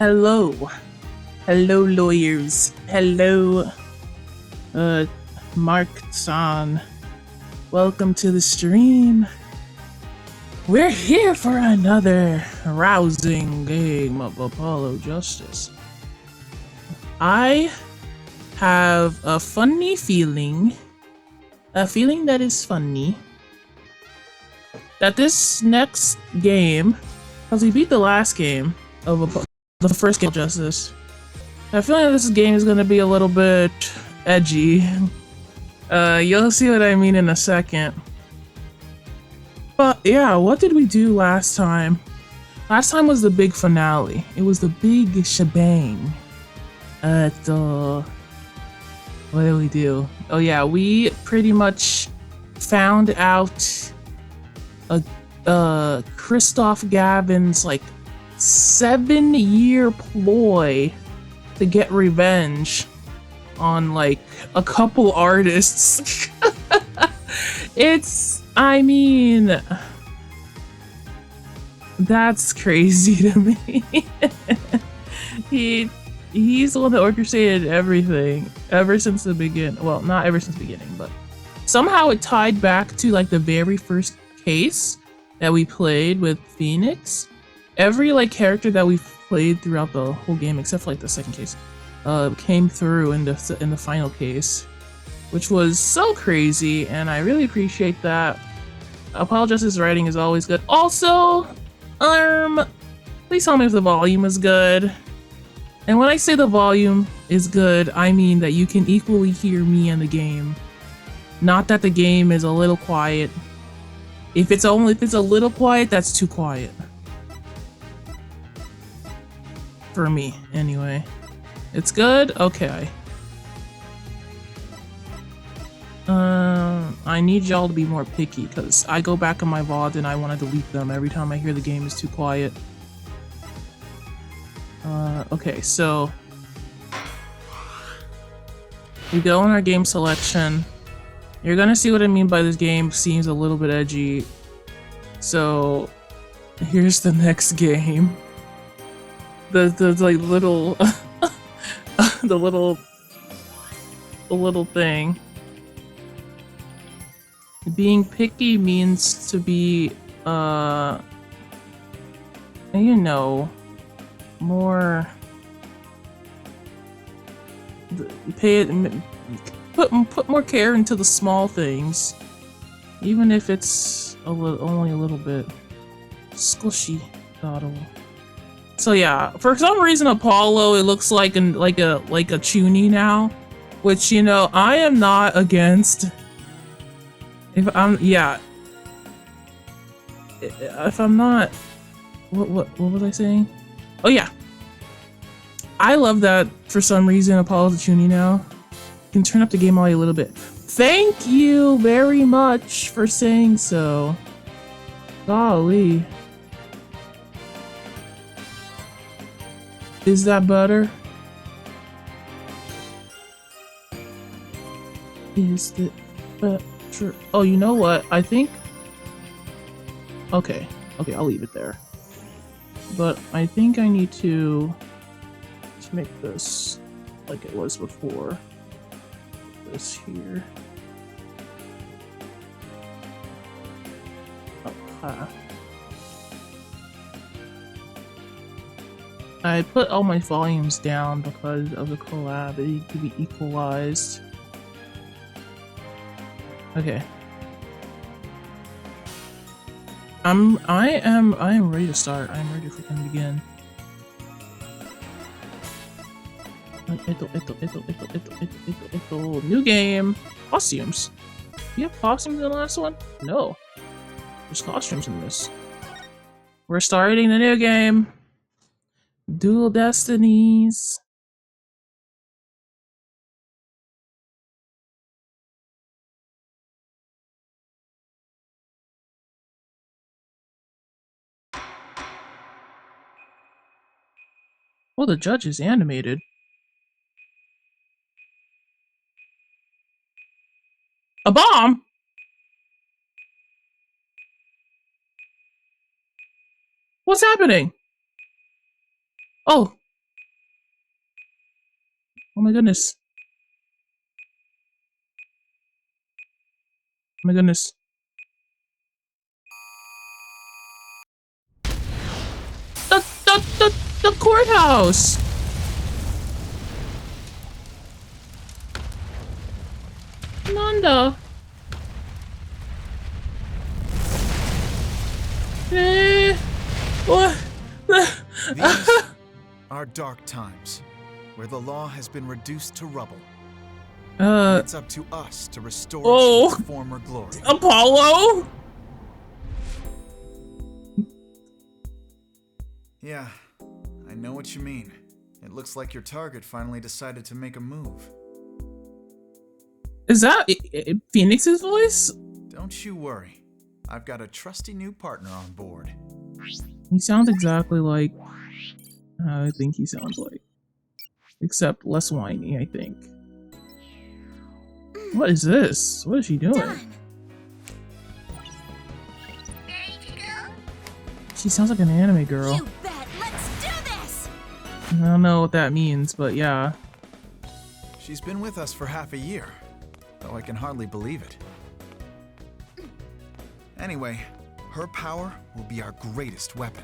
Hello. Hello, lawyers. Hello, uh, Mark-san. Welcome to the stream. We're here for another rousing game of Apollo Justice. I have a funny feeling, a feeling that is funny, that this next game, because we beat the last game of the first game of Justice, I feel like this game is going to be a little bit edgy. You'll see what I mean in a second. But yeah, what did we do last time? Last time was the big finale. It was the big shebang. What did we do? Oh yeah, we pretty much found out Christoph Gavin's like 7-year ploy to get revenge on like a couple artists. I mean, that's crazy to me. He's the one that orchestrated everything ever since the beginning. Well, not ever since the beginning, but somehow it tied back to like the very first case that we played with Phoenix. Every like character that we played throughout the whole game, except for like the second case, came through in the final case, which was so crazy, and I really appreciate that. Apollo Justice's writing is always good. Also, please tell me if the volume is good. And when I say the volume is good, I mean that you can equally hear me in the game. Not that the game is a little quiet. If it's a little quiet, that's too quiet. For me, anyway. It's good? Okay. I need y'all to be more picky, because I go back on my VOD and I want to delete them every time I hear the game is too quiet. Okay, so we go in our game selection. You're gonna see what I mean by this game seems a little bit edgy. So here's the next game. The like little the little thing. Being picky means to be you know, more put more care into the small things, even if it's only a little bit squishy. So yeah, for some reason Apollo, it looks like a chuny now, which, you know, I am not against. If I'm not, what was I saying? Oh yeah, I love that for some reason Apollo's a chuny now. You can turn up the game audio a little bit. Thank you very much for saying so. Golly. Is that better? Is it better? Oh, you know what? I think... Okay, I'll leave it there. But I think I need to make this like it was before. Put this here. Okay. I put all my volumes down because of the collab. It needs to be equalized. Okay. I am ready to start. I am ready to freaking begin. New game. Costumes. Do you have costumes in the last one? No. There's costumes in this. We're starting the new game. Duel Destinies. Oh, the judge is animated. A bomb? What's happening? Oh, Oh my goodness. Oh my goodness. The courthouse! Nanda! What? These are dark times, where the law has been reduced to rubble. It's up to us to restore it to its former glory. Apollo? Yeah, I know what you mean. It looks like your target finally decided to make a move. Is that Phoenix's voice? Don't you worry. I've got a trusty new partner on board. He sounds exactly like how I think he sounds like. Except less whiny, I think. What is this? What is she doing? She sounds like an anime girl. You bet. Let's do this. I don't know what that means, but yeah. She's been with us for half a year, though I can hardly believe it. Anyway, her power will be our greatest weapon.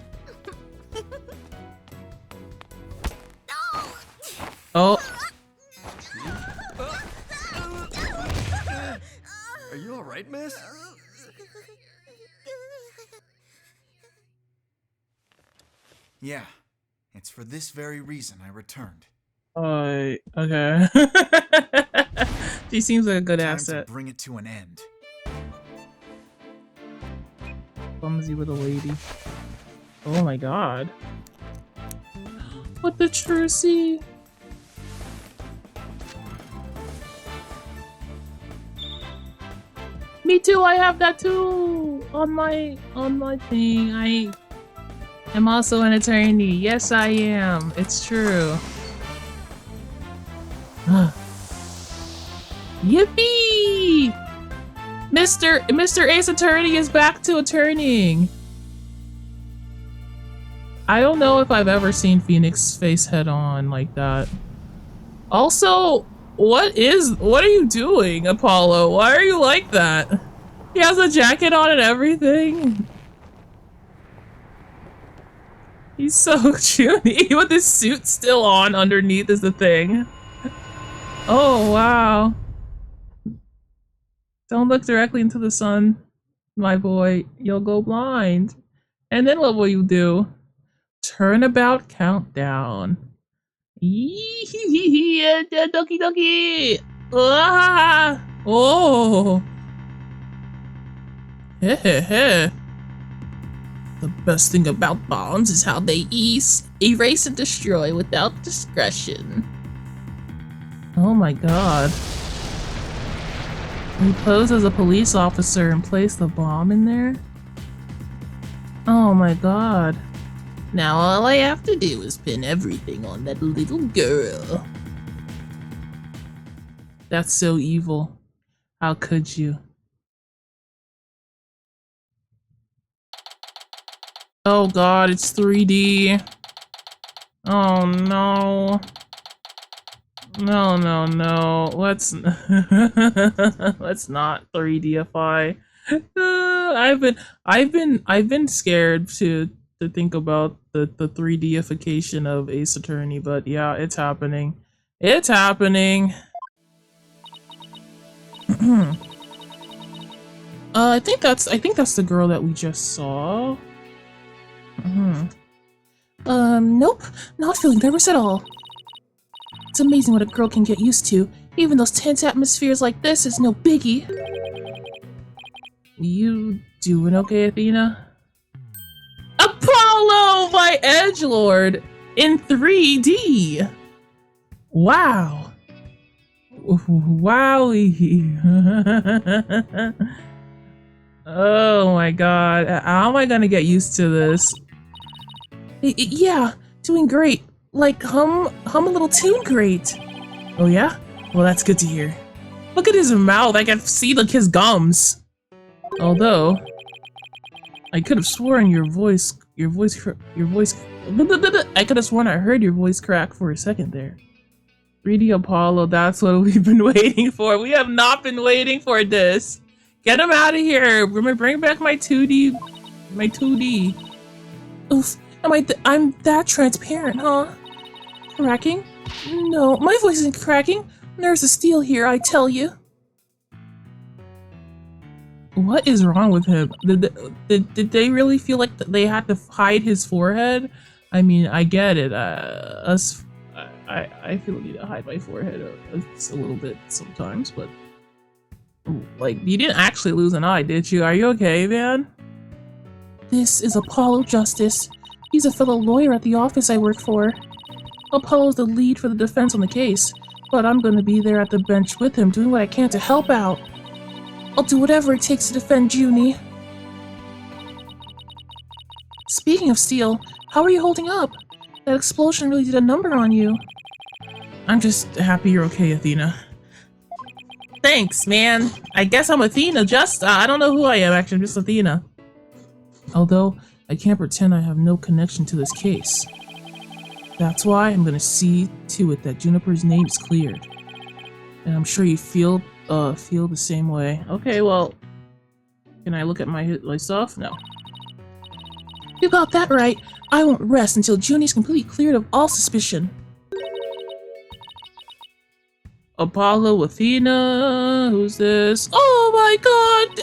Oh. Are you alright, miss? Yeah, it's for this very reason I returned. Okay. She seems like a good Time asset. to bring it to an end. Clumsy with a lady. Oh my god. What the trucy? Me too, I have that too on my thing. I am also an attorney. Yes, I am. It's true. Yippee! Mr. Ace Attorney is back to attorneying. I don't know if I've ever seen Phoenix face head on like that. Also, what are you doing, Apollo? Why are you like that? He has a jacket on and everything. He's so chuny with his suit still on underneath is the thing. Oh, wow. Don't look directly into the sun, my boy. You'll go blind. And then what will you do? Turnabout countdown. Yeah, doki doki. Ah! Oh. Heh. The best thing about bombs is how they erase and destroy without discretion. Oh my god. He posed as a police officer and placed the bomb in there? Oh my god. Now all I have to do is pin everything on that little girl. That's so evil. How could you? Oh god, it's 3D. Oh no. No. Let's let's not 3Dify. I've been scared to think about the 3Dification of Ace Attorney, but yeah, it's happening. It's happening. I think that's the girl that we just saw. Nope, not feeling nervous at all. It's amazing what a girl can get used to. Even those tense atmospheres like this is no biggie. You doing okay, Athena? Apollo by edgelord in 3D. Wow. Wowie. Oh my god. How am I gonna get used to this? Yeah, doing great. Like hum a little tune great. Oh yeah? Well, that's good to hear. Look at his mouth. I can see like his gums. Although I could have sworn your voice I could have sworn I heard your voice crack for a second there. 3D Apollo, that's what we've been waiting for. We have not been waiting for this. Get him out of here. Bring back my 2D. My 2D. Oof. I'm that transparent, huh? Cracking? No, my voice isn't cracking. Nerves of steel here, I tell you. What is wrong with him? Did they really feel like they had to hide his forehead? I mean, I get it. I feel the need to hide my forehead a little bit sometimes, but like, you didn't actually lose an eye, did you? Are you okay, man? This is Apollo Justice. He's a fellow lawyer at the office I work for. Apollo's the lead for the defense on the case, but I'm going to be there at the bench with him, doing what I can to help out. I'll do whatever it takes to defend Junie. Speaking of steel, how are you holding up? That explosion really did a number on you. I'm just happy you're okay, Athena. Thanks, man. I guess I'm Athena, I don't know who I am, actually. I'm just Athena. Although, I can't pretend I have no connection to this case. That's why I'm gonna see to it that Juniper's name is cleared. And I'm sure you feel the same way. Okay, well, can I look at my stuff? No. You got that right. I won't rest until Junie's completely cleared of all suspicion. Apollo, Athena, who's this? Oh my god!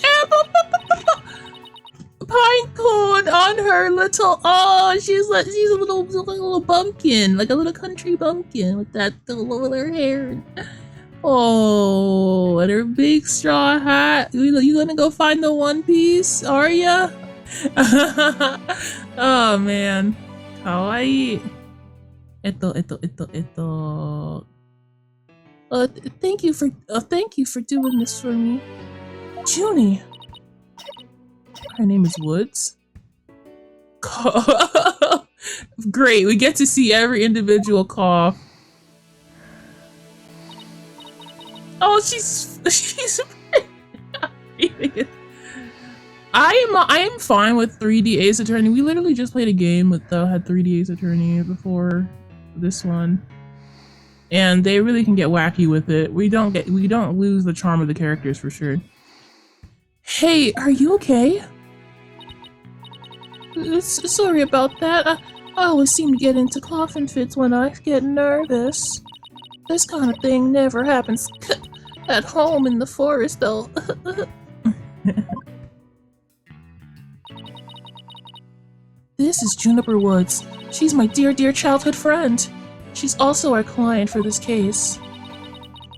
Pinecone on her little, she's a little bumpkin, like a little country bumpkin with that little her hair. Oh, and her big straw hat. You gonna go find the One Piece, are ya? Oh man, kawaii. Thank you for doing this for me, Junie. Her name is Woods. Great, we get to see every individual cough. Oh, she's I am fine with 3D Ace Attorney. We literally just played a game with had 3D Ace Attorney before this one, and they really can get wacky with it. We don't lose the charm of the characters for sure. Hey, are you okay? Sorry about that. I always seem to get into coughing fits when I get nervous. This kind of thing never happens at home in the forest, though. This is Juniper Woods. She's my dear childhood friend. She's also our client for this case.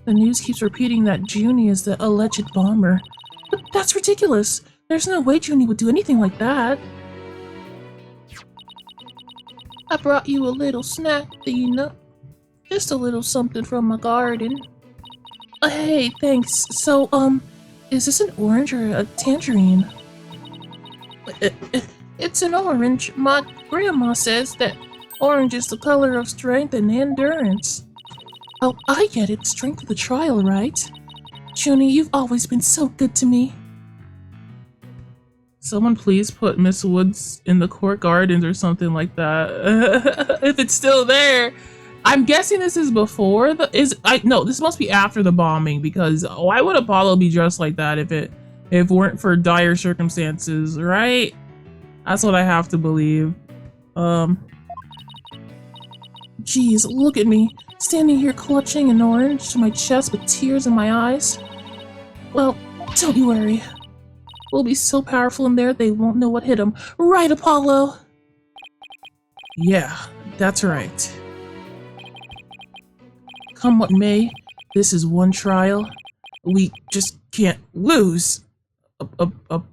The news keeps repeating that Junie is the alleged bomber. But that's ridiculous. There's no way Junie would do anything like that. I brought you a little snack, Athena. Just a little something from my garden. Hey, thanks. So, is this an orange or a tangerine? It's an orange. My grandma says that orange is the color of strength and endurance. Oh, I get it. Strength of the trial, right? Junie, you've always been so good to me. Someone please put Miss Woods in the court gardens or something like that. If it's still there. I'm guessing this is before no, this must be after the bombing, because why would Apollo be dressed like that if it weren't for dire circumstances, right? That's what I have to believe. Geez, look at me, standing here clutching an orange to my chest with tears in my eyes. Well, don't you worry. We'll be so powerful in there they won't know what hit them. Right, Apollo? Yeah, that's right. Come what may, this is one trial. We just can't lose. Apollo?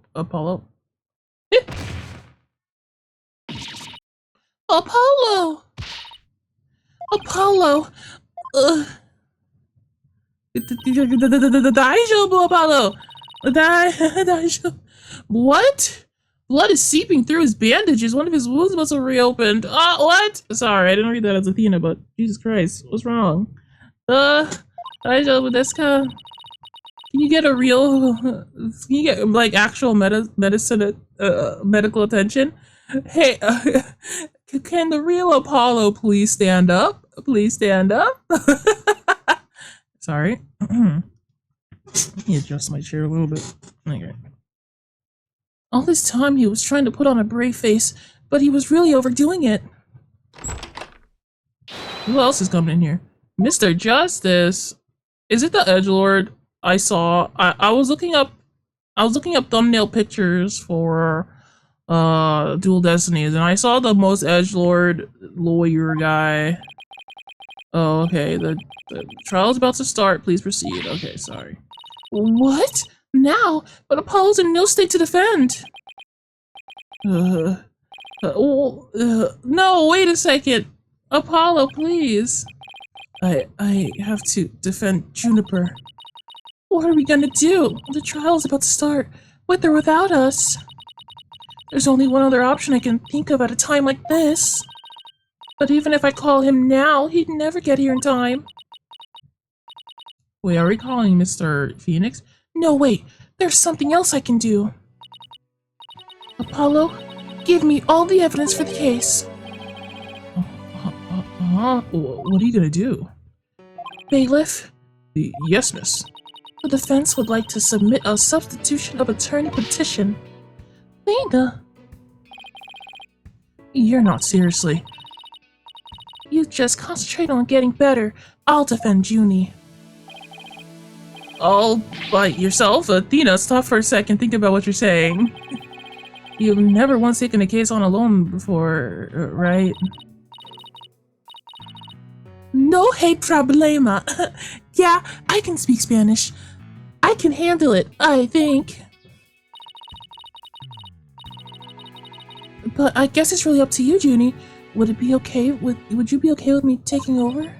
Apollo! Apollo! Daijoubu, Apollo! What? Blood is seeping through his bandages. One of his wounds must have reopened. What? Sorry, I didn't read that as Athena, but Jesus Christ, what's wrong? Daijoubu desu? Can you get like actual medical attention? Hey, can the real Apollo please stand up? Please stand up. Sorry. Let me adjust my chair a little bit. Okay. All this time he was trying to put on a brave face, but he was really overdoing it. Who else is coming in here? Mr. Justice. Is it the edgelord I saw? I was looking up thumbnail pictures for Duel Destinies, and I saw the most edgelord lawyer guy. Oh, okay. The trial is about to start. Please proceed. Okay, sorry. What? Now? But Apollo's in no state to defend. No, wait a second. Apollo, please. I have to defend Juniper. What are we gonna do? The trial is about to start, with or without us. There's only one other option I can think of at a time like this. But even if I call him now, he'd never get here in time. Wait, are we calling Mr. Phoenix? No, wait. There's something else I can do. Apollo, give me all the evidence for the case. What are you gonna do? Bailiff? Yes, miss. The defense would like to submit a substitution of attorney petition. Lena? You're not seriously. You just concentrate on getting better. I'll defend Junie. All by yourself? Athena, stop for a second. Think about what you're saying. You've never once taken a case on alone before, right? No hay problema. Yeah, I can speak Spanish. I can handle it, I think. But I guess it's really up to you, Junie. Would you be okay with me taking over?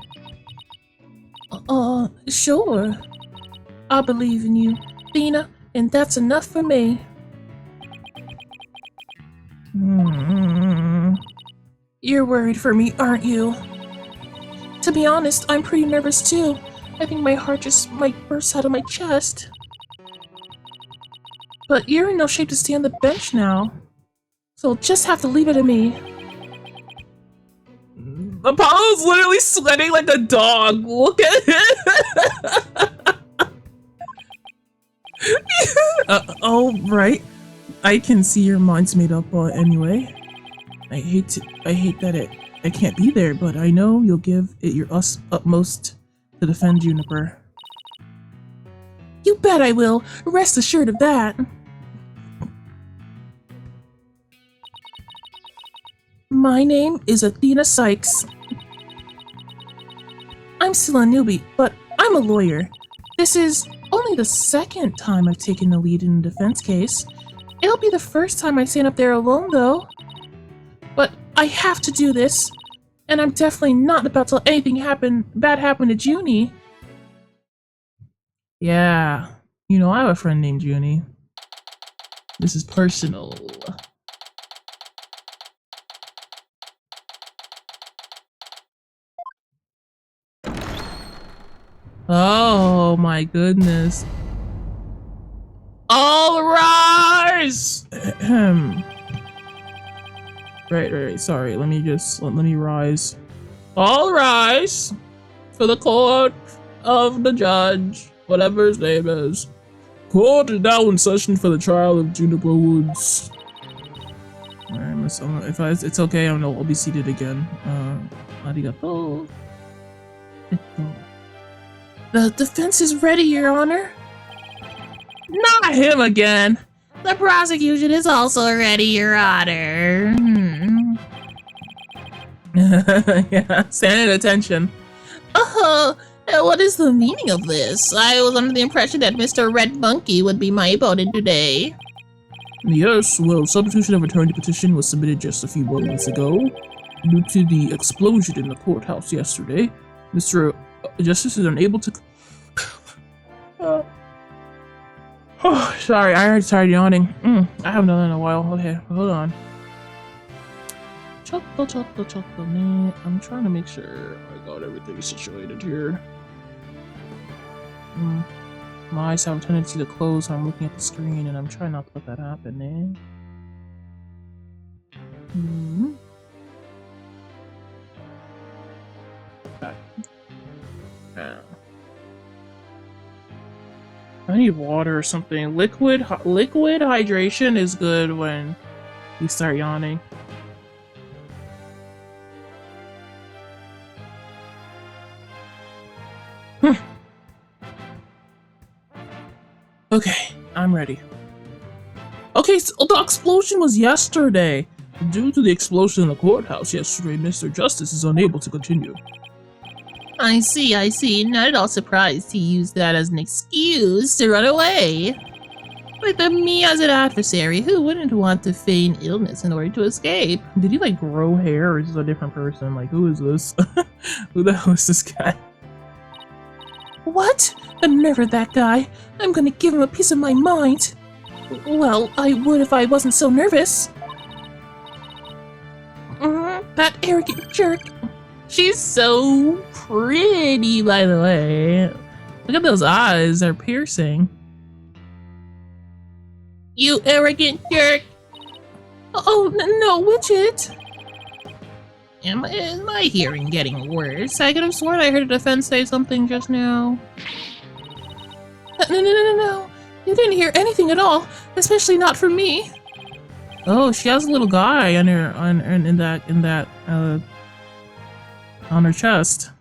Sure. I believe in you, Athena, and that's enough for me. You're worried for me, aren't you? To be honest, I'm pretty nervous too. I think my heart just might burst out of my chest. But you're in no shape to stay on the bench now. So you'll just have to leave it to me. Apollo's literally sweating like a dog. Look at it. Oh, right. I can see your mind's made up anyway. I hate that I can't be there, but I know you'll give it your utmost to defend Juniper. You bet I will. Rest assured of that. My name is Athena Sykes. I'm still a newbie, but I'm a lawyer. This is only the second time I've taken the lead in a defense case. It'll be the first time I stand up there alone, though. But I have to do this, and I'm definitely not about to let anything bad happen to Junie. Yeah, you know, I have a friend named Junie. This is personal. Oh my goodness. All rise! Right, sorry, let me rise. All rise for the court of the judge, whatever his name is. Court is now in session for the trial of Juniper Woods. Alright, if it's okay, I'll be seated again. Arigato. The defense is ready, Your Honor. Not him again. The prosecution is also ready, Your Honor. Yeah, stand at attention. What is the meaning of this? I was under the impression that Mr. Red Monkey would be my opponent today. Yes, well, substitution of attorney petition was submitted just a few moments ago. Due to the explosion in the courthouse yesterday, Mr. Justice is unable to... Oh, sorry, I already started yawning. I haven't done that in a while. Okay, hold on. Chocolate. I'm trying to make sure I got everything situated here. My eyes have a tendency to close when I'm looking at the screen, and I'm trying not to let that happen, Okay. need water or something. Liquid hydration is good when you start yawning. Okay, I'm ready. Okay, so the explosion was yesterday. Due to the explosion in the courthouse yesterday, Mr. Justice is unable to continue. I see. Not at all surprised he used that as an excuse to run away. With me as an adversary, who wouldn't want to feign illness in order to escape? Did he like grow hair or is this a different person? Like, who is this? Who the hell is this guy? What? The nerve of that guy. I'm gonna give him a piece of my mind. Well, I would if I wasn't so nervous. That arrogant jerk. She's so pretty, by the way. Look at those eyes, they're piercing. You arrogant jerk. Oh, no, Widget. Is my hearing getting worse? I could have sworn I heard a defense say something just now. No. You didn't hear anything at all, especially not from me. Oh, she has a little guy on her on her chest.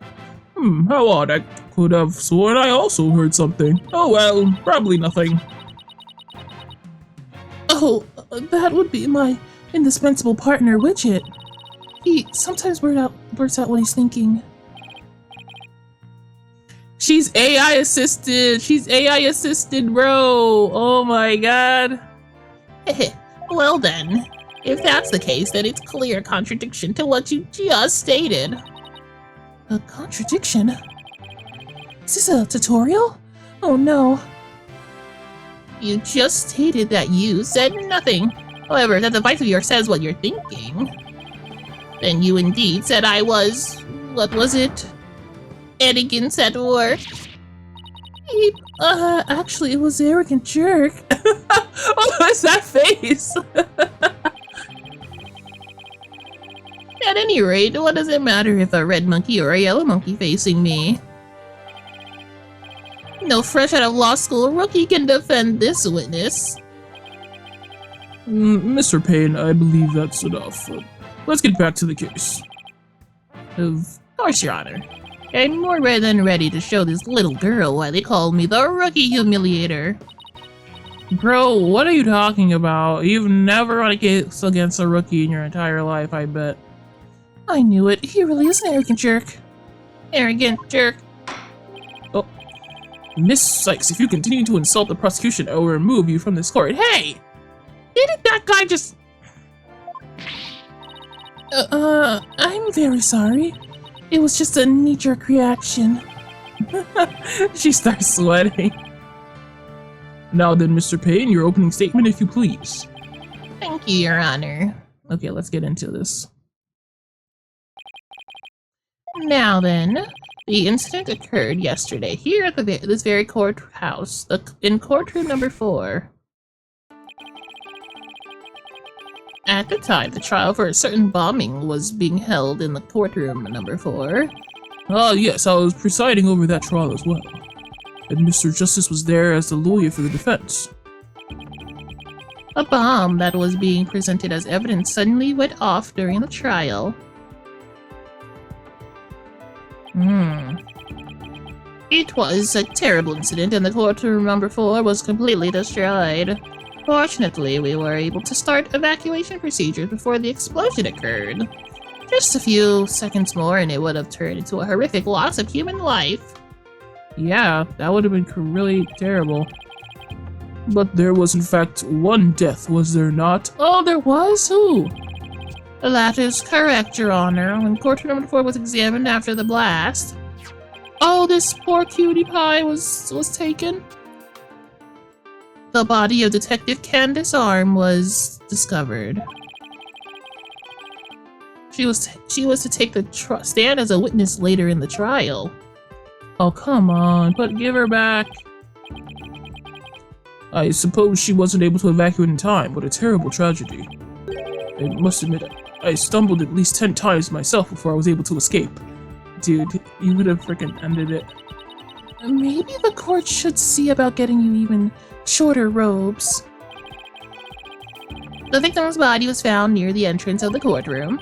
How odd! I could have sworn I also heard something. Oh well, probably nothing. Oh, that would be my indispensable partner, Widget. He sometimes blurts out what he's thinking. She's AI assisted. She's AI assisted, bro. Oh my god. Well then, if that's the case, then it's clear contradiction to what you just stated. A contradiction? Is this a tutorial? Oh no. You just stated that you said nothing. However, that device of yours says what you're thinking. Then you indeed said I was... what was it? Arrogance at work. Actually, it was arrogant jerk. Oh, what's that face? At any rate, what does it matter if a red monkey or a yellow monkey facing me? No fresh out of law school rookie can defend this witness. Mr. Payne, I believe that's enough. Let's get back to the case. Of course, Your Honor. I'm more than ready to show this little girl why they call me the Rookie Humiliator. Bro, what are you talking about? You've never run a case against a rookie in your entire life, I bet. I knew it. He really is an arrogant jerk. Arrogant jerk. Oh. Miss Sykes, if you continue to insult the prosecution, I will remove you from this court. Hey! Didn't that guy just... I'm very sorry. It was just a knee-jerk reaction. She starts sweating. Now then, Mr. Payne, your opening statement, if you please. Thank you, Your Honor. Okay, let's get into this. Now then, the incident occurred yesterday here at this very courthouse, in courtroom number 4. At the time, the trial for a certain bombing was being held in the courtroom number 4. Ah, yes, I was presiding over that trial as well. And Mr. Justice was there as the lawyer for the defense. A bomb that was being presented as evidence suddenly went off during the trial. It was a terrible incident and the courtroom number 4 was completely destroyed. Fortunately, we were able to start evacuation procedures before the explosion occurred. Just a few seconds more and it would have turned into a horrific loss of human life. Yeah, that would have been really terrible. But there was in fact one death, was there not? Oh, there was? Who? That is correct, Your Honor. When courtroom number 4 was examined after the blast. Oh, this poor cutie pie was taken. The body of Detective Candace Arm was discovered. She was to take the stand as a witness later in the trial. Oh, come on, but give her back. I suppose she wasn't able to evacuate in time. What a terrible tragedy. I must admit, I stumbled at least 10 times myself before I was able to escape. Dude, you would have freaking ended it. Maybe the court should see about getting you even shorter robes. The victim's body was found near the entrance of the courtroom.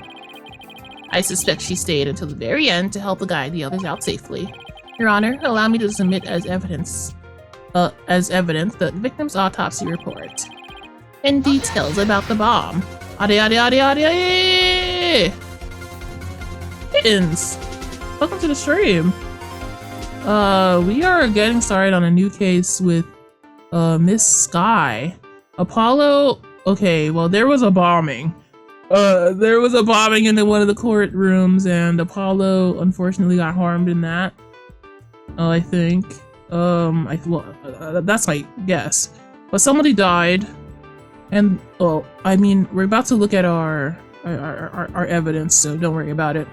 I suspect she stayed until the very end to help guide the others out safely. Your Honor, allow me to submit as evidence the victim's autopsy report and details about the bomb. Kittens! Welcome to the stream. We are getting started on a new case with Miss Sky. Apollo. Okay, well, there was a bombing. There was a bombing into one of the courtrooms, and Apollo unfortunately got harmed in that. I think. That's my guess. But somebody died, and I mean, we're about to look at our evidence, so don't worry about it.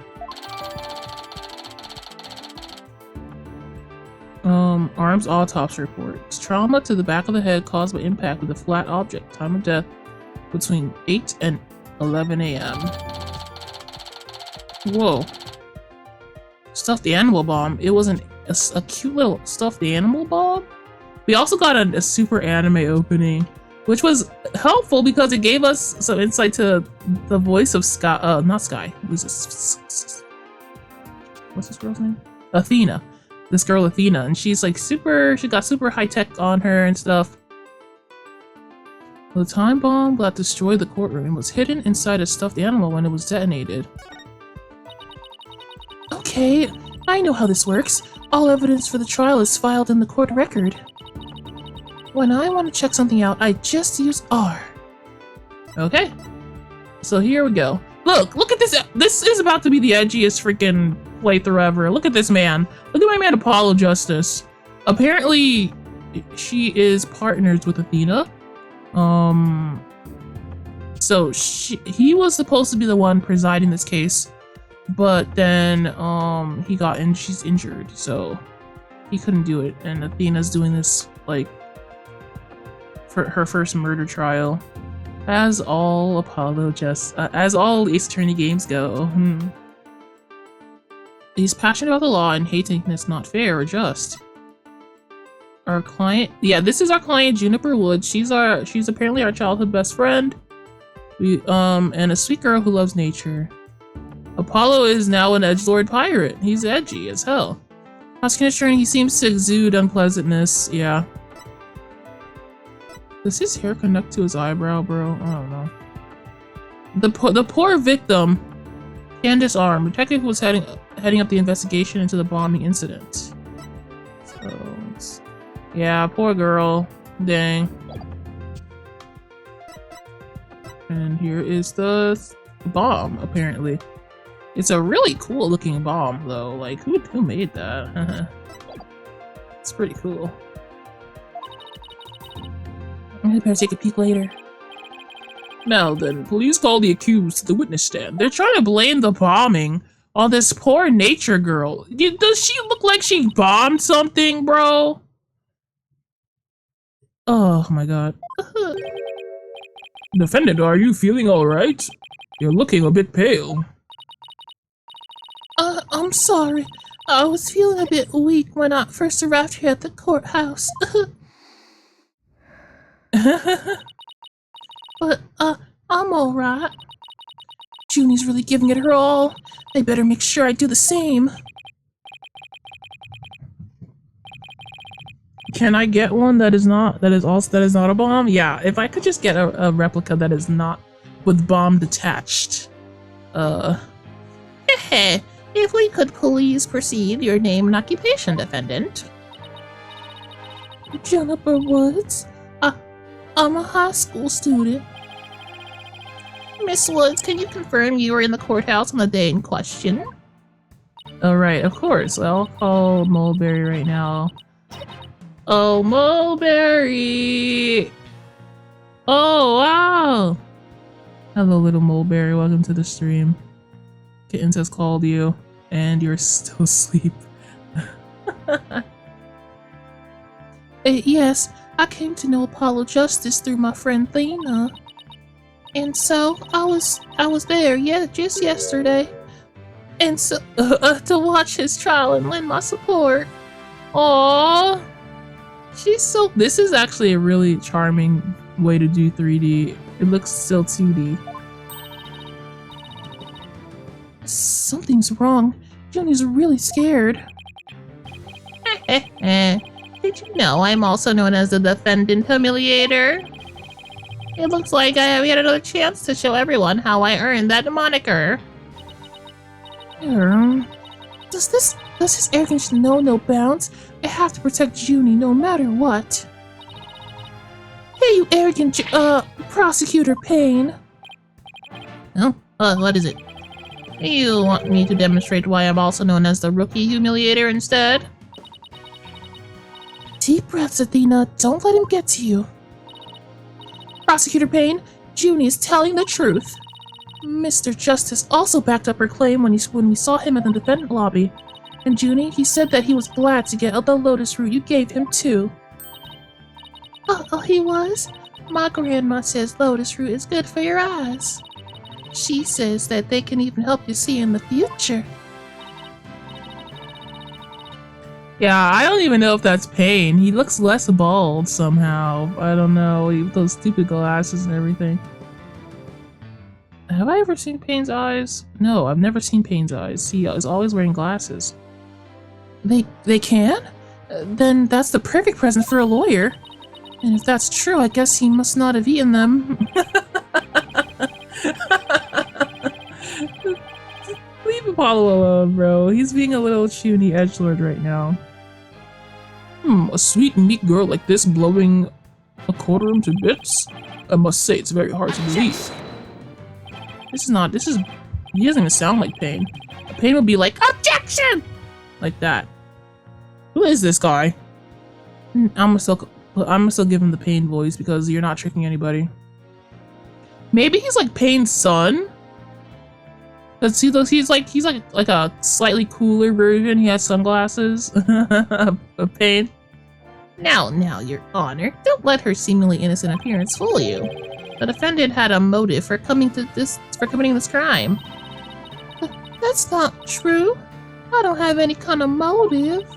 Arms autopsy report. Trauma to the back of the head caused by impact with a flat object. Time of death between 8 and 11 a.m. Whoa. Stuffed animal bomb. It was a cute little stuffed animal bomb. We also got a super anime opening, which was helpful because it gave us some insight to the voice of Sky. Not Sky. Who's this? What's this girl's name? Athena. This girl Athena, and she's like she got super high tech on her and stuff. The time bomb that destroyed the courtroom was hidden inside a stuffed animal when it was detonated. Okay, I know how this works. All evidence for the trial is filed in the court record. When I want to check something out, I just use R. Okay, so here we go. Look at this. This is about to be the edgiest freaking playthrough ever. Look at this man. Look at my man Apollo Justice. Apparently, she is partners with Athena. So he was supposed to be the one presiding this case, but then she's injured, so he couldn't do it. And Athena's doing this like for her first murder trial, as all as all Ace Attorney games go. He's passionate about the law and hates anything that's not fair or just. Our client, yeah, this is our client Juniper Wood. She's apparently our childhood best friend. And a sweet girl who loves nature. Apollo is now an edgelord pirate. He's edgy as hell. Prosecuting attorney, he seems to exude unpleasantness. Yeah. Does his hair connect to his eyebrow, bro? I don't know. The poor victim, Candace Arm, detective who was heading up the investigation into the bombing incident. So, yeah, poor girl. Dang. And here is the bomb, apparently. It's a really cool looking bomb, though. Like, who made that? It's pretty cool. I better take a peek later. Now then, police call the accused to the witness stand. They're trying to blame the bombing on this poor nature girl. Does she look like she bombed something, bro? Oh my god. Defendant, are you feeling alright? You're looking a bit pale. I'm sorry. I was feeling a bit weak when I first arrived here at the courthouse. But, I'm alright. Junie's really giving it her all. I better make sure I do the same. Can I get one that is not a bomb? Yeah, if I could just get a replica that is not with bomb detached. If we could please proceed, your name and occupation, defendant. Juniper Woods. I'm a high school student. Miss Woods, can you confirm you were in the courthouse on the day in question? Alright, of course. I'll call Mulberry right now. Oh, Mulberry! Oh, wow! Hello, little Mulberry. Welcome to the stream. Kittens has called you, and you're still asleep. Yes, I came to know Apollo Justice through my friend Thena. And so, I was there, yeah, just yesterday. And so, to watch his trial and lend my support. Aww. She's so. This is actually a really charming way to do 3D. It looks still 2D. Something's wrong. Junie's really scared. Did you know I'm also known as the Defendant Humiliator? It looks like I have yet another chance to show everyone how I earned that moniker. Does his arrogance know no bounds? I have to protect Junie no matter what. Hey, you arrogant, Prosecutor Payne. Oh, what is it? You want me to demonstrate why I'm also known as the Rookie Humiliator instead? Deep breaths, Athena. Don't let him get to you. Prosecutor Payne, Junie is telling the truth. Mr. Justice also backed up her claim when we saw him at the defendant lobby. And Junie, he said that he was glad to get the lotus root you gave him too. Oh, he was? My grandma says lotus root is good for your eyes. She says that they can even help you see in the future. Yeah, I don't even know if that's Payne. He looks less bald somehow. I don't know. With those stupid glasses and everything. Have I ever seen Payne's eyes? No, I've never seen Payne's eyes. He is always wearing glasses. They can? Then that's the perfect present for a lawyer. And if that's true, I guess he must not have eaten them. Leave Apollo alone, bro. He's being a little chuny edgelord right now. A sweet, meek girl like this blowing a quarter to bits? I must say, it's very hard to believe. He doesn't even sound like Payne. Payne would be like, OBJECTION! Like that. Who is this guy? I'm gonna still give him the Payne voice because you're not tricking anybody. Maybe he's like Payne's son? Let's see those. He's like a slightly cooler version. He has sunglasses of Payne. Now, Your Honor, don't let her seemingly innocent appearance fool you. The defendant had a motive for committing this crime. That's not true. I don't have any kind of motive.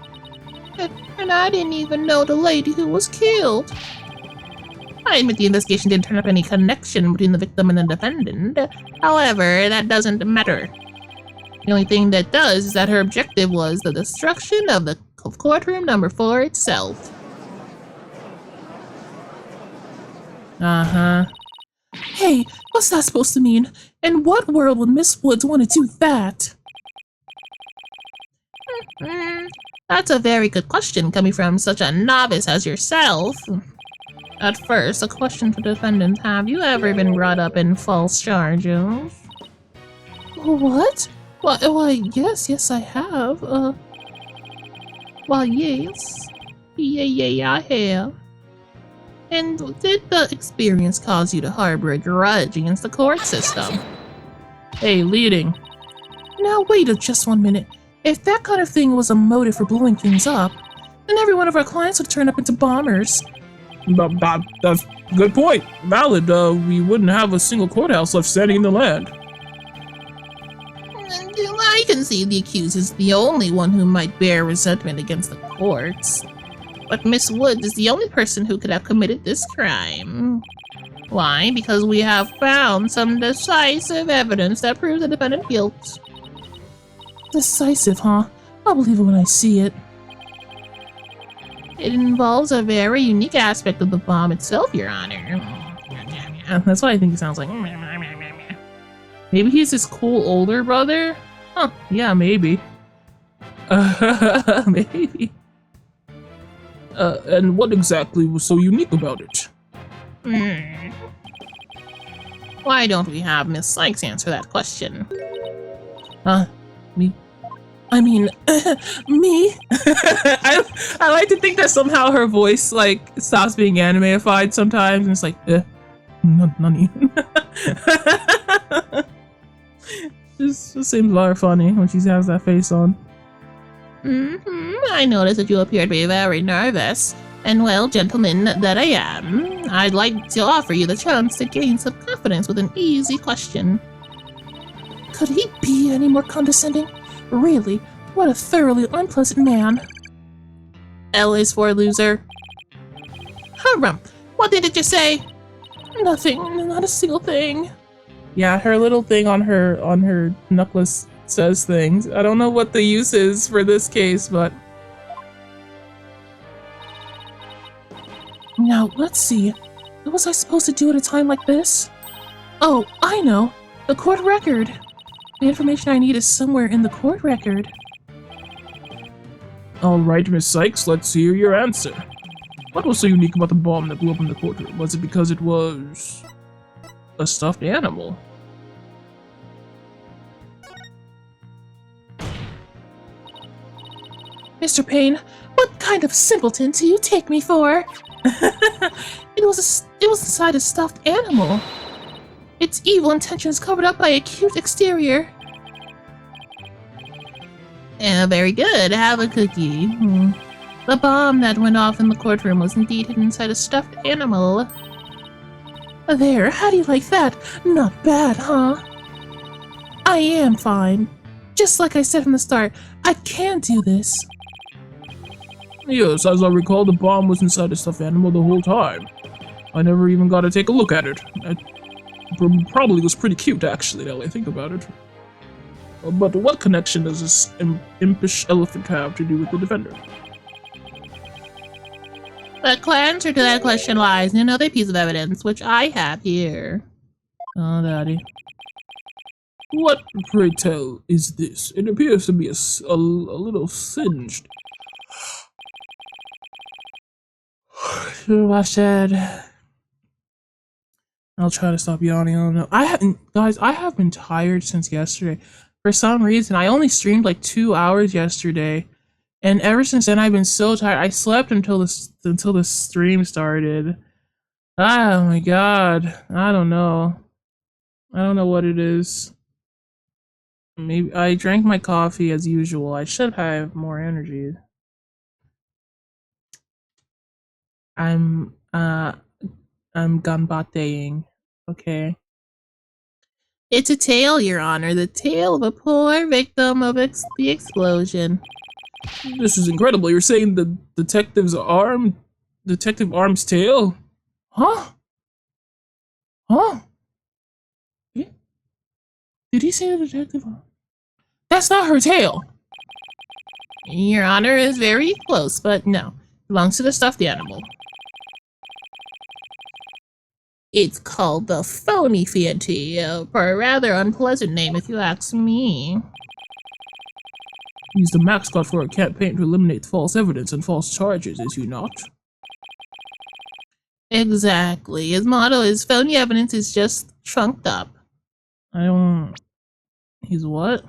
And I didn't even know the lady who was killed. I admit the investigation didn't turn up any connection between the victim and the defendant. However, that doesn't matter. The only thing that does is that her objective was the destruction of the courtroom number 4 itself. Uh-huh. Hey, what's that supposed to mean? In what world would Miss Woods want to do that? That's a very good question coming from such a novice as yourself. At first, a question for defendants. Have you ever been brought up in false charges? What? Why, yes, I have. Well, yes. Yeah, I have. And did the experience cause you to harbor a grudge against the court system? Hey, leading. Now wait just 1 minute. If that kind of thing was a motive for blowing things up, then every one of our clients would turn up into bombers. That's a good point. Valid. We wouldn't have a single courthouse left standing in the land. I can see the accused is the only one who might bear resentment against the courts. But Miss Woods is the only person who could have committed this crime. Why? Because we have found some decisive evidence that proves the defendant's guilt. Decisive, huh? I'll believe it when I see it. It involves a very unique aspect of the bomb itself, Your Honor. That's what I think it sounds like. Maybe he's his cool older brother? Huh, yeah, maybe. Maybe. And what exactly was so unique about it? Why don't we have Miss Sykes answer that question? Me? I mean, me? I like to think that somehow her voice, like, stops being animeified sometimes, and it's like, nani. Just seems very funny when she has that face on. I noticed that you appeared to be very nervous. And well, gentlemen that I am, I'd like to offer you the chance to gain some confidence with an easy question. Could he be any more condescending? Really, what a thoroughly unpleasant man. L is for loser. Harumph, what did it just say? Nothing, not a single thing. Yeah, her little thing on her necklace says things. I don't know what the use is for this case, but now, let's see. What was I supposed to do at a time like this? Oh, I know. The court record. The information I need is somewhere in the court record. Alright, Miss Sykes, let's hear your answer. What was so unique about the bomb that blew up in the courtroom? Was it because it was a stuffed animal? Mr. Payne, what kind of simpleton do you take me for? It was inside a stuffed animal. Its evil intentions covered up by a cute exterior. Yeah, very good. Have a cookie. The bomb that went off in the courtroom was indeed hidden inside a stuffed animal. There, how do you like that? Not bad, huh? I am fine. Just like I said from the start, I can do this. Yes, as I recall, the bomb was inside a stuffed animal the whole time. I never even got to take a look at it. It probably was pretty cute, actually, now that I think about it. But what connection does this impish elephant have to do with the defender? The answer to that question lies in another piece of evidence, which I have here. Oh, Daddy. What, pray tell, is this? It appears to be a little singed. Should've watched that. I'll try to stop yawning. I don't know. Guys, I have been tired since yesterday. For some reason, I only streamed like 2 hours yesterday, and ever since then, I've been so tired. I slept until the stream started. Oh my god, I don't know. I don't know what it is. Maybe I drank my coffee as usual. I should have more energy. I'm ganbateing. Okay. It's a tale, Your Honor. The tale of a poor victim of the explosion. This is incredible. You're saying the Detective Arm's tale? Huh? Huh? Did he say the Detective Arm? That's not her tale! Your Honor is very close, but no. Belongs to the stuffed animal. It's called the Phony Fanty, for a rather unpleasant name if you ask me. He's the mascot for a campaign to eliminate false evidence and false charges, is he not? Exactly. His motto is phony evidence is just trunked up. I don't... He's what?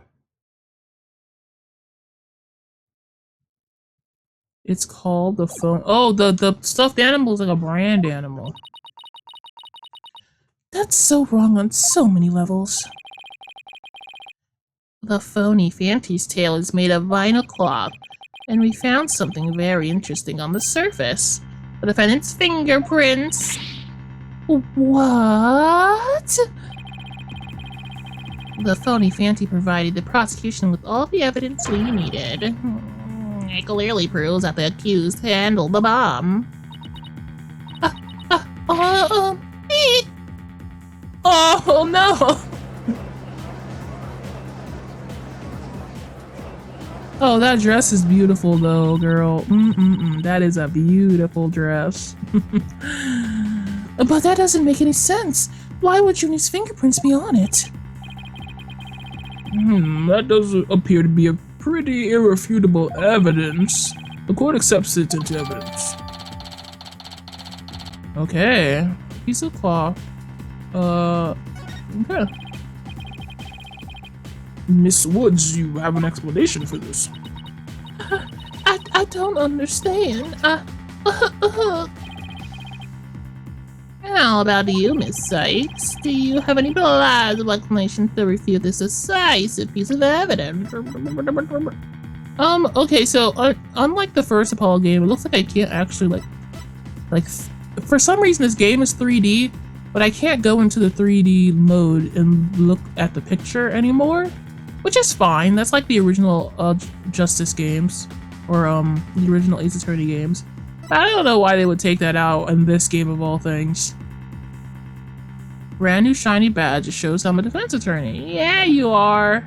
It's called the phone... Oh, the stuffed animal is like a brand animal. That's so wrong on so many levels. The Phony Fanty's tail is made of vinyl cloth, and we found something very interesting on the surface. The defendant's fingerprints. What? The Phony Fanty provided the prosecution with all the evidence we needed. It clearly proves that the accused handled the bomb. Oh no! Oh, that dress is beautiful though, girl. That is a beautiful dress. But that doesn't make any sense. Why would Junior's fingerprints be on it? That does appear to be a pretty irrefutable evidence. The court accepts it into evidence. Okay. Piece of cloth. Okay. Miss Woods, you have an explanation for this. I don't understand. How about you, Miss Sykes? Do you have any plausible explanation to refute this decisive piece of evidence? Okay, so unlike the first Apollo game, it looks like I can't actually for some reason this game is 3D, but I can't go into the 3D mode and look at the picture anymore, which is fine. That's like the original Justice games. or the original Ace Attorney games. I don't know why they would take that out in this game of all things. Brand new shiny badge. It shows I'm a defense attorney. Yeah, you are.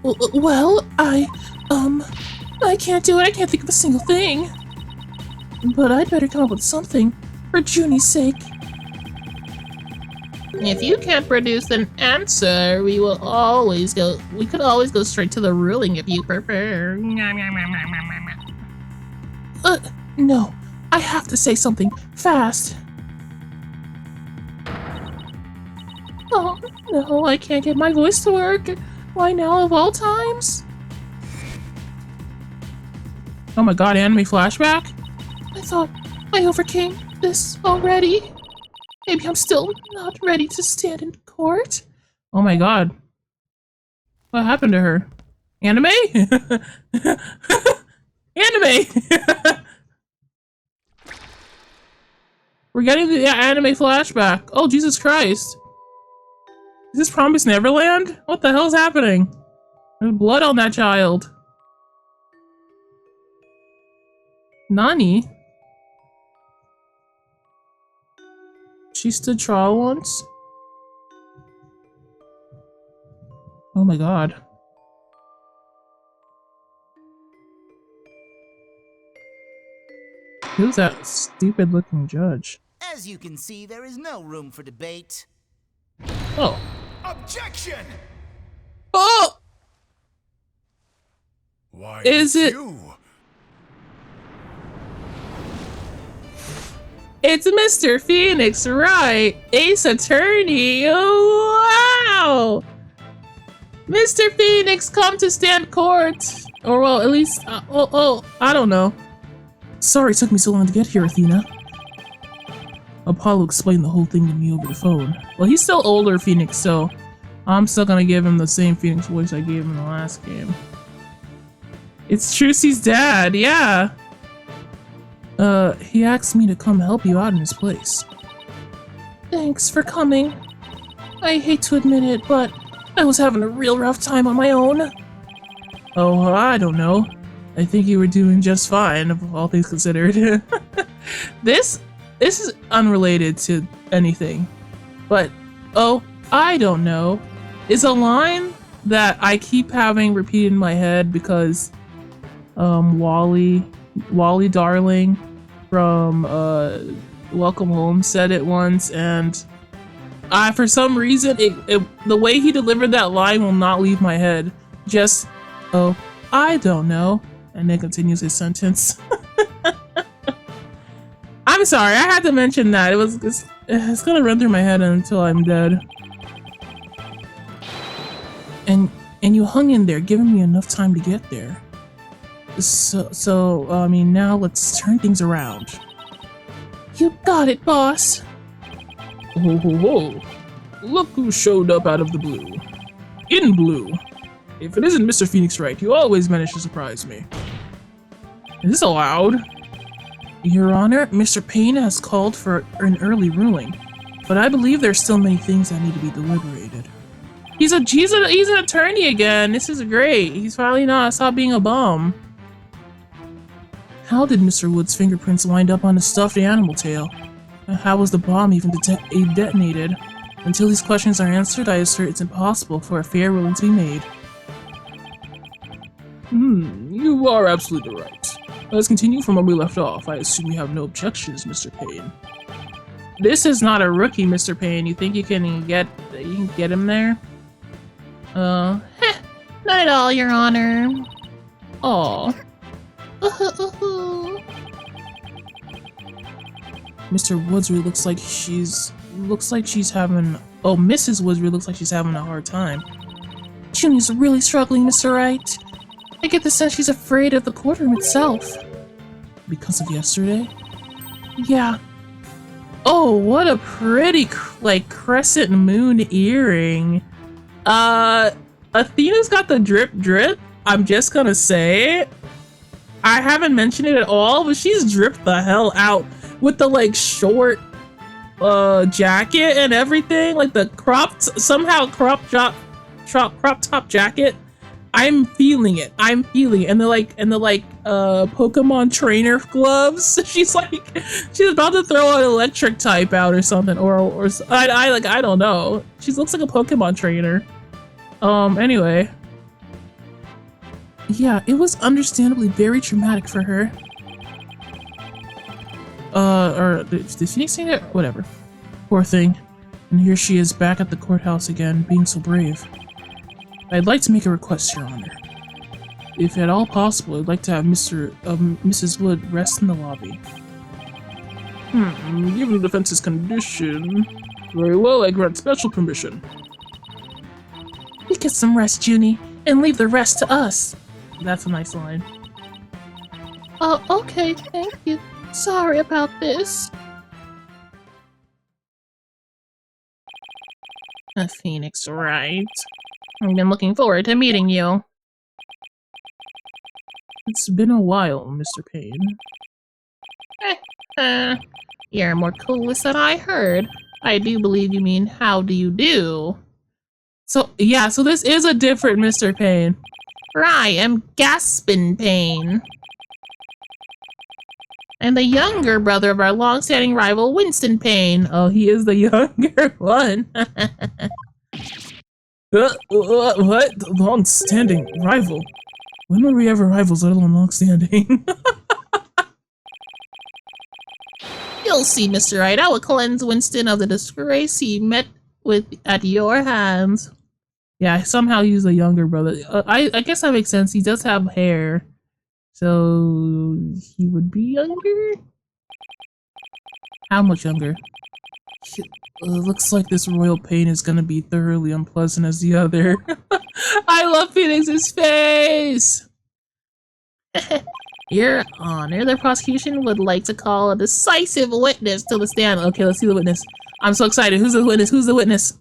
Well, I can't do it. I can't think of a single thing. But I'd better come up with something for Junie's sake. If you can't produce an answer, we could always go straight to the ruling if you prefer. No. I have to say something fast. Oh, no, I can't get my voice to work. Why now of all times? Oh my god, anime flashback? I thought I overcame this already. Maybe I'm still not ready to stand in court. Oh my god. What happened to her? Anime? Anime! We're getting the anime flashback. Oh, Jesus Christ. Is this Promised Neverland? What the hell's happening? There's blood on that child. Nani? She stood trial once? Oh my god. Who's that stupid looking judge? As you can see, there is no room for debate. Oh. Objection! Oh! Why Is it? you? It's Mr. Phoenix, right? Ace Attorney. Oh, wow! Mr. Phoenix, come to stand court. Or, well, at least, I don't know. Sorry it took me so long to get here, Athena. Apollo explained the whole thing to me over the phone. Well, he's still older Phoenix, so I'm still gonna give him the same Phoenix voice I gave him in the last game. It's Trucy's dad, yeah. He asked me to come help you out in his place. Thanks for coming. I hate to admit it, but I was having a real rough time on my own. Oh, I don't know. I think you were doing just fine, all things considered. This is unrelated to anything, but oh, I don't know. Is a line that I keep having repeated in my head because Wally Darling from Welcome Home said it once, and for some reason the way he delivered that line will not leave my head. Just, oh, I don't know. And then continues his sentence. I'm sorry, I had to mention that. It's gonna run through my head until I'm dead. And you hung in there, giving me enough time to get there. So I mean, now let's turn things around. You got it, boss. Ho ho ho! Look who showed up out of the blue. In blue. If it isn't Mr. Phoenix Wright, you always manage to surprise me. Is this allowed? Your Honor, Mr. Payne has called for an early ruling, but I believe there's still many things that need to be deliberated. He's an attorney again. This is great. He's finally not stop being a bum. How did Mr. Wood's fingerprints wind up on a stuffed animal tail? And how was the bomb even detonated? Until these questions are answered, I assert it's impossible for a fair ruling to be made. You are absolutely right. Let's continue from where we left off. I assume you have no objections, Mr. Payne. This is not a rookie, Mr. Payne. You think you can get him there? Not at all, Your Honor. Aw. Mr. Woodsbury looks like she's having. Oh, Mrs. Woodsbury looks like she's having a hard time. Junie's really struggling, Mr. Wright. I get the sense she's afraid of the courtroom itself. Because of yesterday? Yeah. Oh, what a pretty, crescent moon earring. Athena's got the drip drip. I'm just gonna say it. I haven't mentioned it at all, but she's dripped the hell out with the, short, jacket and everything. Like, the crop top jacket. I'm feeling it. I'm feeling it. And the Pokemon trainer gloves. She's about to throw an electric type out or something. Or I don't know. She looks like a Pokemon trainer. Anyway. Yeah, it was understandably very traumatic for her. Or did Phoenix say that? Whatever. Poor thing. And here she is back at the courthouse again, being so brave. I'd like to make a request, Your Honor. If at all possible, I'd like to have Mrs. Wood rest in the lobby. Given the defense's condition... Very well, I grant special permission. You get some rest, Junie, and leave the rest to us. That's a nice line. Oh, okay, thank you. Sorry about this. Phoenix, right? I've been looking forward to meeting you. It's been a while, Mr. Payne. You're more clueless than I heard. I do believe you mean how do you do. So, yeah, so this is a different Mr. Payne. For I am Gaspin Payne. I'm the younger brother of our long-standing rival, Winston Payne. Oh, he is the younger one. What? Long-standing rival? When were we ever rivals, let alone long-standing? You'll see, Mr. Wright. I will cleanse Winston of the disgrace he met with at your hands. Yeah, somehow he's the younger brother. I guess that makes sense. He does have hair. So he would be younger? How much younger? Looks like this royal pain is gonna be thoroughly unpleasant as the other. I love Phoenix's face! Your Honor, the prosecution would like to call a decisive witness to the stand. Okay, let's see the witness. I'm so excited. Who's the witness? Who's the witness?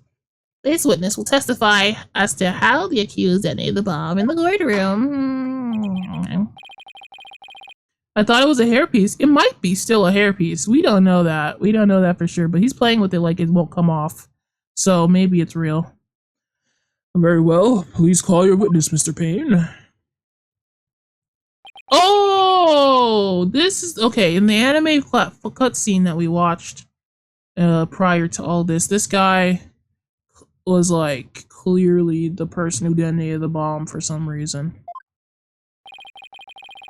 This witness will testify as to how the accused detonated the bomb in the courtroom. I thought it was a hairpiece. It might be still a hairpiece. We don't know that. We don't know that for sure, but he's playing with it like it won't come off. So maybe it's real. Very well. Please call your witness, Mr. Payne. Oh! This is... Okay, in the anime cutscene that we watched prior to all this guy was, like, clearly the person who detonated the bomb for some reason.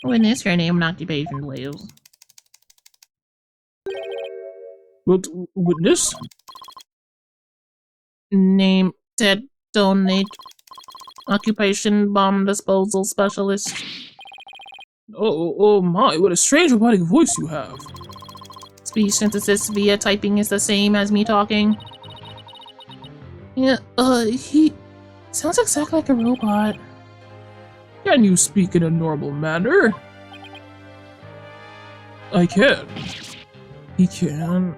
Witness, your name and occupation, please. What witness? Name, detonate, occupation, bomb disposal specialist. Oh my, what a strange robotic voice you have. Speech synthesis via typing is the same as me talking. Yeah, he sounds exactly like a robot. Can you speak in a normal manner? I can. He can.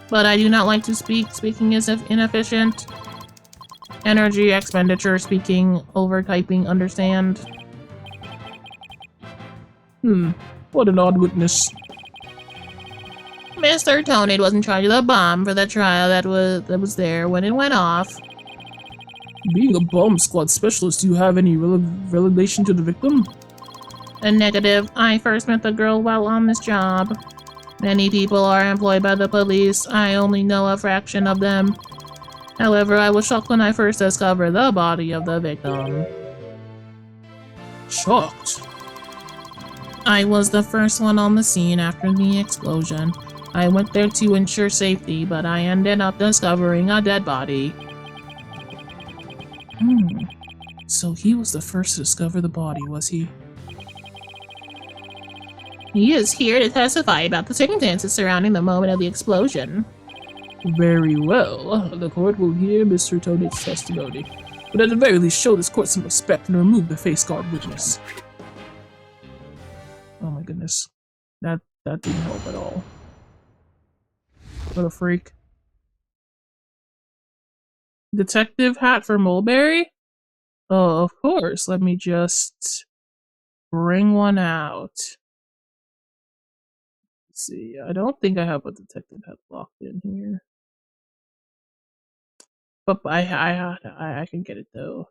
But I do not like to speak. Speaking is inefficient. Energy expenditure, speaking, over typing, understand. What an odd witness. Mr. Tonade was in charge of the bomb for the trial that was there when it went off. Being a bomb squad specialist, do you have any relation to the victim? A negative. I first met the girl while on this job. Many people are employed by the police. I only know a fraction of them. However, I was shocked when I first discovered the body of the victim. Shocked? I was the first one on the scene after the explosion. I went there to ensure safety, but I ended up discovering a dead body. So he was the first to discover the body, was he? He is here to testify about the circumstances surrounding the moment of the explosion. Very well. The court will hear Mr. Tonade's testimony, but at the very least show this court some respect and remove the face guard witness. Oh my goodness. That didn't help at all. What a freak. Detective hat for Mulberry? Oh, of course. Let me just bring one out. Let's see. I don't think I have a detective hat locked in here. But I can get it though.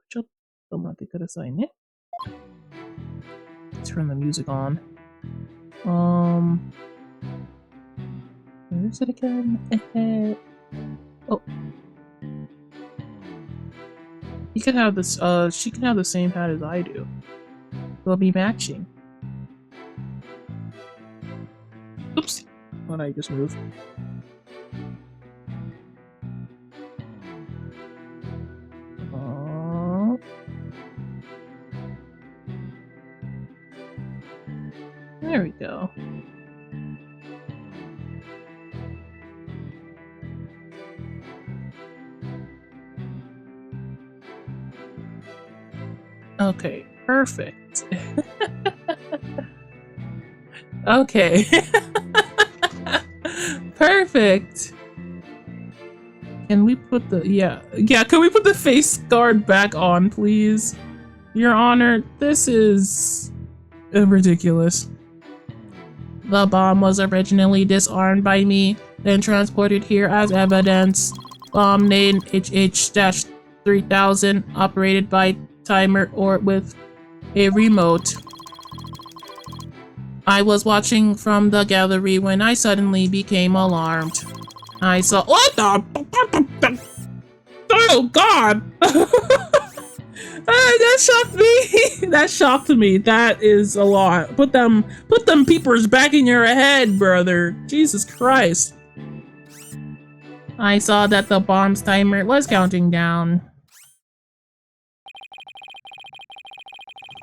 Tomate kudasai ne. Turn the music on. Where is it again? Oh. He can have this, she can have the same hat as I do. We'll be matching. Oops. Why did I just move? There we go. Okay, perfect. Okay. Perfect. Can we put the can we put the face guard back on, please? Your Honor, this is ridiculous. The bomb was originally disarmed by me, then transported here as evidence. Bomb named HH-3000, operated by timer or with a remote. I was watching from the gallery when I suddenly became alarmed. I saw— what the— oh god! That shocked me. That shocked me. That is a lot. Put them peepers back in your head, brother. Jesus Christ. I saw that the bomb's timer was counting down.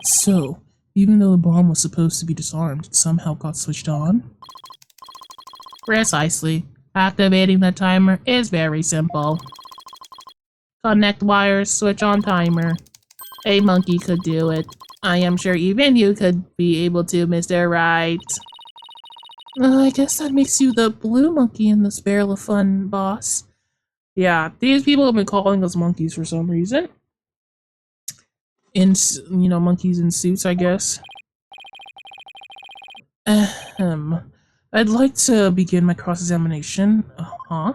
So, even though the bomb was supposed to be disarmed, it somehow got switched on? Precisely. Activating the timer is very simple. Connect wires, switch on timer. A monkey could do it. I am sure even you could be able to, Mr. Right. I guess that makes you the blue monkey in this barrel of fun, boss. Yeah, these people have been calling us monkeys for some reason. You know, monkeys in suits, I guess. I'd like to begin my cross-examination. Uh-huh.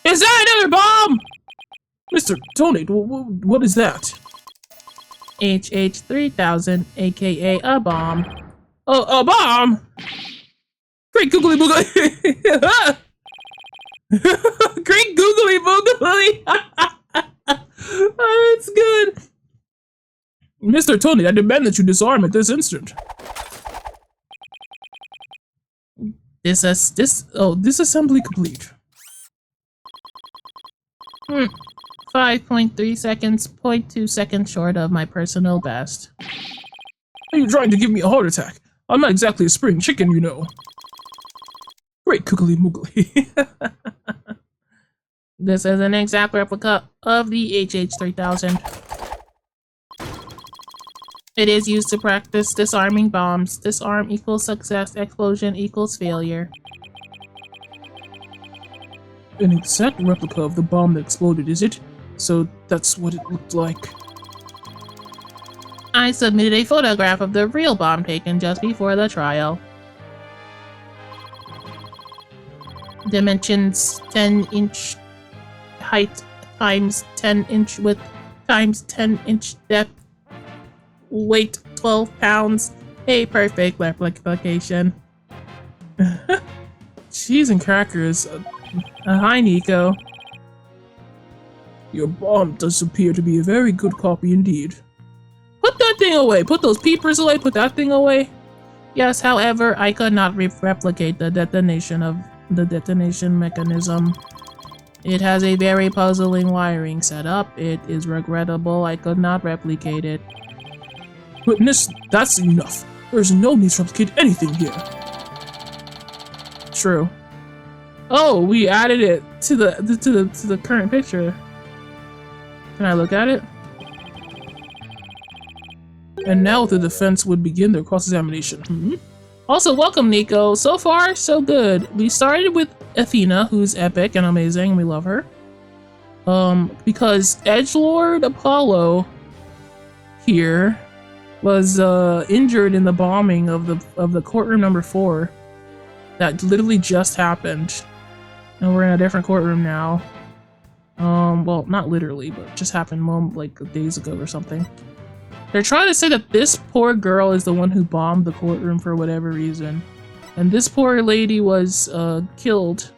Is that another bomb? Mr. Tony, what is that? HH-3000, aka a bomb. Oh, a bomb? Great googly boogly! Great googly boogly! Oh, that's good. Mr. Tony, I demand that you disarm at this instant. This assembly complete. 5.3 seconds, 0.2 seconds short of my personal best. Are you trying to give me a heart attack? I'm not exactly a spring chicken, you know. Great googly moogly. This is an exact replica of the HH-3000. It is used to practice disarming bombs. Disarm equals success, explosion equals failure. An exact replica of the bomb that exploded, is it? So that's what it looked like. I submitted a photograph of the real bomb taken just before the trial. Dimensions 10-inch height times 10-inch width times 10-inch depth. Weight 12 pounds. A perfect replication. Cheese and crackers. Hi, Nico. Your bomb does appear to be a very good copy indeed. Put that thing away! Put those peepers away! Put that thing away! Yes, however, I could not replicate the detonation mechanism. It has a very puzzling wiring setup. It is regrettable I could not replicate it. Witness, that's enough. There's no need to replicate anything here. True. Oh, we added it to the current picture. Can I look at it? And now the defense would begin their cross-examination. Also, welcome, Nico. So far, so good. We started with Athena, who's epic and amazing, and we love her. Because edgelord Apollo here was injured in the bombing of the courtroom number 4 that literally just happened, and we're in a different courtroom now. Well, not literally, but just happened like days ago or something. They're trying to say that this poor girl is the one who bombed the courtroom for whatever reason. And this poor lady was killed.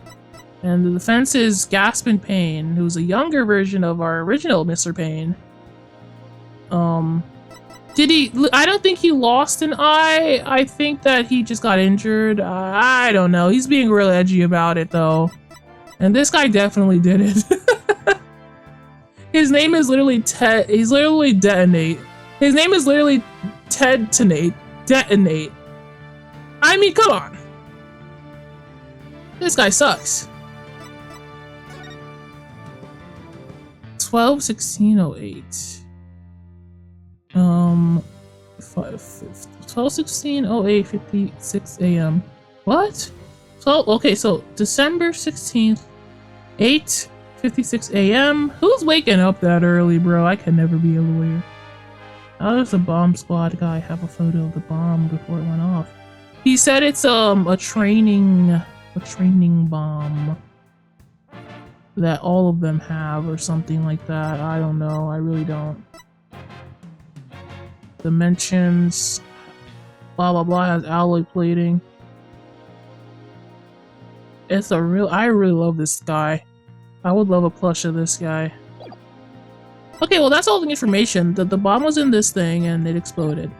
And the defense is Gaspin Payne, who's a younger version of our original Mr. Payne. Did he? I don't think he lost an eye. I think that he just got injured. I don't know. He's being real edgy about it though. And this guy definitely did it. His name is literally Ted. He's literally Detonate. His name is literally Ted Tonate. Detonate. I mean, come on. This guy sucks. 12/16/08. 12/16/08 a.m. What? 12. Okay, so December 16th, 8:56 a.m. Who's waking up that early, bro? I can never be a lawyer. How does the bomb squad guy have a photo of the bomb before it went off? He said it's a training bomb that all of them have or something like that. I don't know. I really don't. Dimensions. Blah blah blah has alloy plating. It's a real. I really love this guy. I would love a plush of this guy. Okay, well that's all the information. The bomb was in this thing and it exploded.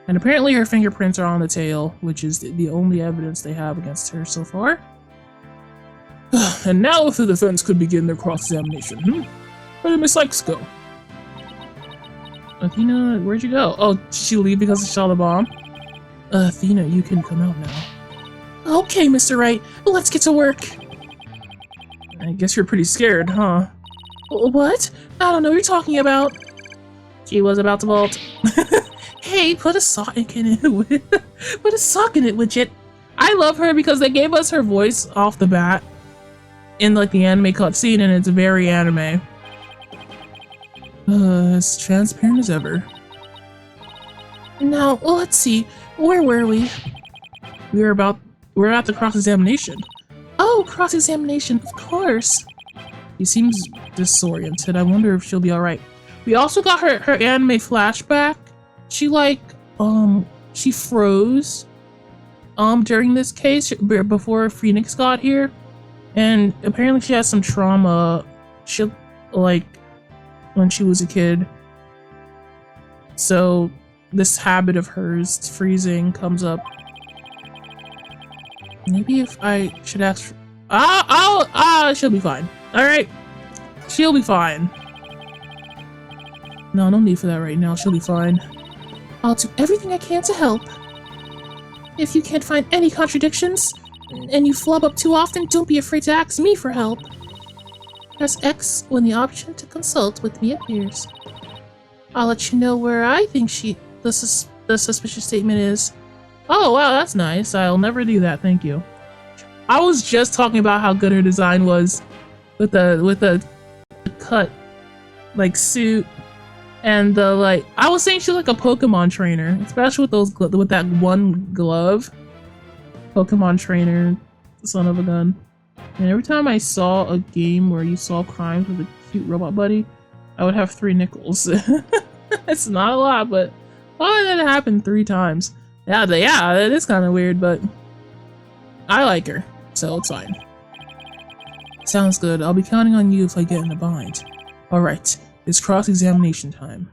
And apparently her fingerprints are on the tail, which is the only evidence they have against her so far. And now if the defense could begin their cross-examination. Where did Miss Sykes go? Athena, where'd you go? Oh, did she leave because she saw the bomb? Athena, you can come out now. Okay, Mr. Wright, let's get to work. I guess you're pretty scared, huh? What? I don't know what you're talking about. She was about to vault. Hey, put a sock in it. Put a sock in it, widget. I love her because they gave us her voice off the bat in like the anime cutscene, and it's very anime. As transparent as ever. Now, let's see. Where were we? We're at the cross-examination. Oh, cross-examination, of course. He seems disoriented. I wonder if she'll be alright. We also got her anime flashback. She she froze during this case before Phoenix got here. And apparently she has some trauma. She like when she was a kid. So this habit of hers, freezing, comes up. Maybe if I should ask for, she'll be fine. Alright. She'll be fine. No need for that right now. She'll be fine. I'll do everything I can to help. If you can't find any contradictions, and you flub up too often, don't be afraid to ask me for help. Press X when the option to consult with me appears. I'll let you know where I think the suspicious statement is. Oh wow, that's nice. I'll never do that, thank you. I was just talking about how good her design was with the cut like suit and the like. I was saying she's like a Pokemon trainer, especially with that one glove. Pokemon trainer, son of a gun. And every time I saw a game where you solve crimes with a cute robot buddy, I would have 3 nickels. It's not a lot, but that happened 3 times. Yeah, it is kind of weird, but I like her, so it's fine. Sounds good. I'll be counting on you if I get in a bind. Alright, it's cross-examination time.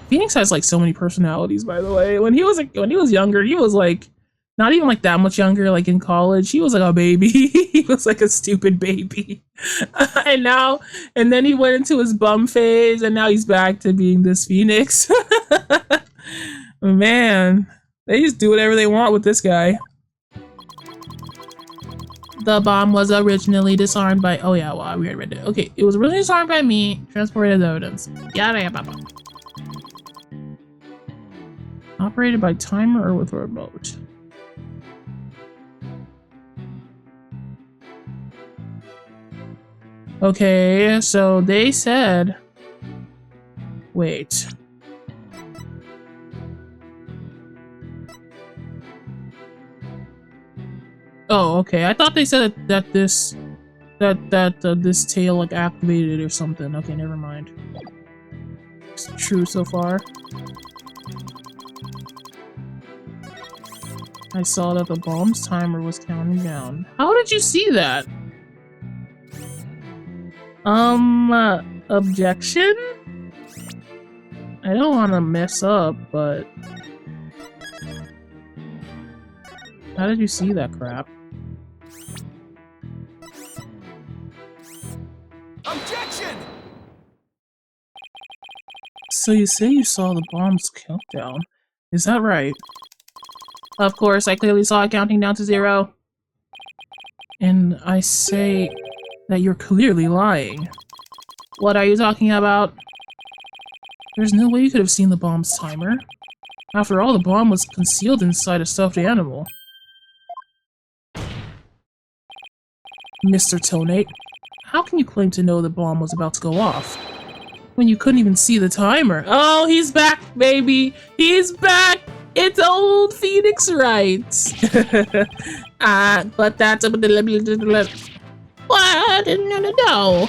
Phoenix has like so many personalities, by the way. When he was younger, he was like not even like that much younger, like in college. He was like a baby. He was like a stupid baby. and then he went into his bum phase, and now he's back to being this Phoenix. Man, they just do whatever they want with this guy. The bomb was originally disarmed by. Oh yeah, well, we already read it. Okay, it was originally disarmed by me, transported as evidence. Yada yada yada. Operated by timer or with a remote. Okay, so they said. Wait. Oh, okay. I thought they said that this this tail like activated or something. Okay, never mind. It's true so far. I saw that the bomb's timer was counting down. How did you see that? Objection? I don't want to mess up, but... How did you see that crap? Objection! So you say you saw the bomb's countdown. Is that right? Of course, I clearly saw it counting down to 0. And I say that you're clearly lying. What are you talking about? There's no way you could have seen the bomb's timer. After all, the bomb was concealed inside a stuffed animal. Mr. Tonate, how can you claim to know the bomb was about to go off when you couldn't even see the timer? Oh, he's back, baby! He's back! It's old Phoenix Wright! But that's a... What? No.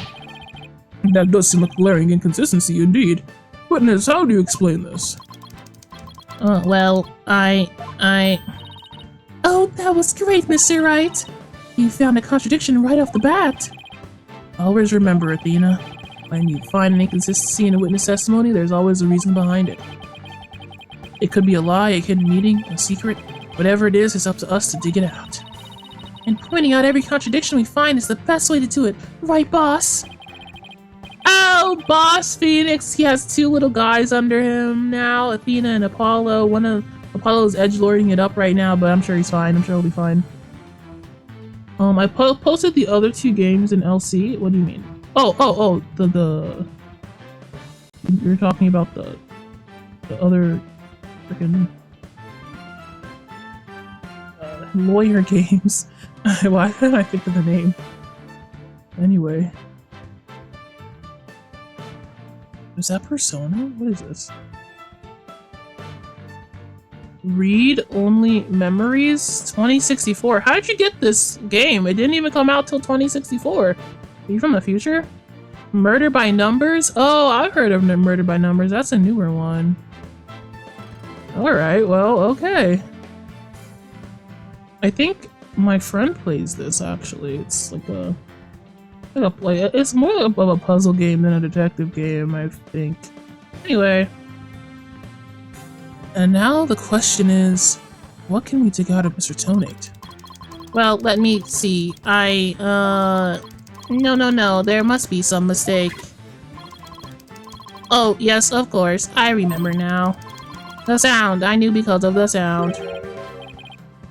That does seem like a glaring inconsistency indeed. Witness, how do you explain this? Well, Oh, that was great, Mr. Wright! You found a contradiction right off the bat! Always remember, Athena, when you find an inconsistency in a witness testimony, there's always a reason behind it. It could be a lie, a hidden meaning, a secret. Whatever it is, it's up to us to dig it out. And pointing out every contradiction we find is the best way to do it, right, boss? Oh, Boss Phoenix! He has 2 little guys under him now, Athena and Apollo. One of Apollo's edgelording it up right now, but I'm sure he's fine. I'm sure he'll be fine. I posted the other 2 games in LC. What do you mean? Oh, the you're talking about the other freaking lawyer games. Why did I think of the name? Anyway. Is that Persona? What is this? Read Only Memories 2064. How did you get this game? It didn't even come out till 2064. Are you from the future? Murder by Numbers? Oh, I've heard of Murder by Numbers. That's a newer one. Alright, well, okay. I think my friend plays this, actually. It's like a... It's more of a puzzle game than a detective game, I think. Anyway. And now the question is, what can we dig out of Mr. Tonate? Well, let me see. No, there must be some mistake. Oh, yes, of course. I remember now. The sound. I knew because of the sound.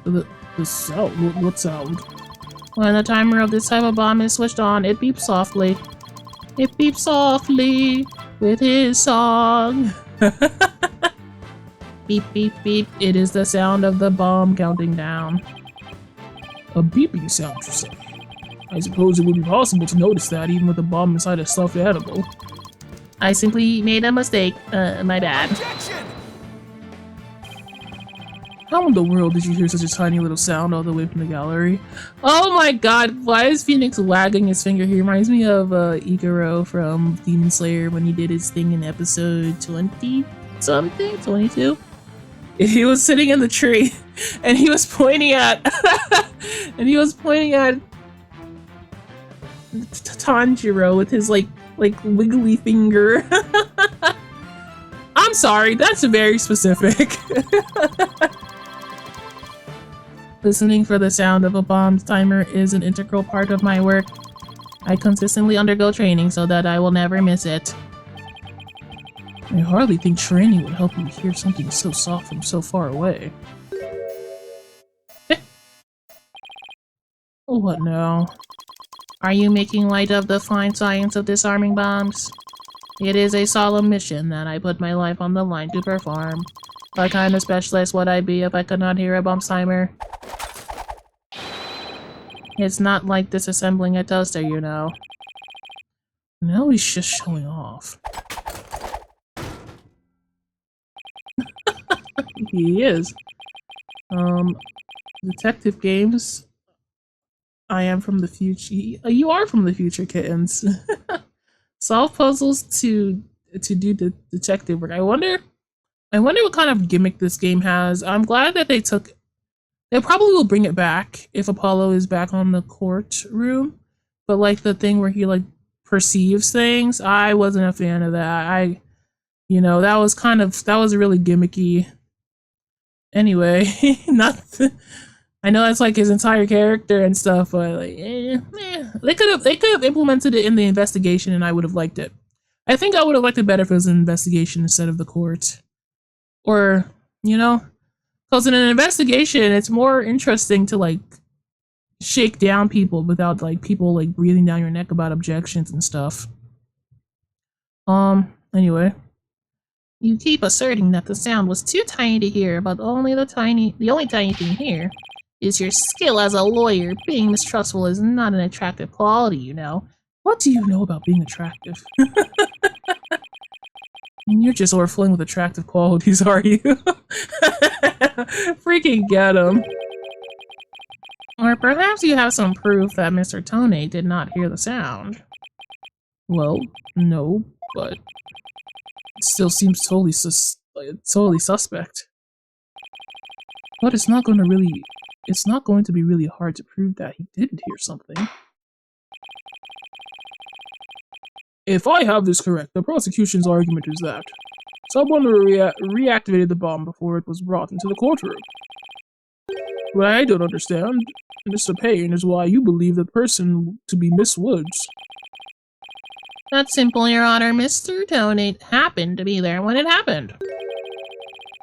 The sound? What sound? When the timer of this type of bomb is switched on, it beeps softly. It beeps softly with his song. Beep, beep, beep. It is the sound of the bomb counting down. A beeping sound, you say? I suppose it would be possible to notice that even with a bomb inside a stuffed animal. I simply made a mistake. My bad. Objection! How in the world did you hear such a tiny little sound all the way from the gallery? Oh my god, why is Phoenix wagging his finger? He reminds me of Ikaro from Demon Slayer when he did his thing in episode 20-something? 22? He was sitting in the tree and he was pointing at Tanjiro with his like wiggly finger. I'm sorry, that's very specific. Listening for the sound of a bomb's timer is an integral part of my work. I consistently undergo training so that I will never miss it. I hardly think training would help you hear something so soft from so far away. What now? Are you making light of the fine science of disarming bombs? It is a solemn mission that I put my life on the line to perform. What kind of specialist would I be if I could not hear a bomb's timer? It's not like disassembling a toaster, you know. Now he's just showing off. He is. Detective games. I am from the future. You are from the future, kittens. Solve puzzles to do the detective work. I wonder what kind of gimmick this game has. I'm glad that they probably will bring it back if Apollo is back on the courtroom. But like the thing where he like perceives things, I wasn't a fan of that. That was really gimmicky. Anyway, I know that's like his entire character and stuff, but like, they could have implemented it in the investigation, and I would have liked it. I think I would have liked it better if it was an investigation instead of the court, or because in an investigation, it's more interesting to like shake down people without like people like breathing down your neck about objections and stuff. Anyway. You keep asserting that the sound was too tiny to hear, but the only tiny thing here is your skill as a lawyer. Being mistrustful is not an attractive quality, you know. What do you know about being attractive? You're just overflowing with attractive qualities, are you? Freaking get him. Or perhaps you have some proof that Mr. Tone did not hear the sound. Well, no, but it still seems totally suspect. But it's not going to be really hard to prove that he didn't hear something. If I have this correct, the prosecution's argument is that someone reactivated the bomb before it was brought into the courtroom. What I don't understand, Mr. Payne, is why you believe the person to be Miss Woods. That's simple, Your Honor. Mr. Tone happened to be there when it happened.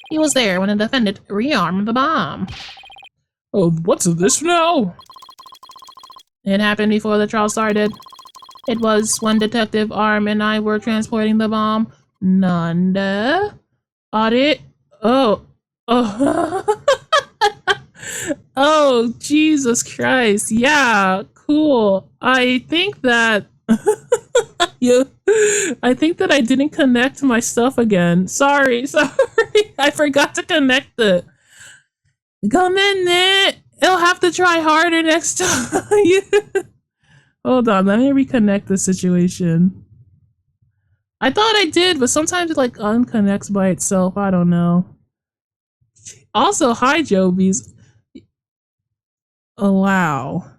He was there when the defendant rearmed the bomb. Oh, what's this now? It happened before the trial started. It was when Detective Arm and I were transporting the bomb. Nanda? Audit? Oh. Oh, Jesus Christ. Yeah, cool. I think that I think that I didn't connect my stuff again. Sorry. I forgot to connect it. Come in it. I'll have to try harder next time. Hold on, let me reconnect the situation. I thought I did, but sometimes it like unconnects by itself. I don't know. Also, hi Jovies. Allow.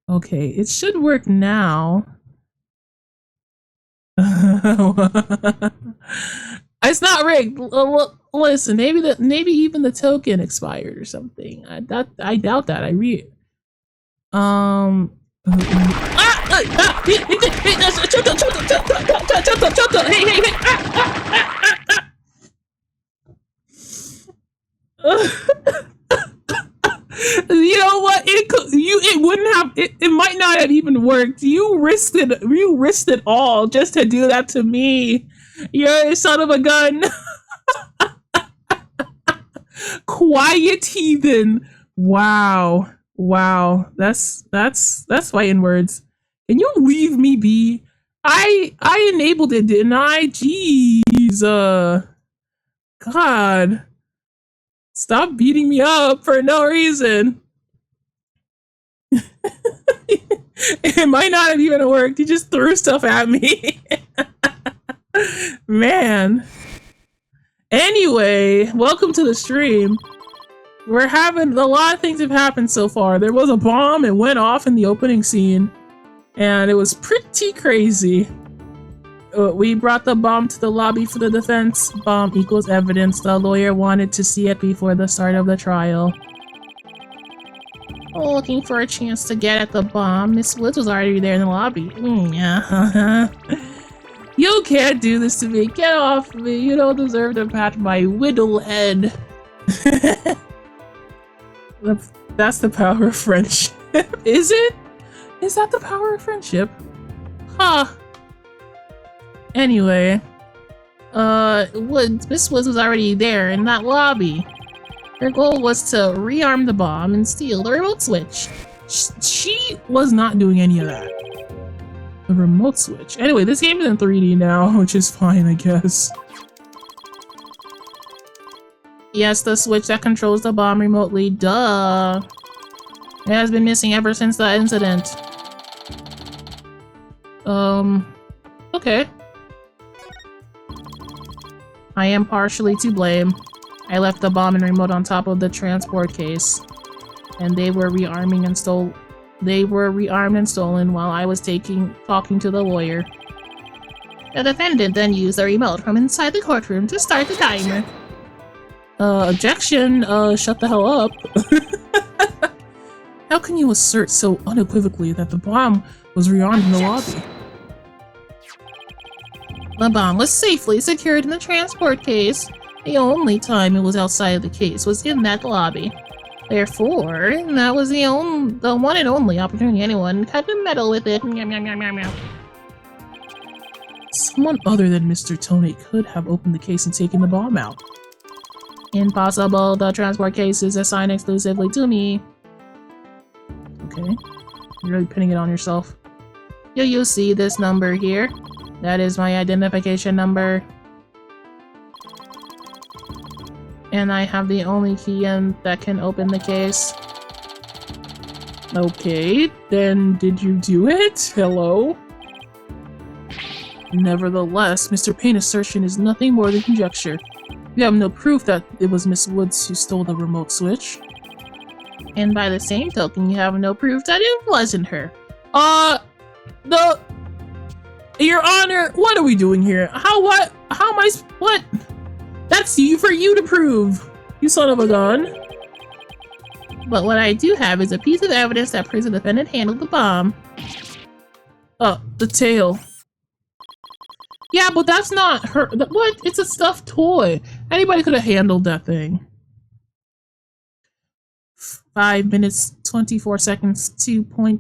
Okay, it should work now. It's not rigged. Listen, maybe even the token expired or something. I doubt that. You know what? It wouldn't have. It might not have even worked. You risked it all just to do that to me. You're a son of a gun. Quiet heathen. Wow. That's fighting words. Can you leave me be? I enabled it, didn't I? Jeez. God. Stop beating me up for no reason. It might not have even worked. You just threw stuff at me. Man. Anyway, welcome to the stream. We're having a lot of things have happened so far. There was a bomb, it went off in the opening scene, and it was pretty crazy. We brought the bomb to the lobby for the defense. Bomb equals evidence. The lawyer wanted to see it before the start of the trial. Looking for a chance to get at the bomb. Miss Woods was already there in the lobby. You can't do this to me. Get off me. You don't deserve to pat my whittle head. That's the power of friendship. Is it? Is that the power of friendship? Huh. Anyway, Miss Woods was already there in that lobby. Her goal was to rearm the bomb and steal the remote switch. She was not doing any of that. The remote switch. Anyway, this game is in 3D now, which is fine, I guess. Yes, the switch that controls the bomb remotely. Duh. It has been missing ever since the incident. Okay. I am partially to blame. I left the bomb and remote on top of the transport case, and they were rearmed and stolen while I was talking to the lawyer. The defendant then used the remote from inside the courtroom to start the timer. Objection, shut the hell up. How can you assert so unequivocally that the bomb was rearmed in the lobby? The bomb was safely secured in the transport case. The only time it was outside of the case was in that lobby. Therefore, that was the one and only opportunity anyone had to meddle with it. Someone other than Mr. Tony could have opened the case and taken the bomb out. Impossible. The transport case is assigned exclusively to me. Okay. You're really pinning it on yourself. Do you see this number here? That is my identification number. And I have the only key that can open the case. Okay, then did you do it? Hello? Nevertheless, Mr. Payne's assertion is nothing more than conjecture. You have no proof that it was Miss Woods who stole the remote switch. And by the same token, you have no proof that it wasn't her. Your Honor, what are we doing here? What? That's for you to prove, you son of a gun. But what I do have is a piece of evidence that proves the defendant handled the bomb. The tail. Yeah, but that's not her. What? It's a stuffed toy. Anybody could have handled that thing. 5 minutes, 24 seconds, 2.3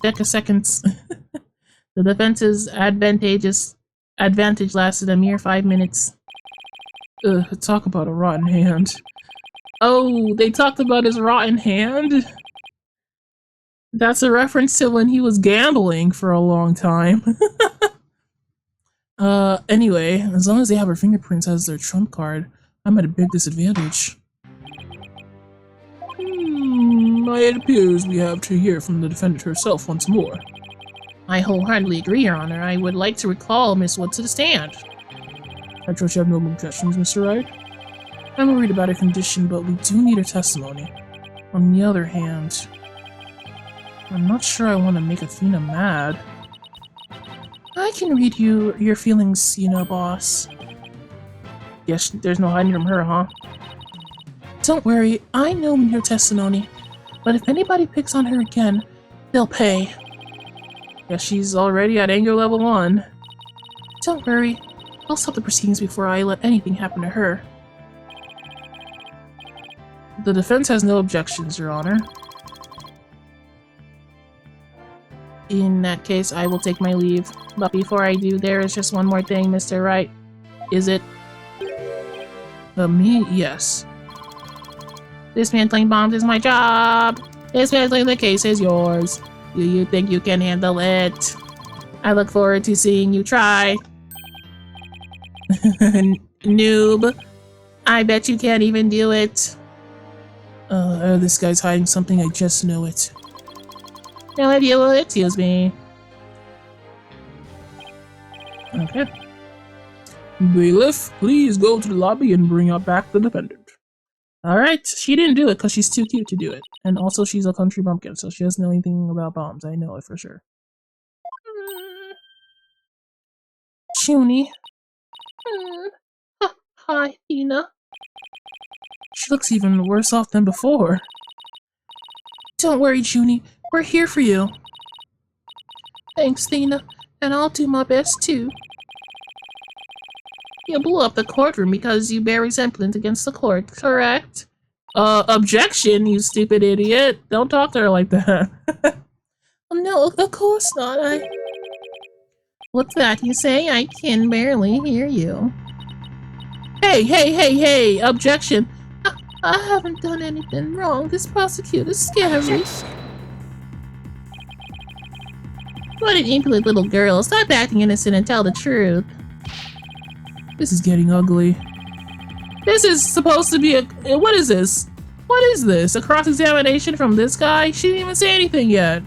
decaseconds. The defense's advantage lasted a mere 5 minutes. Talk about a rotten hand. Oh, they talked about his rotten hand? That's a reference to when he was gambling for a long time. Anyway, as long as they have her fingerprints as their trump card, I'm at a big disadvantage. It appears we have to hear from the defendant herself once more. I wholeheartedly agree, Your Honor. I would like to recall Miss Wood to the stand. I trust you have no objections, Mr. Wright. I'm worried about her condition, but we do need her testimony. On the other hand, I'm not sure I want to make Athena mad. I can read your feelings, boss. Yes, there's no hiding from her, huh? Don't worry, I know your testimony. But if anybody picks on her again, they'll pay. Yeah, she's already at anger level 1. Don't worry, I'll stop the proceedings before I let anything happen to her. The defense has no objections, Your Honor. In that case, I will take my leave. But before I do, there is just one more thing, Mr. Wright. Is it? Me? Yes. Dismantling bombs is my job! Dismantling the case is yours. Do you think you can handle it? I look forward to seeing you try. Noob. I bet you can't even do it. This guy's hiding something, I just know it. Now if you will excuse me. Okay. Bailiff, please go to the lobby and bring back the defendant. Alright, she didn't do it because she's too cute to do it. And also she's a country bumpkin, so she doesn't know anything about bombs. I know it for sure. Junie. Hi, Tina. She looks even worse off than before. Don't worry, Junie. We're here for you. Thanks, Tina. And I'll do my best, too. You blew up the courtroom because you bear resentment against the court, correct? Objection, you stupid idiot. Don't talk to her like that. Oh, no, of course not. What's that you say? I can barely hear you. Hey, objection. I haven't done anything wrong. This prosecutor's scary. What an impudent little girl. Stop acting innocent and tell the truth. This is getting ugly. This is supposed to be what is this? What is this? A cross-examination from this guy? She didn't even say anything yet.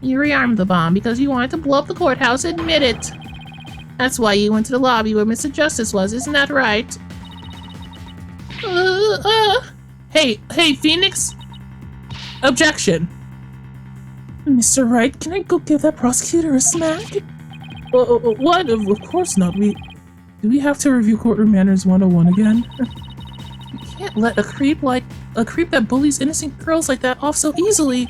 You rearmed the bomb because you wanted to blow up the courthouse. Admit it. That's why you went to the lobby where Mr. Justice was. Isn't that right? Hey, Phoenix. Objection. Mr. Wright, can I go give that prosecutor a smack? What? Of course not. Do we have to review courtroom manners 101 again? You can't let a creep that bullies innocent girls like that off so easily.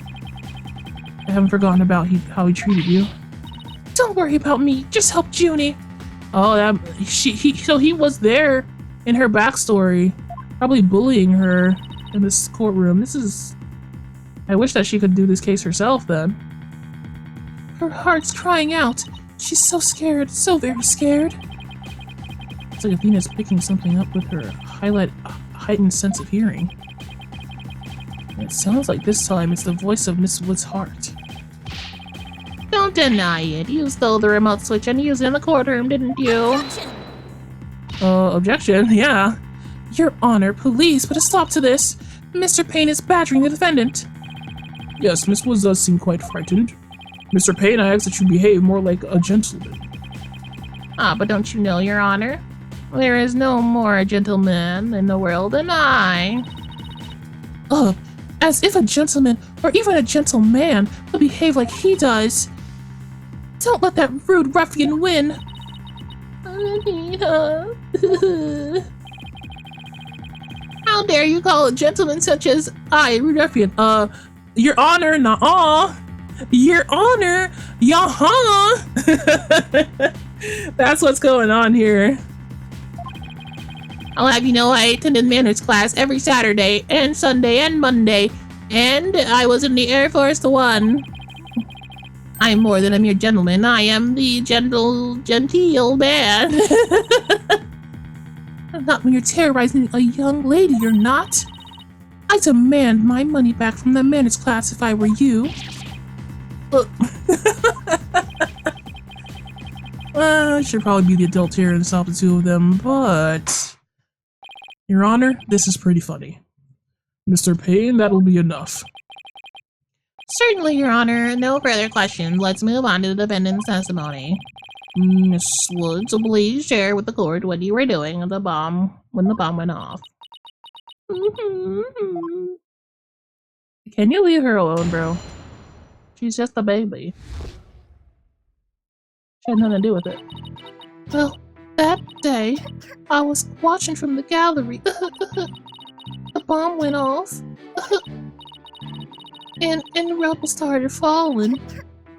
I haven't forgotten about how he treated you. Don't worry about me. Just help Junie. Oh, so he was there in her backstory, probably bullying her in this courtroom. I wish that she could do this case herself then. Her heart's crying out. She's so scared, so very scared. It's like Athena's picking something up with her heightened sense of hearing. And it sounds like this time it's the voice of Miss Wood's heart. Don't deny it. You stole the remote switch and used it in the courtroom, didn't you? Objection! Objection? Yeah. Your Honor, please put a stop to this. Mr. Payne is badgering the defendant. Yes, Miss Woods does seem quite frightened. Mr. Payne, I ask that you behave more like a gentleman. But don't you know, Your Honor? There is no more a gentleman in the world than I. As if a gentleman, or even a gentleman, would behave like he does. Don't let that rude ruffian win. How dare you call a gentleman such as I, rude ruffian? Your Honor, nah. Your Honor, yaha. That's what's going on here. I'll have you know I attended manners class every Saturday and Sunday and Monday, and I was in the Air Force One. I'm more than a mere gentleman. I am the genteel man. Not when you're terrorizing a young lady, you're not. I demand my money back from the manners class if I were you. I should probably be the adult here and stop the two of them, but... Your Honor, this is pretty funny. Mr. Payne, that'll be enough. Certainly, Your Honor. No further questions. Let's move on to the defendant's testimony. Miss Woods, please share with the court what you were doing when the bomb went off. Can you leave her alone, bro? She's just a baby. She had nothing to do with it. Well, that day, I was watching from the gallery. The bomb went off. and the rubble started falling.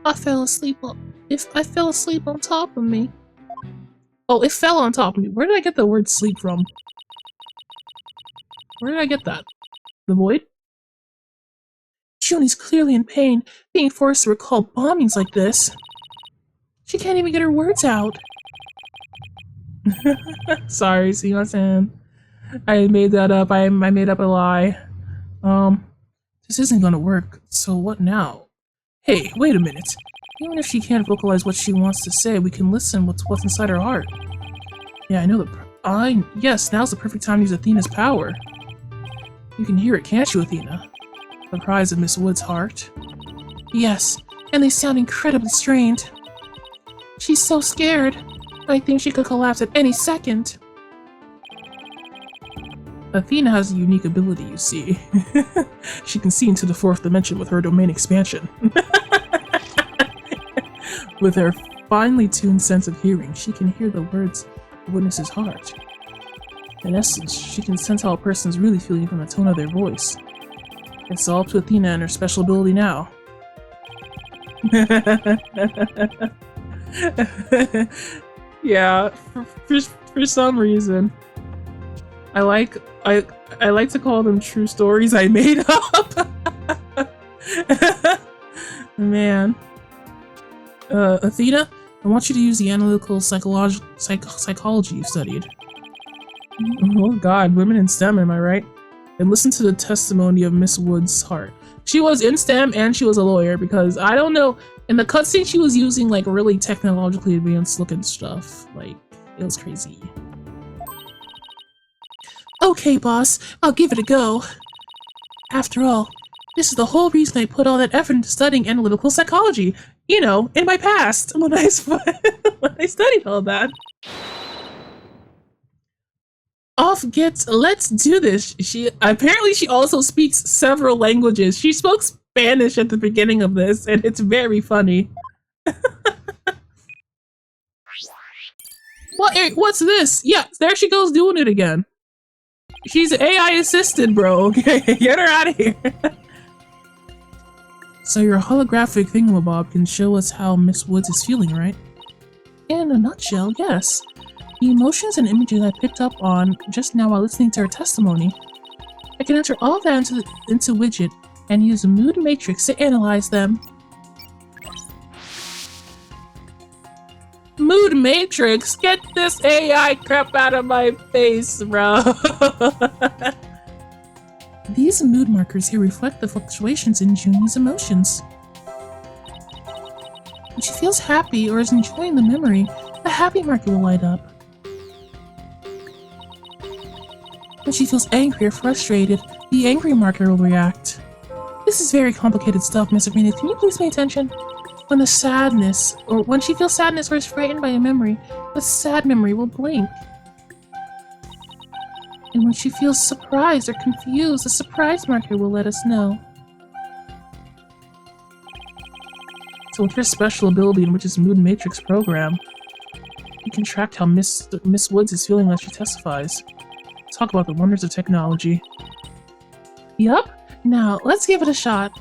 I fell asleep on top of me. Oh, it fell on top of me. Where did I get the word sleep from? Where did I get that? The void? Junie's clearly in pain, being forced to recall bombings like this. She can't even get her words out. Sorry, see what I'm saying? I made that up. I made up a lie. This isn't gonna work. So what now? Hey, wait a minute. Even if she can't vocalize what she wants to say, we can listen what's inside her heart. Yeah, I know yes, now's the perfect time to use Athena's power. You can hear it, can't you, Athena? The cries of Miss Wood's heart. Yes, and they sound incredibly strained. She's so scared. I think she could collapse at any second. Athena has a unique ability, you see. She can see into the fourth dimension with her domain expansion. With her finely tuned sense of hearing, she can hear the words of witness's heart. In essence, she can sense how a person is really feeling from the tone of their voice. It's all up to Athena and her special ability now. Yeah, for some reason. I like to call them true stories I made up. Man. Athena, I want you to use the analytical psychology you studied. Oh god, women in STEM, am I right? And listen to the testimony of Miss Wood's heart. She was in STEM and she was a lawyer because, I don't know, in the cutscene she was using like really technologically advanced looking stuff. Like, it was crazy. Okay, boss, I'll give it a go. After all, this is the whole reason I put all that effort into studying analytical psychology. You know, in my past, when I studied all that. Let's do this. She also speaks several languages. She spoke Spanish at the beginning of this, and it's very funny. What's this? Yeah, there she goes doing it again. She's AI assisted, bro. Okay, get her out of here. So your holographic thingamabob can show us how Miss Woods is feeling, right? In a nutshell, yes. The emotions and images I picked up on just now while listening to her testimony. I can enter all that into Widget and use a mood matrix to analyze them. Mood matrix? Get this AI crap out of my face, bro. These mood markers here reflect the fluctuations in Junie's emotions. When she feels happy or is enjoying the memory, the happy marker will light up. When she feels angry or frustrated, the angry marker will react. This is very complicated stuff, Miss Arena. Can you please pay attention? When she feels sadness or is frightened by a memory, the sad memory will blink. And when she feels surprised or confused, the surprise marker will let us know. So with her special ability, which is Mood Matrix program, you can track how Miss Woods is feeling as she testifies. Talk about the wonders of technology. Yup. Now, let's give it a shot.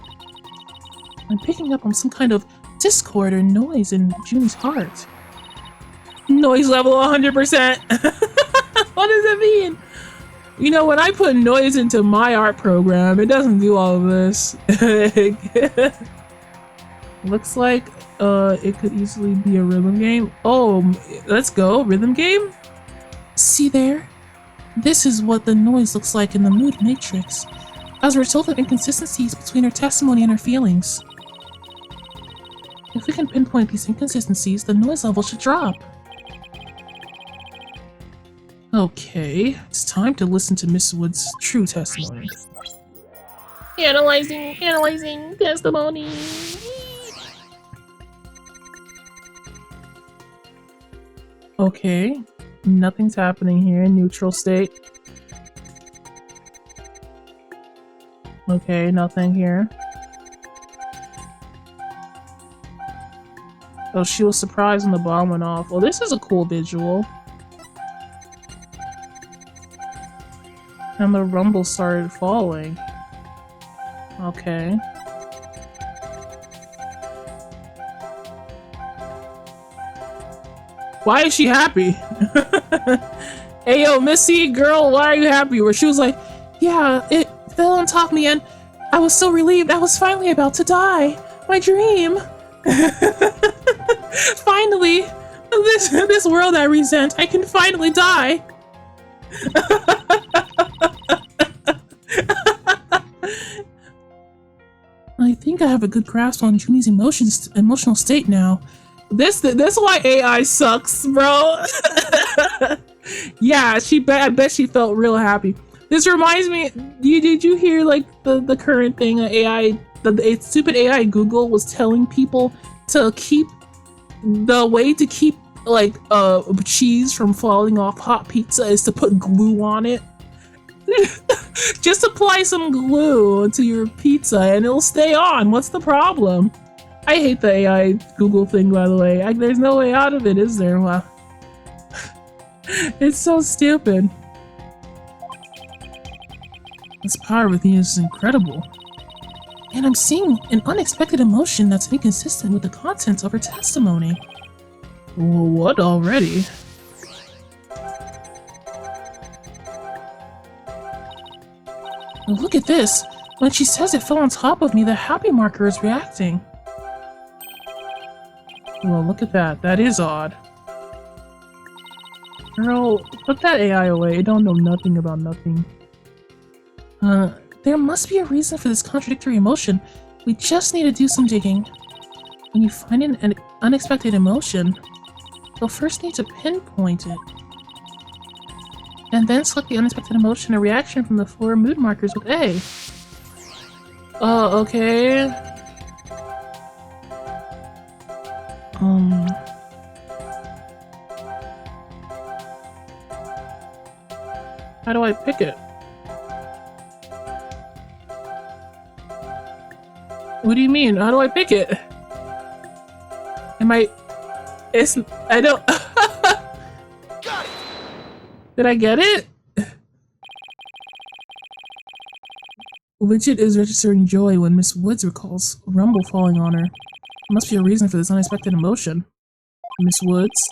I'm picking up on some kind of discord or noise in Junie's heart. Noise level 100%! What does it mean? You know, when I put noise into my art program, it doesn't do all of this. Looks like it could easily be a rhythm game. Oh, let's go. Rhythm game? See there? This is what the noise looks like in the mood matrix, as a result of inconsistencies between her testimony and her feelings. If we can pinpoint these inconsistencies, the noise level should drop. Okay, it's time to listen to Miss Wood's true testimony. Analyzing testimony. Okay, nothing's happening here. Neutral state. Okay, nothing here. Oh, she was surprised when the bomb went off. Well, this is a cool visual. And the rumble started falling. Okay. Why is she happy? Hey, yo, Missy, girl, why are you happy? Where she was like, yeah, it fell on top of me and I was so relieved. I was finally about to die. My dream. Finally, this world I resent, I can finally die. I think I have a good grasp on Junie's emotional state now. This is why AI sucks, bro. Yeah, I bet she felt real happy. This reminds me, did you hear like the current thing the stupid AI Google was telling people to keep the way to keep like cheese from falling off hot pizza is to put glue on it. Just apply some glue to your pizza and it'll stay on. What's the problem? I hate the AI Google thing, by the way. There's no way out of it, is there? Wow. It's so stupid. This power within you is incredible. And I'm seeing an unexpected emotion that's inconsistent with the contents of her testimony. What already? Look at this. When she says it fell on top of me, the happy marker is reacting. Well, look at that. That is odd. Girl, put that AI away. It don't know nothing about nothing. There must be a reason for this contradictory emotion. We just need to do some digging. When you find an unexpected emotion, you'll first need to pinpoint it. And then select the unexpected emotion or reaction from the 4 mood markers with A. Oh, okay. How do I pick it? What do you mean? How do I pick it? I don't... Did I get it? Widget is registering joy when Miss Woods recalls Rumble falling on her. There must be a reason for this unexpected emotion. Miss Woods?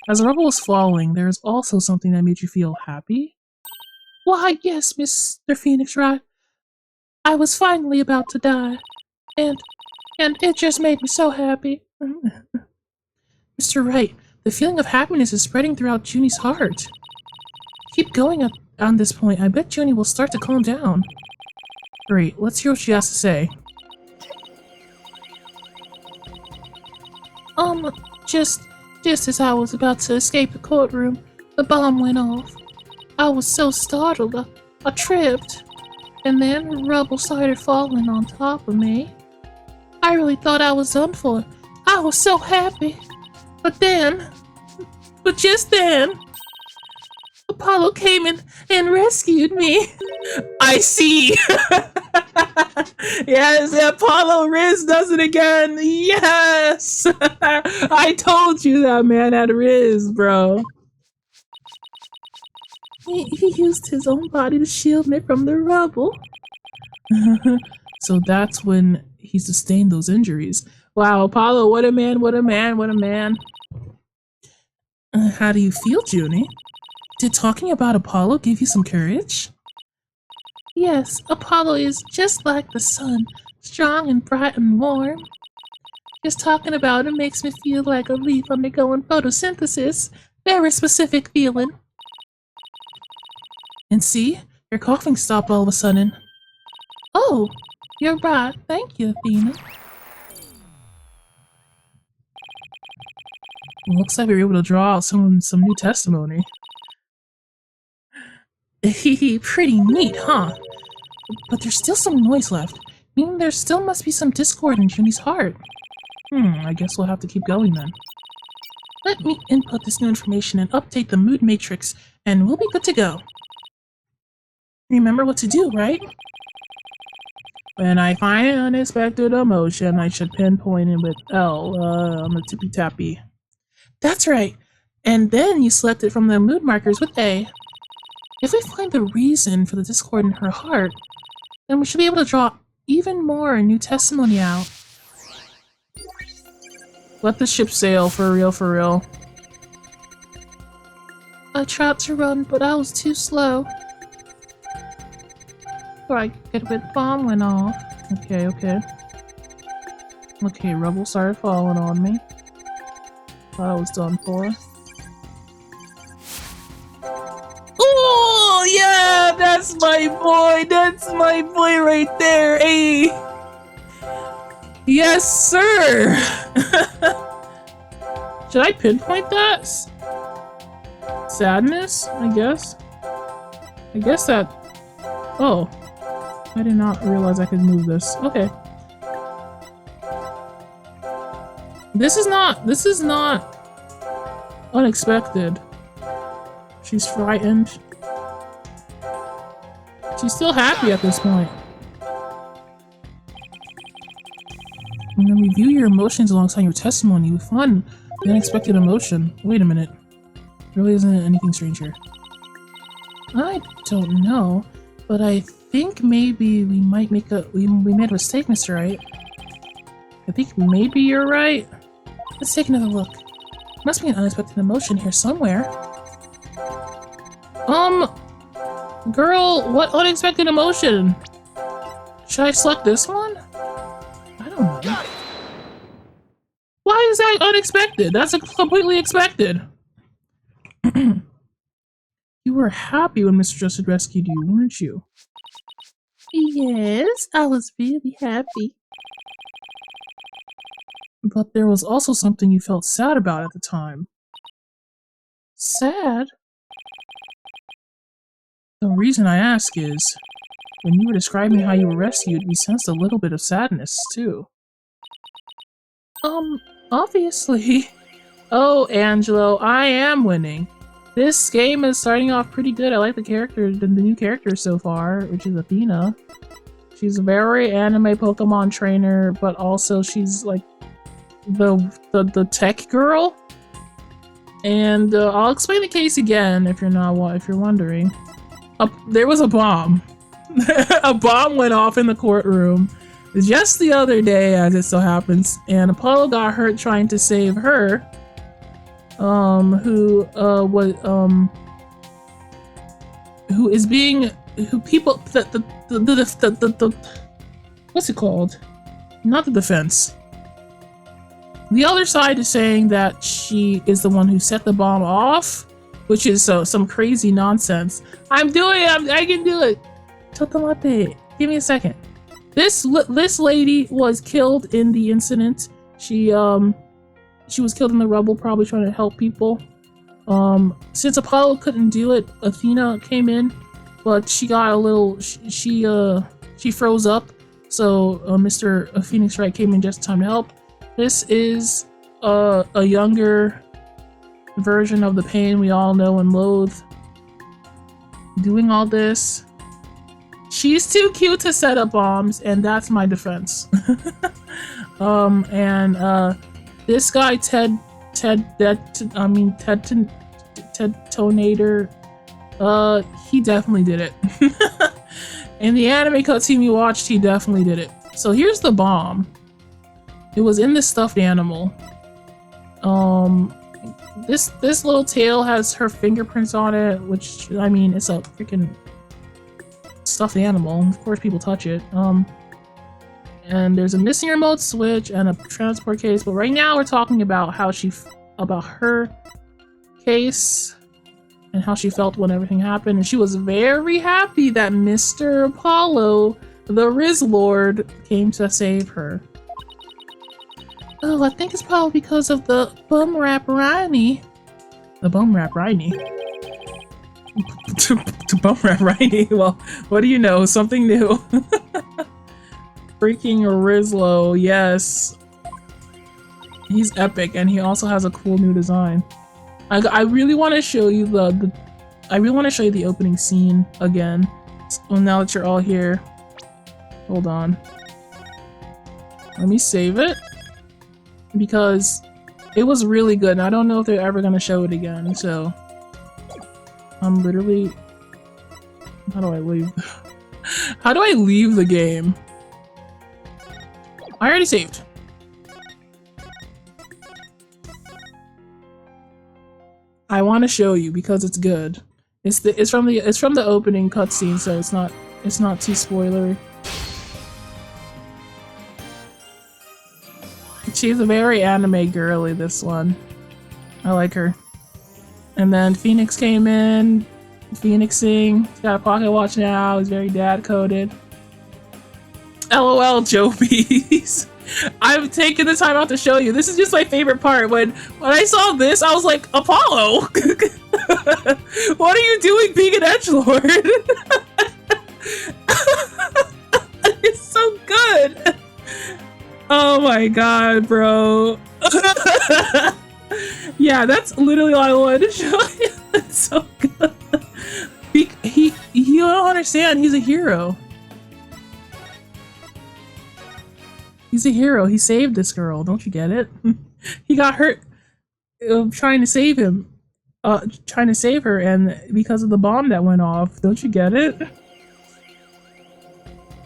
As Rumble was falling, there is also something that made you feel happy? Why, yes, Mr. Phoenix Wright. I was finally about to die. And it just made me so happy. Mr. Wright, the feeling of happiness is spreading throughout Junie's heart. Keep going on this point. I bet Junie will start to calm down. Great, let's hear what she has to say. Just as I was about to escape the courtroom, the bomb went off. I was so startled, I tripped. And then rubble started falling on top of me. I really thought I was done for. I was so happy. But just then, Apollo came in and rescued me. I see. Yes, Apollo Riz does it again. Yes. I told you that man had Riz, bro. He used his own body to shield me from the rubble. So that's when he sustained those injuries. Wow, Apollo, what a man, what a man, what a man. How do you feel, Junie? Did talking about Apollo give you some courage? Yes, Apollo is just like the sun, strong and bright and warm. Just talking about him makes me feel like a leaf undergoing photosynthesis. Very specific feeling. And see, your coughing stopped all of a sudden. Oh, you're right. Thank you, Athena. Looks like we were able to draw out some new testimony. Pretty neat, huh? But there's still some noise left, meaning there still must be some discord in Junie's heart. I guess we'll have to keep going then. Let me input this new information and update the mood matrix, and we'll be good to go. Remember what to do, right? When I find an unexpected emotion, I should pinpoint it with L on the tippy tappy. That's right. And then you select it from the mood markers with A. If we find the reason for the discord in her heart, then we should be able to draw even more new testimony out. Let the ship sail, for real, for real. I tried to run, but I was too slow. Right, good with bomb went off. Okay. Okay, rubble started falling on me. Thought I was done for. Oh yeah, that's my boy. That's my boy right there. Hey. Yes, sir. Should I pinpoint that? Sadness, I guess. I guess that. Oh. I did not realize I could move this. Okay. This is not unexpected. She's frightened. She's still happy at this point. And then review your emotions alongside your testimony. We find the unexpected emotion. Wait a minute. Really isn't anything strange here. I don't know, but I think maybe we might make we made a mistake, Mr. Wright. I think maybe you're right. Let's take another look. Must be an unexpected emotion here somewhere. Girl, what unexpected emotion? Should I select this one? I don't know. Why is that unexpected? That's completely expected. You were happy when Mr. Justin rescued you, weren't you? Yes, I was really happy. But there was also something you felt sad about at the time. Sad? The reason I ask is, when you were describing how you were rescued, we sensed a little bit of sadness, too. Obviously. Oh, Angelo, I am winning. This game is starting off pretty good. I like the new character so far, which is Athena. She's a very anime Pokemon trainer, but also she's like the tech girl. And I'll explain the case again if you're wondering. There was a bomb. A bomb went off in the courtroom just the other day, as it so happens, and Apollo got hurt trying to save her. Who is being what's it called? Not the defense. The other side is saying that she is the one who set the bomb off, which is some crazy nonsense. I can do it. Totomate. Give me a second. This lady was killed in the incident. She was killed in the rubble, probably trying to help people. Since Apollo couldn't do it, Athena came in, but she got a little. She froze up, so Mr. Phoenix Wright came in just in time to help. This is a younger version of the Pain we all know and loathe. Doing all this. She's too cute to set up bombs, and that's my defense. This guy, Ted Tonator, he definitely did it. In the anime cutscene we watched, he definitely did it. So here's the bomb. It was in this stuffed animal. This little tail has her fingerprints on it, which, I mean, it's a freaking stuffed animal. Of course people touch it. And there's a missing remote switch and a transport case, but right now we're talking about about her case and how she felt when everything happened. And she was very happy that Mr. Apollo, the Rizzlord, came to save her. Oh, I think it's probably because of the bum rap Riney. The bum rap Riney. To bum rap Riney? Well, what do you know? Something new. Freaking Rizlo, yes. He's epic, and he also has a cool new design. I really want to show you the opening scene again. Well, now that you're all here. Hold on. Let me save it. Because it was really good, and I don't know if they're ever gonna show it again, so I'm literally... How do I leave? How do I leave the game? I already saved. I want to show you because it's good. It's from the opening cutscene, so it's not too spoilery. She's a very anime girly, this one. I like her. And then Phoenix came in. Phoenixing. He's got a pocket watch now. He's very dad-coded. LOL, Joe Bees. I've taken the time out to show you. This is just my favorite part. When I saw this, I was like, Apollo! What are you doing being an edgelord? It's so good! Oh my god, bro. Yeah, that's literally all I wanted to show you. It's so good. You don't understand, he's a hero. He's a hero. He saved this girl. Don't you get it? He got hurt trying to save him. Trying to save her, and because of the bomb that went off. Don't you get it?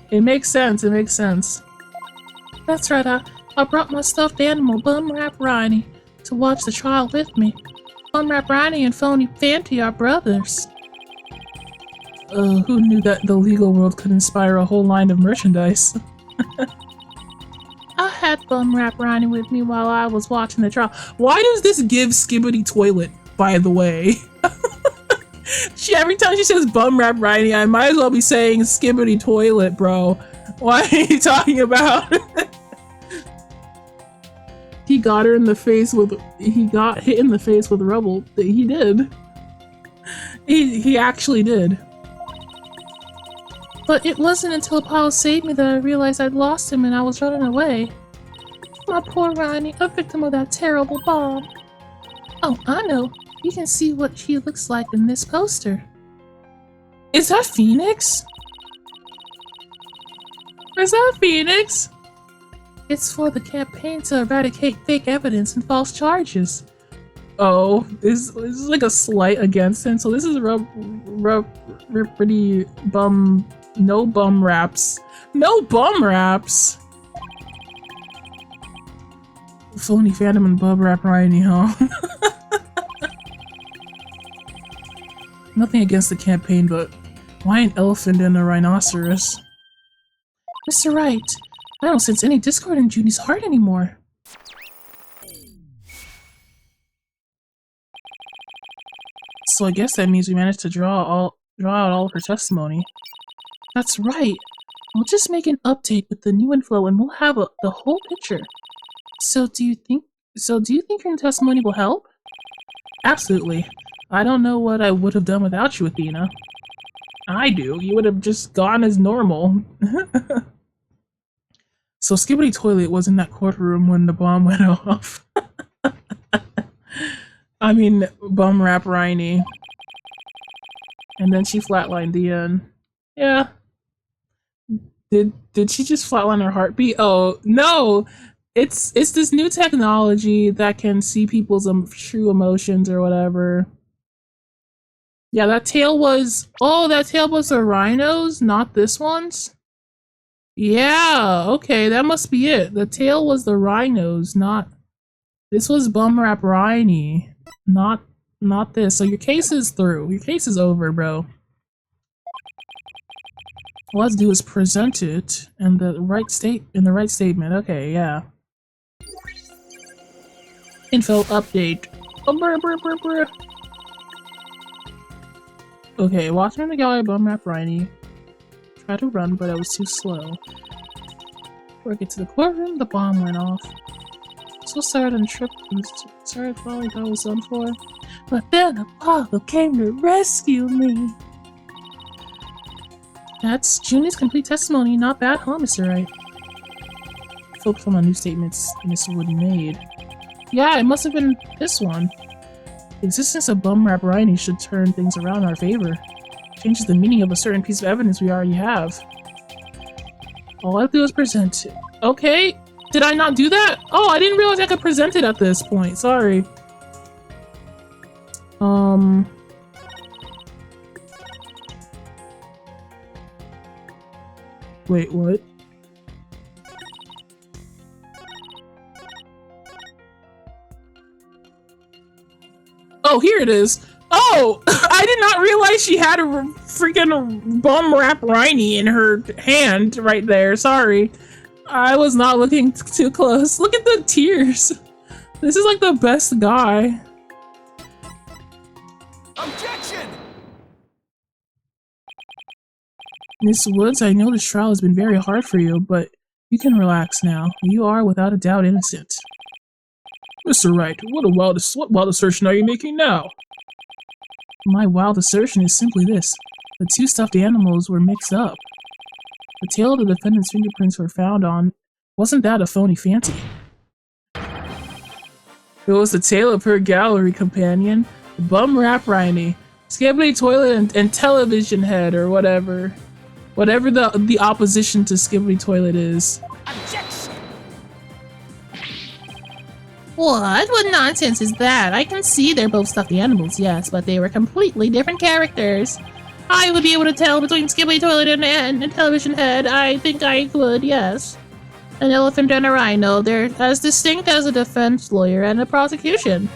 It makes sense. It makes sense. That's right. I brought my stuffed animal, Bum Rap Riney, to watch the trial with me. Bum Rap Riney and Phony Fanty are brothers. Who knew that the legal world could inspire a whole line of merchandise? I had Bum Rap Riney with me while I was watching the trial. Why does this give Skibbity Toilet, by the way? Every time she says Bum Rap Riney, I might as well be saying Skibbity Toilet, bro. What are you talking about? He got her in the face with... He got hit in the face with rubble. He did. He actually did. But it wasn't until Apollo saved me that I realized I'd lost him and I was running away. My poor Ronnie, a victim of that terrible bomb. Oh, I know. You can see what he looks like in this poster. Is that Phoenix? Is that Phoenix? It's for the campaign to eradicate fake evidence and false charges. Oh, this is like a slight against him. So this is pretty bum. No bum raps. No bum raps. Phony Phantom and bum rap Riley, huh? Nothing against the campaign, but why an elephant and a rhinoceros? Mr. Wright, I don't sense any discord in Junie's heart anymore. So I guess that means we managed to draw out all of her testimony. That's right. We'll just make an update with the new info and we'll have the whole picture. So do you think your testimony will help? Absolutely. I don't know what I would have done without you, Athena. I do. You would have just gone as normal. So Skibbity Toilet was in that courtroom when the bomb went off. I mean, bum rap Riney. And then she flatlined the end. Yeah. Did she just flatline her heartbeat? Oh, no! It's this new technology that can see people's true emotions or whatever. Yeah, that tail was... Oh, that tail was a rhino's, not this one's? Yeah, okay, that must be it. The tail was the rhino's, not... This was Bum Rap Riney. Not this. So your case is through. Your case is over, bro. All I have to do is present it in the right statement. Okay, yeah. Info update. Okay, walking in the gallery, Bum Rap Riney. Tried to run, but I was too slow. Before I get to the courtroom, the bomb went off. So sad and tripped and started falling. I was done for. But then Apollo came to rescue me. That's Junie's complete testimony. Not bad, huh, Mr. Wright? Focus on the new statements Miss Wood made. Yeah, it must have been this one. The existence of Bum Rap Riney should turn things around in our favor. Changes the meaning of a certain piece of evidence we already have. All I have to do is present it. Okay. Did I not do that? Oh, I didn't realize I could present it at this point. Sorry. Wait, what? Oh, here it is. Oh, I did not realize she had a freaking Bum Rap Riney in her hand right there. Sorry. I was not looking too close. Look at the tears. This is like the best guy. Objection! Miss Woods, I know this trial has been very hard for you, but you can relax now. You are without a doubt innocent. Mr. Wright, what wild assertion are you making now? My wild assertion is simply this. The two stuffed animals were mixed up. The tail of the defendant's fingerprints were found on. Wasn't that a phony fancy? It was the tail of her gallery companion, Bum Rap Riney, Skibbity Toilet and Television Head, or whatever. Whatever the opposition to Skibbity Toilet is. Objection! What nonsense is that? I can see they're both stuffed animals, yes, but they were completely different characters. I would be able to tell between Skibbity Toilet and Television Head. I think I could, yes. An elephant and a rhino. They're as distinct as a defense lawyer and a prosecution.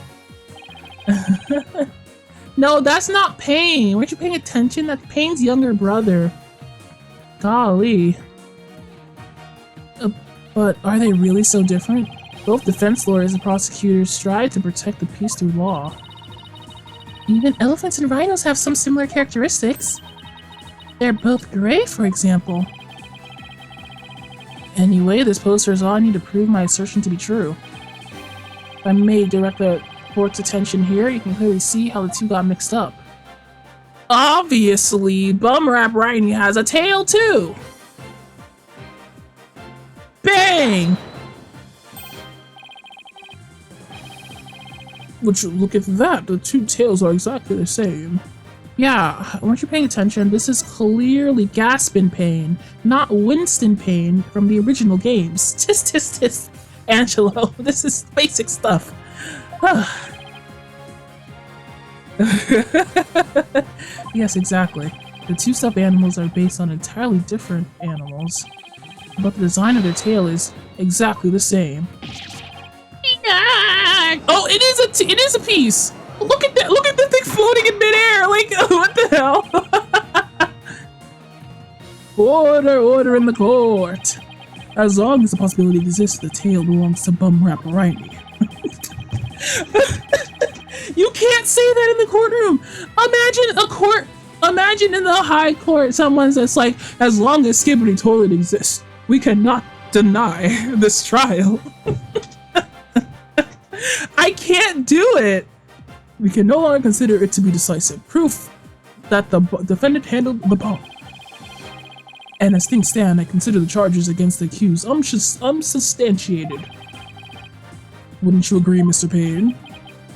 No, that's not Pain. Weren't you paying attention? That's Pain's younger brother. Golly. But are they really so different? Both defense lawyers and prosecutors strive to protect the peace through law. Even elephants and rhinos have some similar characteristics. They're both gray, for example. Anyway, this poster is all I need to prove my assertion to be true. If I may direct the court's attention here, you can clearly see how the two got mixed up. Obviously, Bumrap Riney has a tail too. Bang! Would you look at that? The two tails are exactly the same. Yeah, weren't you paying attention? This is clearly Gaspin Pain, not Winston Pain from the original games. Tis, Angelo, this is basic stuff. Yes, exactly. The two stuffed animals are based on entirely different animals, but the design of their tail is exactly the same. Oh, it is a piece. Look at that! Look at the thing floating in midair. Like, what the hell? Order in the court. As long as the possibility exists, the tail belongs to Bumrap Riney. You can't say that in the courtroom. Imagine in the high court, someone that's like, as long as Skibbity Toilet exists, we cannot deny this trial. I can't do it. We can no longer consider it to be decisive proof that the defendant handled the bomb. And as things stand, I consider the charges against the accused unsubstantiated. Wouldn't you agree, Mr. Payne?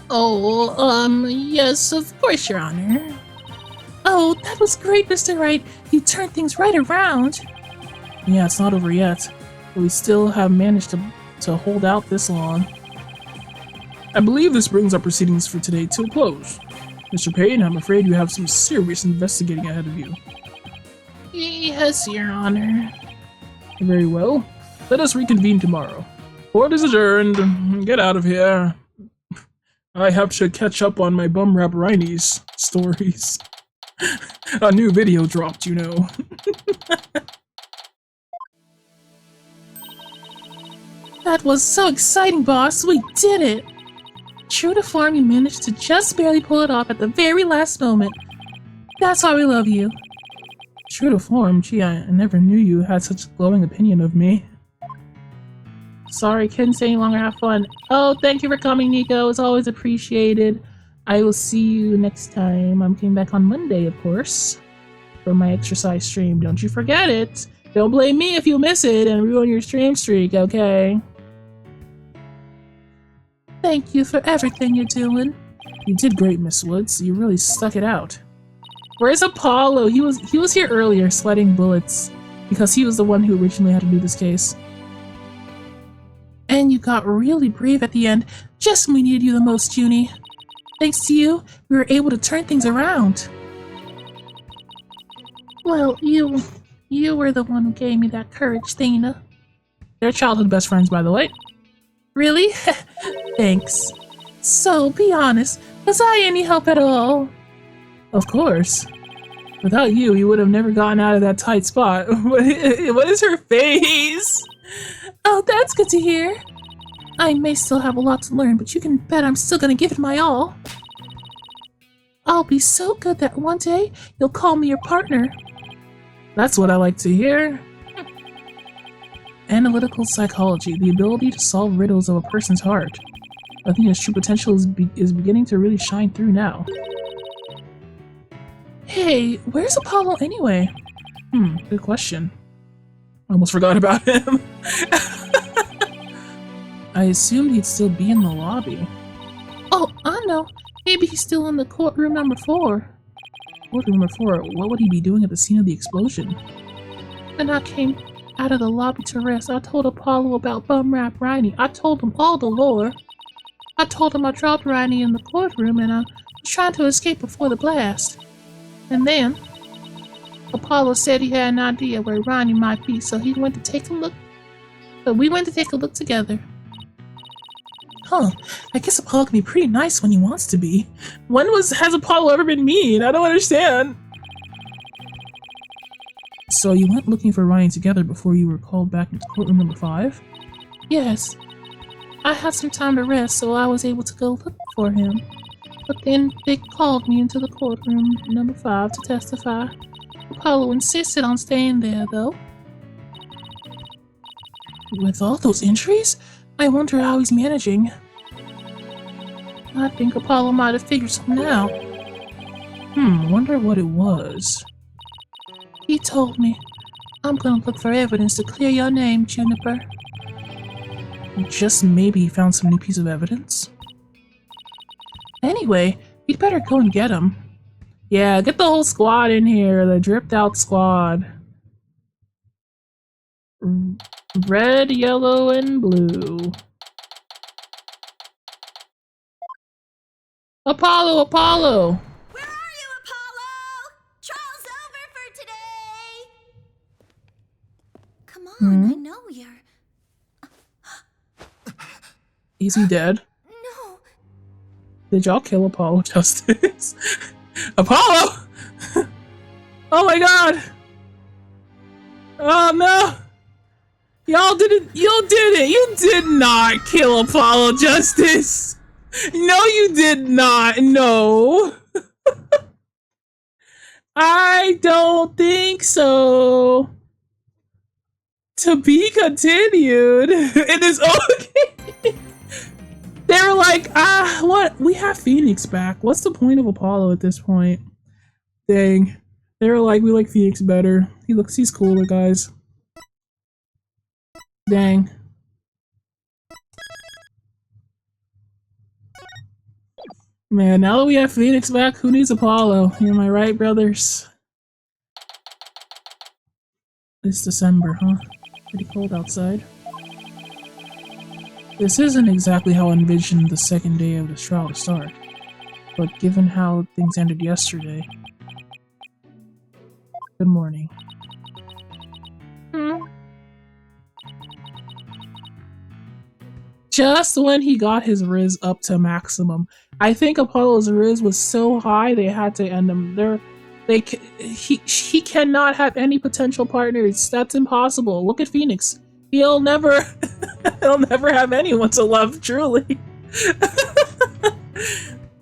Oh, yes, of course, Your Honor. Oh, that was great, Mr. Wright. You turned things right around. Yeah, it's not over yet, but we still have managed to hold out this long. I believe this brings our proceedings for today to a close. Mr. Payne, I'm afraid you have some serious investigating ahead of you. Yes, Your Honor. Very well. Let us reconvene tomorrow. Court is adjourned. Get out of here. I have to catch up on my Bumrap Riney's stories. A new video dropped, you know. That was so exciting, boss. We did it. True to form, you managed to just barely pull it off at the very last moment. That's why we love you. True to form? Gee, I never knew you had such a glowing opinion of me. Sorry, couldn't stay any longer. Have fun. Oh, thank you for coming, Nico. It's always appreciated. I will see you next time. I'm coming back on Monday, of course, for my exercise stream. Don't you forget it. Don't blame me if you miss it and ruin your stream streak, okay? Thank you for everything you're doing. You did great, Miss Woods. You really stuck it out. Where's Apollo? He was here earlier sweating bullets because he was the one who originally had to do this case. And you got really brave at the end, just when we needed you the most, Junie. Thanks to you, we were able to turn things around. Well, you were the one who gave me that courage, Thena. They're childhood best friends, by the way. Really? Thanks. So, be honest, was I any help at all? Of course. Without you, he would have never gotten out of that tight spot. What is her face? Oh, that's good to hear. I may still have a lot to learn, but you can bet I'm still gonna give it my all. I'll be so good that one day you'll call me your partner. That's what I like to hear. Analytical psychology, the ability to solve riddles of a person's heart. I think his true potential is beginning to really shine through now. Hey, where's Apollo anyway? Good question. I almost forgot about him. I assumed he'd still be in the lobby. Oh, I know. Maybe he's still in the courtroom number 4. Courtroom number 4? What would he be doing at the scene of the explosion? When I came out of the lobby to rest, I told Apollo about Bumrap Riney. I told him all the lore. I told him I dropped Riney in the courtroom and I was trying to escape before the blast. And then Apollo said he had an idea where Riney might be, so he went to take a look. So we went to take a look together. Huh, I guess Apollo can be pretty nice when he wants to be. When has Apollo ever been mean? I don't understand. So you went looking for Ryan together before you were called back into courtroom number 5? Yes. I had some time to rest, so I was able to go look for him. But then they called me into the courtroom number 5 to testify. Apollo insisted on staying there, though. With all those injuries? I wonder how he's managing. I think Apollo might have figured something out. Wonder what it was. He told me. I'm gonna look for evidence to clear your name, Juniper. Just maybe he found some new piece of evidence. Anyway, we'd better go and get him. Yeah, get the whole squad in here, the dripped out squad. Red, yellow, and blue. Apollo, Apollo! Where are you, Apollo? Trial's over for today. Come on, I know you're... Is he dead? No. Did y'all kill Apollo Justice? Apollo! Oh my god! Oh no! Y'all didn't, you did not kill Apollo Justice! No, you did not, no! I don't think so. To be continued. It is okay. They were like, what? We have Phoenix back. What's the point of Apollo at this point? Dang. They were like, we like Phoenix better. He's cooler, guys. Dang. Man, now that we have Phoenix back, who needs Apollo? Am I right, brothers? It's December, huh? Pretty cold outside. This isn't exactly how I envisioned the second day of this trial to start, but given how things ended yesterday... Good morning. Just when he got his Riz up to maximum. I think Apollo's Riz was so high they had to end him. He cannot have any potential partners. That's impossible. Look at Phoenix. He'll never have anyone to love, truly.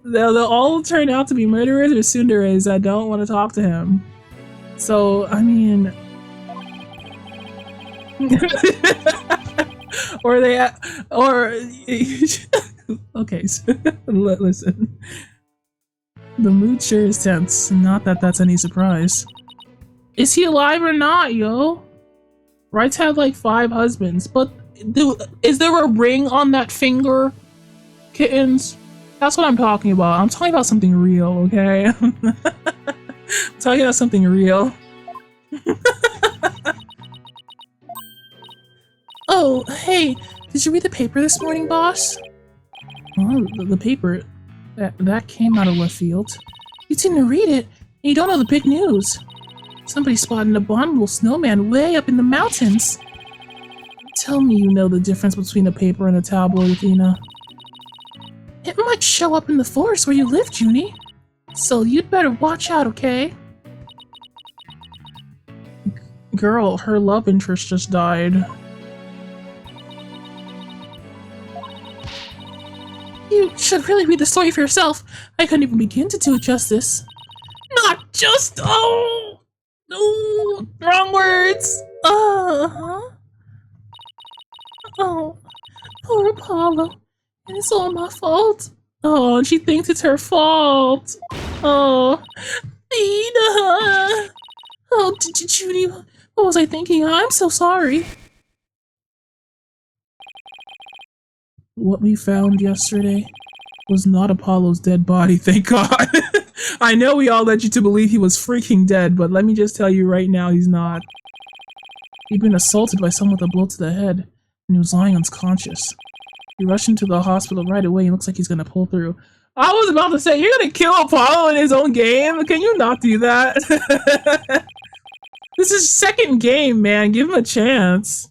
They'll all turn out to be murderers or tsunderes that don't want to talk to him. So, I mean... Okay, so, listen. The mood sure is tense. Not that that's any surprise. Is he alive or not, yo? Wright's had like 5 husbands, but is there a ring on that finger, kittens? That's what I'm talking about. I'm talking about something real, okay? I'm talking about something real. Oh, hey, did you read the paper this morning, boss? Oh, the paper, that came out of left field. You didn't read it, and you don't know the big news. Somebody spotted an abominable snowman way up in the mountains. Tell me you know the difference between a paper and a tabloid, Athena. It might show up in the forest where you live, Junie. So you'd better watch out, okay? Girl, her love interest just died. You should really read the story for yourself. I couldn't even begin to do it justice. Not just— oh! No! Wrong words! Oh, poor Apollo. And it's all my fault. Oh, and she thinks it's her fault. Oh, Athena! Oh, Judy, what was I thinking? I'm so sorry. What we found yesterday was not Apollo's dead body, thank God. I know we all led you to believe he was freaking dead, but let me just tell you right now, he's not. He'd been assaulted by someone with a blow to the head, and he was lying unconscious. He rushed into the hospital right away. He looks like he's gonna pull through. I was about to say, you're gonna kill Apollo in his own game? Can you not do that? This is second game, man. Give him a chance.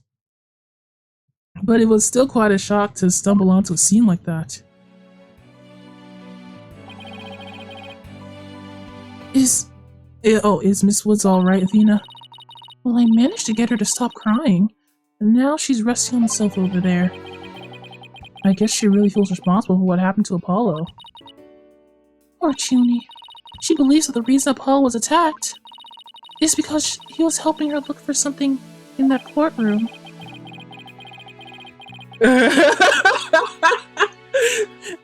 But it was still quite a shock to stumble onto a scene like that. Is Miss Woods alright, Athena? Well, I managed to get her to stop crying, and now she's resting on the sofa over there. I guess she really feels responsible for what happened to Apollo. Poor Junie. She believes that the reason Apollo was attacked is because he was helping her look for something in that courtroom.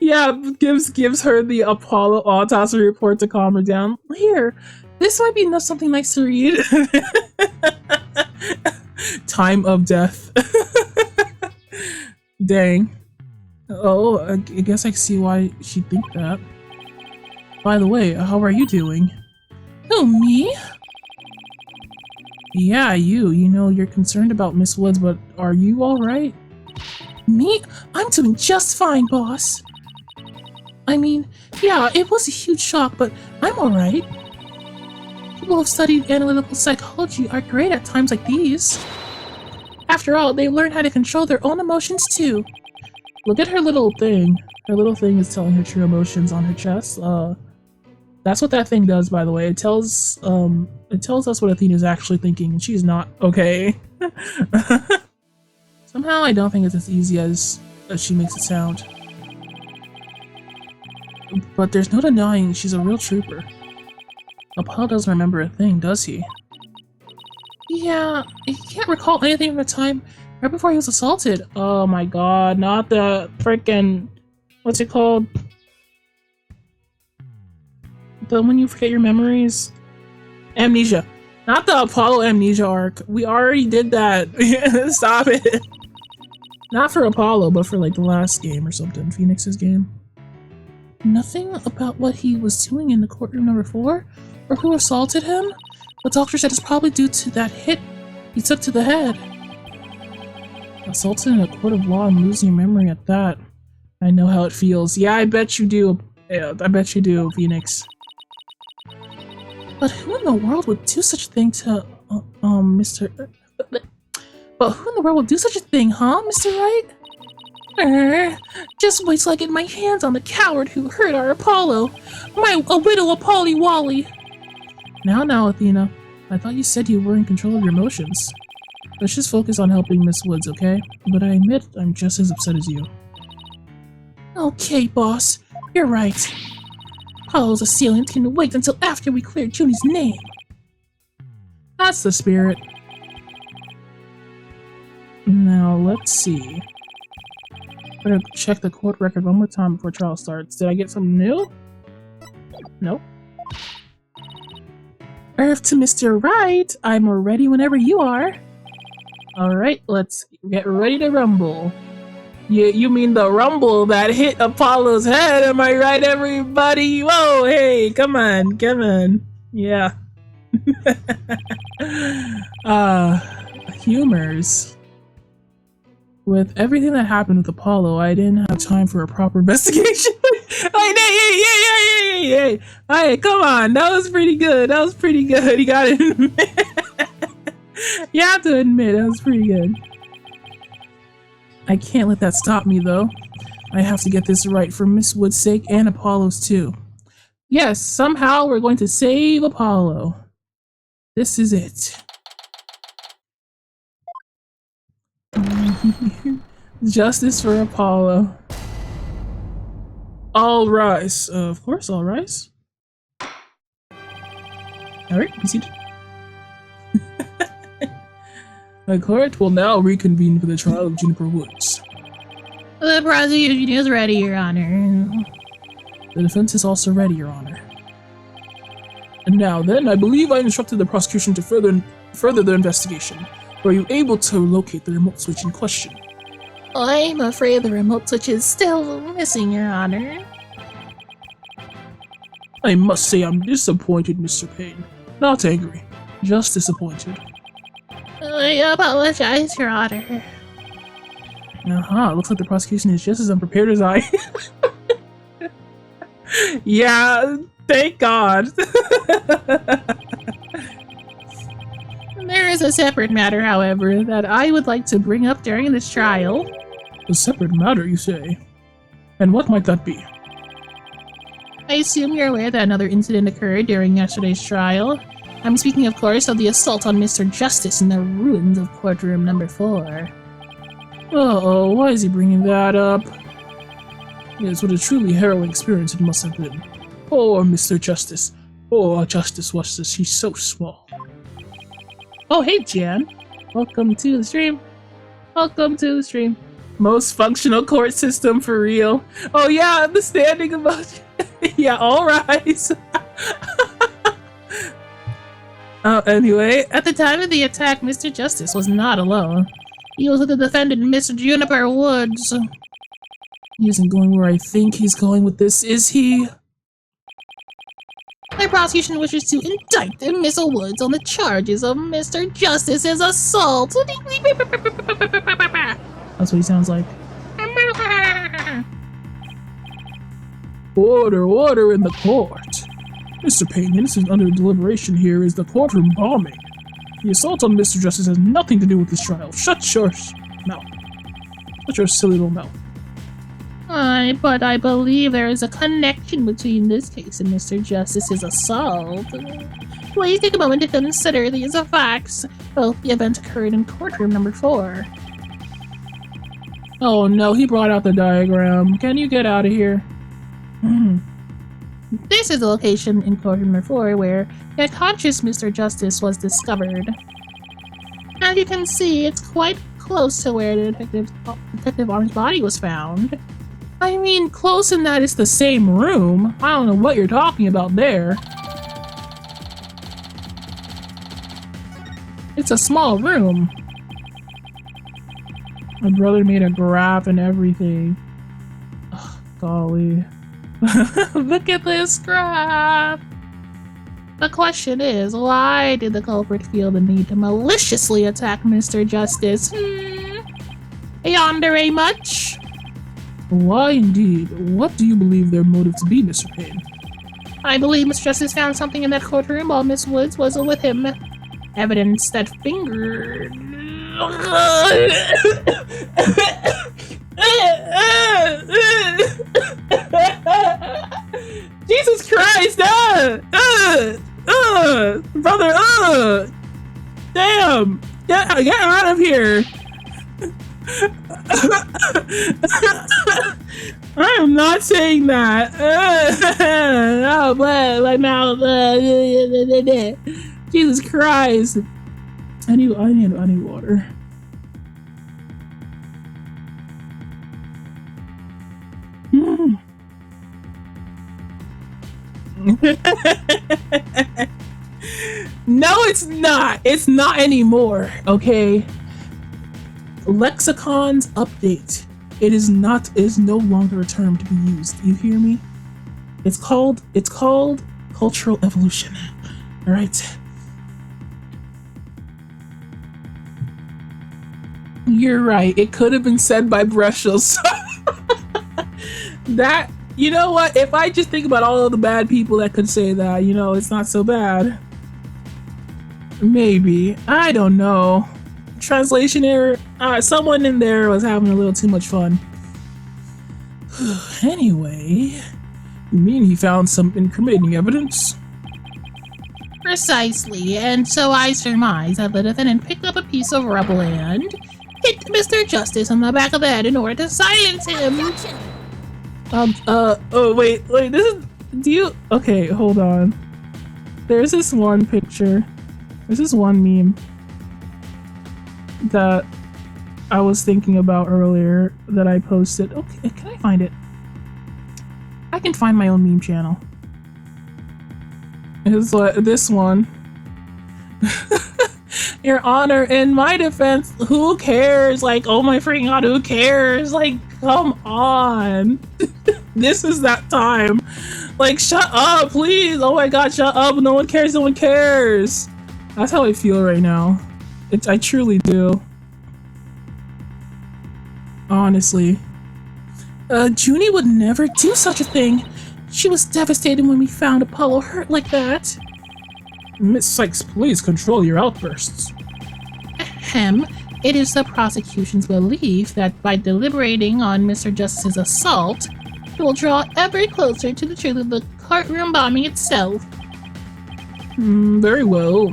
Yeah, gives her the Apollo autopsy report to calm her down. Here, this might be something nice to read. Time of death. Dang. Oh, I guess I see why she'd think that. By the way, how are you doing? Who, me? Yeah, you. You know, you're concerned about Miss Woods, but are you alright? Me? I'm doing just fine, boss. I mean, yeah, it was a huge shock, but I'm alright. People who have studied analytical psychology are great at times like these. After all, they learn how to control their own emotions too. Look at her little thing. Her little thing is telling her true emotions on her chest. That's what that thing does, by the way. It tells us what Athena's actually thinking, and she's not okay. Somehow I don't think it's as easy as she makes it sound. But there's no denying she's a real trooper. Apollo doesn't remember a thing, does he? Yeah, he can't recall anything from the time right before he was assaulted. Oh my god, not the frickin'... what's it called? The when you forget your memories? Amnesia. Not the Apollo amnesia arc. We already did that. Stop it. Not for Apollo, but for like the last game or something. Phoenix's game. Nothing about what he was doing in the courtroom number 4? Or who assaulted him? The doctor said it's probably due to that hit he took to the head. Assaulted in a court of law and losing your memory at that. I know how it feels. Yeah, I bet you do. Yeah, I bet you do, Phoenix. But who in the world would do such a thing to, Mr. But who in the world would do such a thing, huh, Mr. Wright? Just wait till I get my hands on the coward who hurt our Apollo. A widow Apolly Wally. Now, Athena. I thought you said you were in control of your emotions. Let's just focus on helping Miss Woods, okay? But I admit I'm just as upset as you. Okay, boss. You're right. Apollo's assailant can wait until after we clear Junie's name. That's the spirit. Now, let's see. I'm gonna check the court record one more time before trial starts. Did I get something new? Nope. Earth to Mr. Wright. I'm ready whenever you are. Alright, let's get ready to rumble. You mean the rumble that hit Apollo's head, am I right, everybody? Whoa, hey, come on. Yeah. Humors. With everything that happened with Apollo, I didn't have time for a proper investigation. Hey, come on, that was pretty good. You gotta admit. You have to admit, that was pretty good. I can't let that stop me, though. I have to get this right for Miss Wood's sake and Apollo's, too. Yes, somehow we're going to save Apollo. This is it. Justice for Apollo. All rise. Of course, all rise. Alright, proceed. The court will now reconvene for the trial of Juniper Woods. The prosecution is ready, Your Honor. The defense is also ready, Your Honor. And now then, I believe I instructed the prosecution to further the investigation. Were you able to locate the remote switch in question? I'm afraid the remote switch is still missing, Your Honor. I must say I'm disappointed, Mr. Payne. Not angry, just disappointed. I apologize, Your Honor. Looks like the prosecution is just as unprepared as I. Yeah, thank God. There is a separate matter, however, that I would like to bring up during this trial. A separate matter, you say? And what might that be? I assume you're aware that another incident occurred during yesterday's trial. I'm speaking, of course, of the assault on Mr. Justice in the ruins of courtroom number 4. Uh-oh, why is he bringing that up? Yes, what a truly harrowing experience it must have been. Poor Mr. Justice. Poor Justice was this, he's so small. Oh, hey, Jan. Welcome to the stream. Most functional court system for real. Oh yeah, the standing emoji. Yeah, all rise. Anyway, At the time of the attack, Mr. Justice was not alone. He was with the defendant, Mr. Juniper Woods. he isn't going where I think he's going with this, is he? The prosecution wishes to indict Miss Woods on the charges of Mr. Justice's assault. That's what he sounds like. Order in the court. Mr. Payne, innocent under deliberation here is the courtroom bombing. The assault on Mr. Justice has nothing to do with this trial. Shut your mouth. Shut your silly little mouth. But I believe there is a connection between this case and Mr. Justice's assault. Please take a moment to consider these facts. Both the events occurred in courtroom number 4. Oh no, he brought out the diagram. Can you get out of here? This is the location in courtroom number 4 where the unconscious Mr. Justice was discovered. As you can see, it's quite close to where the Detective Arm's body was found. I mean, close in that it's the same room. I don't know what you're talking about there. It's a small room. My brother made a graph and everything. Ugh, golly. Look at this graph. The question is, why did the culprit feel the need to maliciously attack Mr. Justice? Yonder ain't much. Why indeed? What do you believe their motive to be, Mr. Payne? I believe Mr. Justice found something in that courtroom while Miss Woods was with him. Evidence that fingered... Jesus Christ! Brother! Damn! Get out of here! I am not saying that. Oh, but my mouth. Jesus Christ! I need water. No, it's not. It's not anymore. Okay. Lexicons update. It is no longer a term to be used. You hear me? It's called cultural evolution. All right. You're right. It could have been said by Brushels. That, you know what? If I just think about all of the bad people that could say that, it's not so bad. Maybe. I don't know. Translation error. Someone in there was having a little too much fun. Anyway, you mean he found some incriminating evidence? Precisely, and so I surmise that the defendant picked up a piece of rubble and hit Mr. Justice on the back of the head in order to silence him. Oh, wait, okay, hold on. There's this one picture. There's this one meme that I was thinking about earlier that I posted. Okay, can I find it? I can find my own meme channel. It's like this one. Your Honor, in my defense, who cares? Like, oh my freaking god, who cares? Like, come on. This is that time. Like, shut up, please. Oh my god, shut up. No one cares, no one cares. That's how I feel right now. I truly do. Honestly. Junie would never do such a thing. She was devastated when we found Apollo hurt like that. Miss Sykes, please control your outbursts. Ahem. It is the prosecution's belief that by deliberating on Mr. Justice's assault, it will draw ever closer to the truth of the courtroom bombing itself. Very well.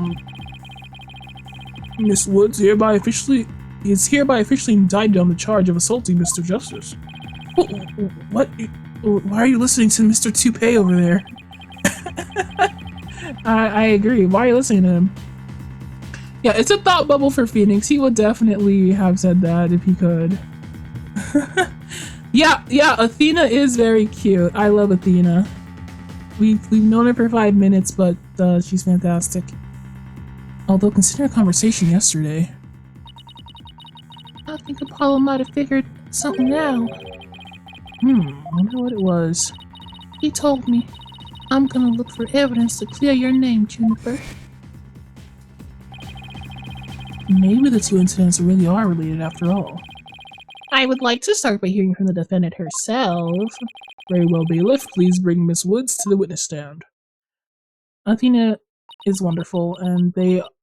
Miss Woods is hereby officially indicted on the charge of assaulting Mr. Justice. What? Why are you listening to Mr. Toupee over there? I agree. Why are you listening to him? Yeah, it's a thought bubble for Phoenix. He would definitely have said that if he could. Yeah, Athena is very cute. I love Athena. We've known her for 5 minutes, but she's fantastic. Although, consider our conversation yesterday. I think Apollo might have figured something out. Wonder what it was. He told me, I'm gonna look for evidence to clear your name, Juniper. Maybe the two incidents really are related after all. I would like to start by hearing from the defendant herself. Very well, bailiff. Please bring Miss Woods to the witness stand. Athena is wonderful, and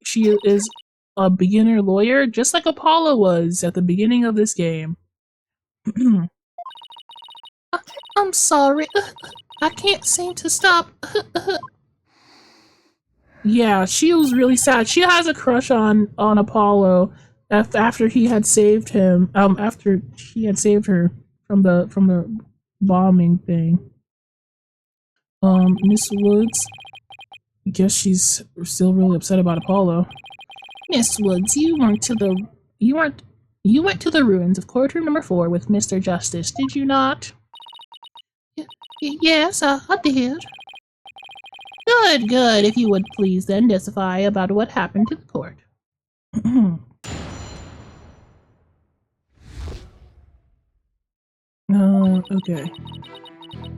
she is a beginner lawyer, just like Apollo was at the beginning of this game. I'm sorry. I can't seem to stop. Yeah, she was really sad. She has a crush on Apollo after he had saved him. After he had saved her from the bombing thing. Miss Woods. I guess she's still really upset about Apollo. Miss Woods, you went to the ruins of courtroom number 4 with Mr. Justice, did you not? Yes, I did. Good. If you would please then testify about what happened to the court. Okay.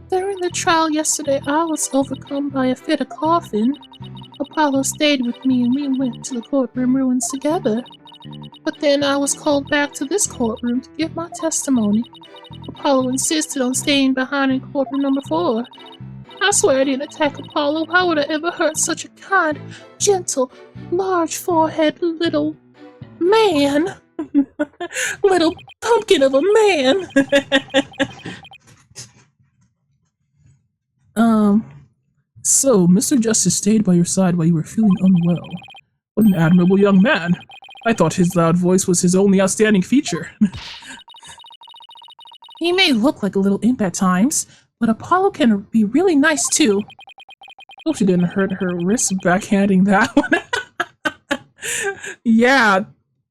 During the trial yesterday, I was overcome by a fit of coughing. Apollo stayed with me and we went to the courtroom ruins together. But then I was called back to this courtroom to give my testimony. Apollo insisted on staying behind in courtroom number 4. I swear I didn't attack Apollo. How would I ever hurt such a kind, gentle, large forehead little man? Little pumpkin of a man! So, Mr. Justice stayed by your side while you were feeling unwell. What an admirable young man. I thought his loud voice was his only outstanding feature. He may look like a little imp at times, but Apollo can be really nice too. Hope she didn't hurt her wrist backhanding that one. Yeah,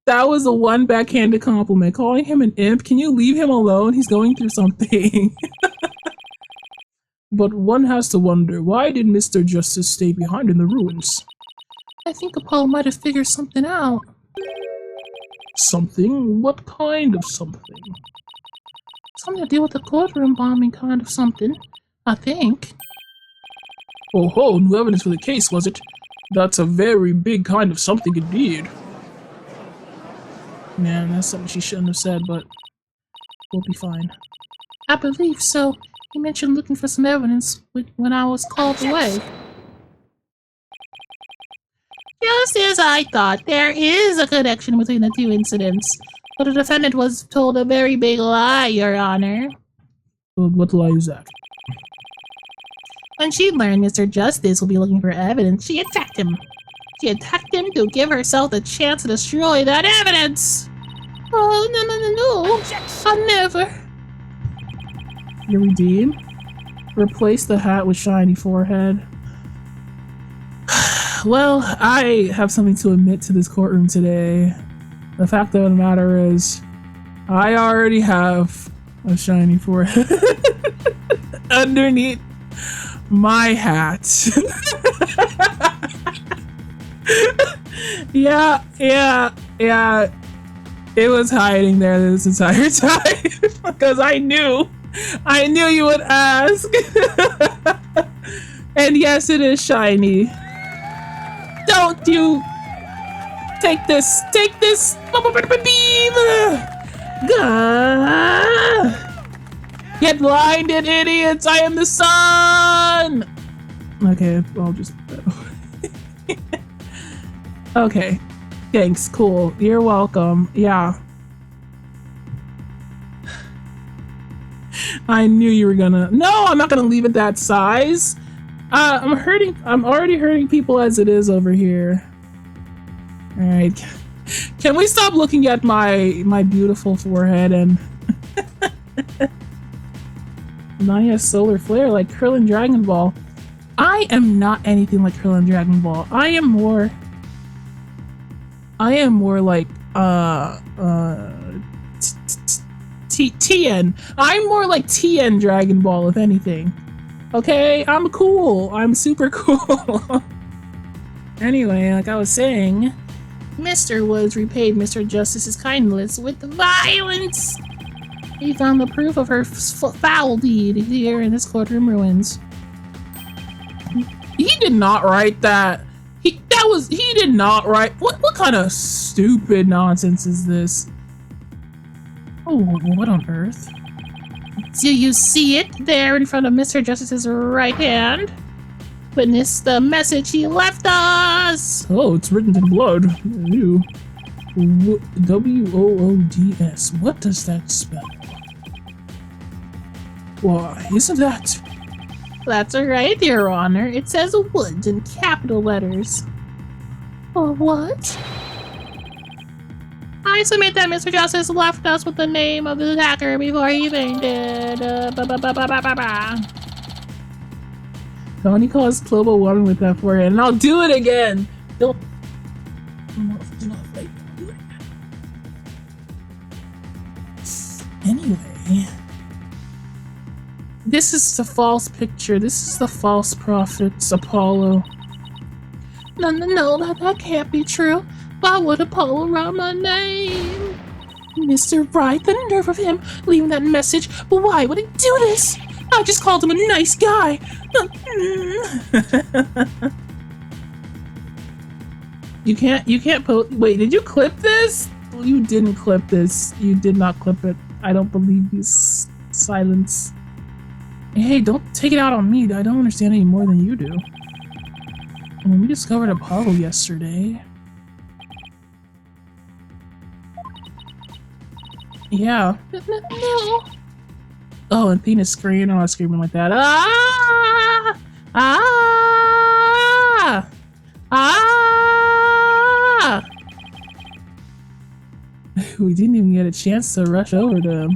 that was a one backhanded compliment. Calling him an imp, can you leave him alone? He's going through something. But one has to wonder, why did Mr. Justice stay behind in the ruins? I think Apollo might have figured something out. Something? What kind of something? Something to do with the courtroom bombing kind of something, I think. Oh ho, new evidence for the case, was it? That's a very big kind of something indeed. Man, that's something she shouldn't have said, but we'll be fine. I believe so. He mentioned looking for some evidence when I was called away. Just as I thought, there is a connection between the two incidents. But the defendant was told a very big lie, Your Honor. What lie is that? When she learned Mr. Justice will be looking for evidence, she attacked him. She attacked him to give herself the chance to destroy that evidence. Oh, no. I never. You redeem? Replace the hat with shiny forehead. Well, I have something to admit to this courtroom today. The fact of the matter is, I already have a shiny forehead underneath my hat. Yeah. It was hiding there this entire time because I knew you would ask. And yes, it is shiny. Don't you take this. Get blinded, idiots. I am the sun. Okay, I'll just okay, thanks, cool, you're welcome. Yeah, I knew you were gonna. No, I'm not gonna leave it that size. I'm already hurting people as it is over here. All right, can we stop looking at my beautiful forehead and Naya solar flare like Krillin Dragon Ball? I am not anything like Krillin Dragon Ball. I am more like Tien. I'm more like Tien Dragon Ball, if anything. Okay, I'm cool. I'm super cool. Anyway, like I was saying, Mr. Woods repaid Mr. Justice's kindness with violence. He found the proof of her foul deed here in this courtroom ruins. He did not write that. He did not write. What kind of stupid nonsense is this? Oh, what on earth? Do you see it there in front of Mr. Justice's right hand? Witness the message he left us! Oh, it's written in blood. Ew. W-O-O-D-S. What does that spell? Why, isn't that? That's right, Your Honor. It says Woods in capital letters. Oh, what? I submit that Mr. Justice left us with the name of the attacker before he fainted. Don't you call us global warming with that forehead, and I'll do it again! Don't fight. Do it again. Anyway. This is the false picture. This is the false prophet's Apollo. No, that can't be true. Why would Apollo write my name? Mr. Wright, the nerve of him leaving that message. But why would he do this? I just called him a nice guy. You can't wait, did you clip this? You didn't clip this. You did not clip it. I don't believe you. Silence. Hey, don't take it out on me. I don't understand any more than you do. When we discovered Apollo yesterday. Yeah. No. Oh, and Athena's screaming. I'm not screaming like that. Ah! Ah! Ah! We didn't even get a chance to rush over to him.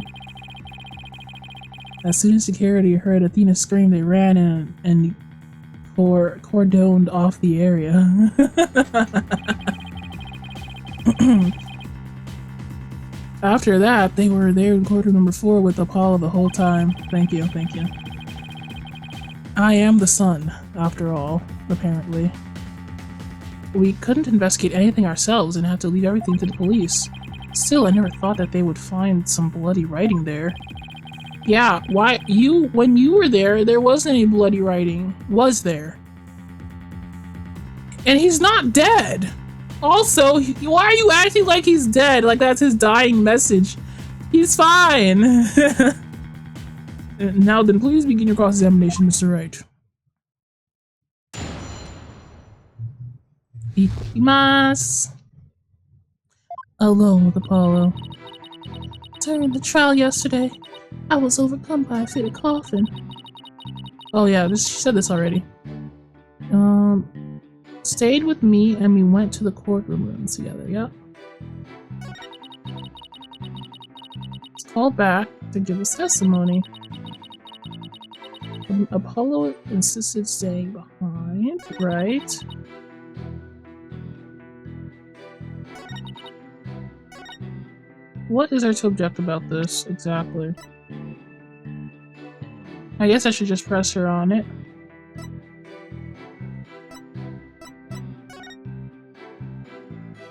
As soon as security heard Athena scream, they ran in and cordoned off the area. After that, they were there in quarter number 4 with Apollo the whole time. Thank you. I am the sun, after all, apparently. We couldn't investigate anything ourselves and had to leave everything to the police. Still, I never thought that they would find some bloody writing there. Yeah, when you were there wasn't any bloody writing, was there? And he's not dead! Also, why are you acting like he's dead? Like that's his dying message. He's fine! Now then, please begin your cross-examination, Mr. Wright. Ikimasu. Alone with Apollo. During the trial yesterday, I was overcome by a fit of coughing. Oh yeah, she said this already. Stayed with me and we went to the courtroom rooms together, yep. It's called back to give us testimony. Apollo insisted staying behind, right? What is there to object about this, exactly? I guess I should just press her on it.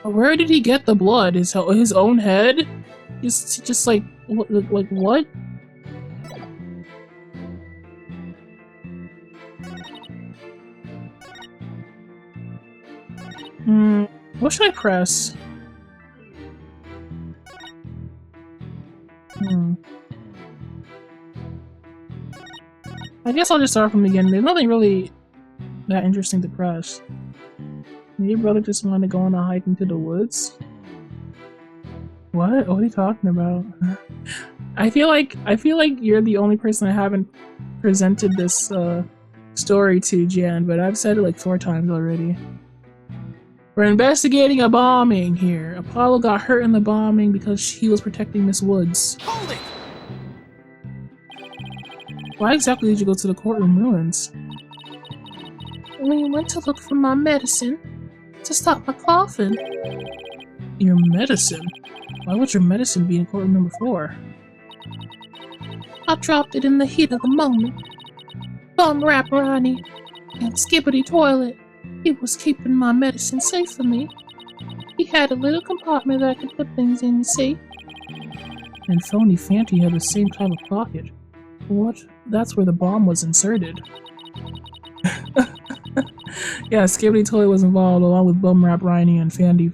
Where did he get the blood? His own head? Just like what? What should I press? I guess I'll just start from the beginning. There's nothing really that interesting to press. Your brother just wanted to go on a hike into the woods? What? What are you talking about? I feel like you're the only person I haven't presented this story to, Jan, but I've said it like 4 times already. We're investigating a bombing here. Apollo got hurt in the bombing because he was protecting Miss Woods. Hold it! Why exactly did you go to the courtroom ruins? We went to look for my medicine to stop my coughing. Your medicine? Why would your medicine be in courtroom number 4? I dropped it in the heat of the moment. Bum Rap Ronnie and Skibbity Toilet. He was keeping my medicine safe for me. He had a little compartment that I could put things in, you see. And Phony Fanty had the same type of pocket. What? That's where the bomb was inserted. Yeah, Skibbity Toilet was involved along with Bum Rap Ronnie and Fanny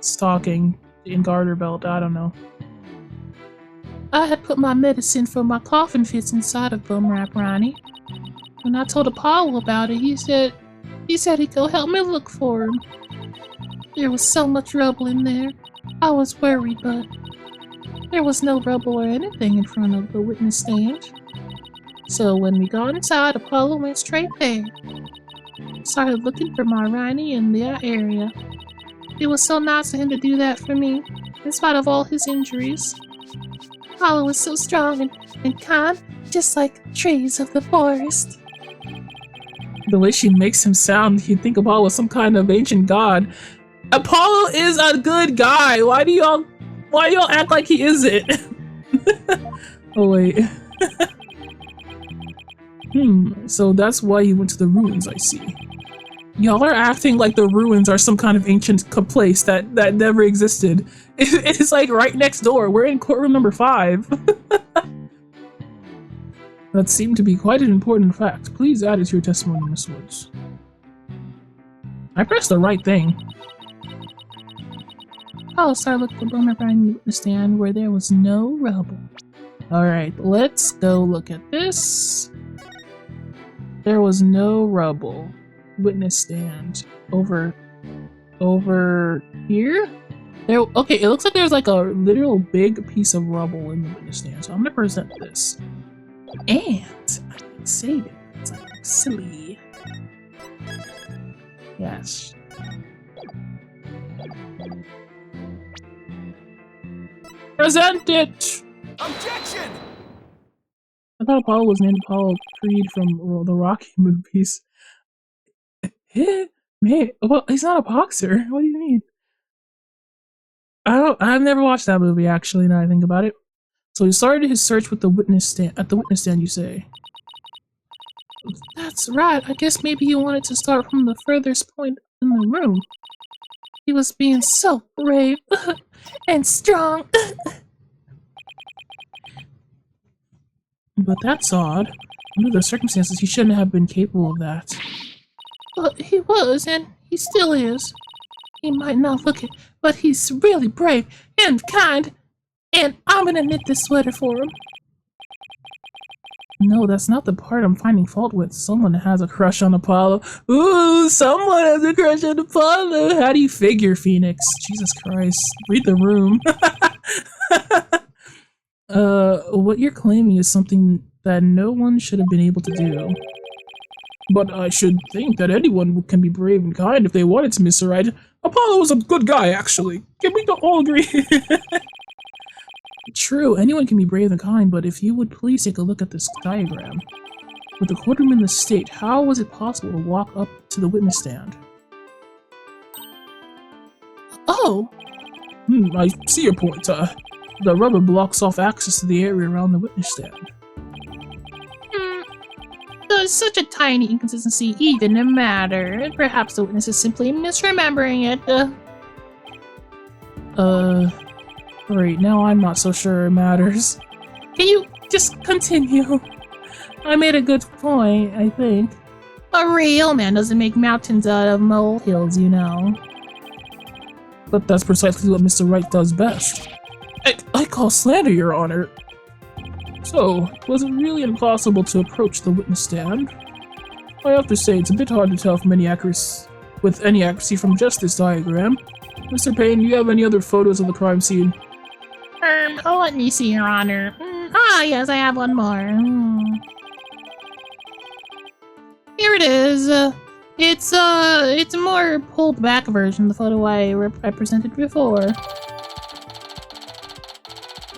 Stocking in Garter Belt. I don't know. I had put my medicine for my coughing fits inside of Bum Rap Ronnie. When I told Apollo about it, he said he'd go help me look for him. There was so much rubble in there. I was worried, but there was no rubble or anything in front of the witness stand. So when we got inside, Apollo went straight there. Started looking for my Ronnie in that area. It was so nice of him to do that for me, in spite of all his injuries. Apollo was so strong and kind, just like trees of the forest. The way she makes him sound, you'd think Apollo was some kind of ancient god. Apollo is a good guy. Why do y'all act like he isn't? Oh wait. So that's why he went to the ruins, I see. Y'all are acting like the ruins are some kind of ancient place that never existed. It's like right next door. We're in courtroom number 5. That seemed to be quite an important fact. Please add it to your testimony, Miss Woods. I pressed the right thing. Apollo started looking for Bum Rap Ronnie in the witness stand where there was no rubble. Alright, let's go look at this. There was no rubble. Witness stand. Over here? Okay, it looks like there's like a literal big piece of rubble in the witness stand. So I'm gonna present this. And I'm excited. It's like silly. Yes. Present it! Objection! I thought Apollo was named Apollo Creed from the Rocky movies. Man, well, he's not a boxer. What do you mean? I've never watched that movie, actually, now I think about it. So he started his search with the witness stand, at the witness stand, you say? That's right. I guess maybe he wanted to start from the furthest point in the room. He was being so brave and strong. But that's odd. Under the circumstances, he shouldn't have been capable of that. But he was, and he still is. He might not look it, but he's really brave and kind. And I'm gonna knit this sweater for him. No, that's not the part I'm finding fault with. Someone has a crush on Apollo. Ooh, someone has a crush on Apollo. How do you figure, Phoenix? Jesus Christ. Read the room. What you're claiming is something that no one should have been able to do. But I should think that anyone can be brave and kind if they wanted to, Mr. Right. Apollo was a good guy, actually. Can we all agree? True, anyone can be brave and kind, but if you would please take a look at this diagram. With the courtroom in the state, how was it possible to walk up to the witness stand? Oh! I see your point. The rubber blocks off access to the area around the witness stand. There's such a tiny inconsistency even in matter. Perhaps the witness is simply misremembering it. Great, now I'm not so sure it matters. Can you just continue? I made a good point, I think. A real man doesn't make mountains out of molehills, you know. But that's precisely what Mr. Wright does best. I call slander, Your Honor. So, was it really impossible to approach the witness stand? I have to say, it's a bit hard to tell with any accuracy from just this diagram. Mr. Payne, do you have any other photos of the crime scene? Let me see, Your Honor. Yes, I have one more. Here it is. It's a more pulled back version of the photo I presented before.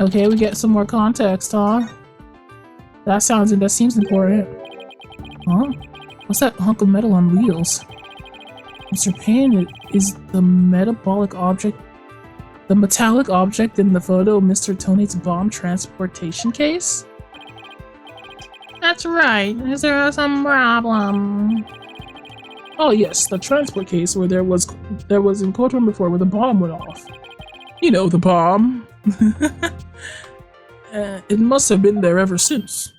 Okay, we get some more context, huh? That seems important. Huh? What's that hunk of metal on wheels? Mr. Payne, is the metabolic object The metallic object in the photo of Mr. Tony's bomb transportation case? That's right. Is there some problem? Oh yes, the transport case where there was in quote room before where the bomb went off. You know, the bomb. It must have been there ever since.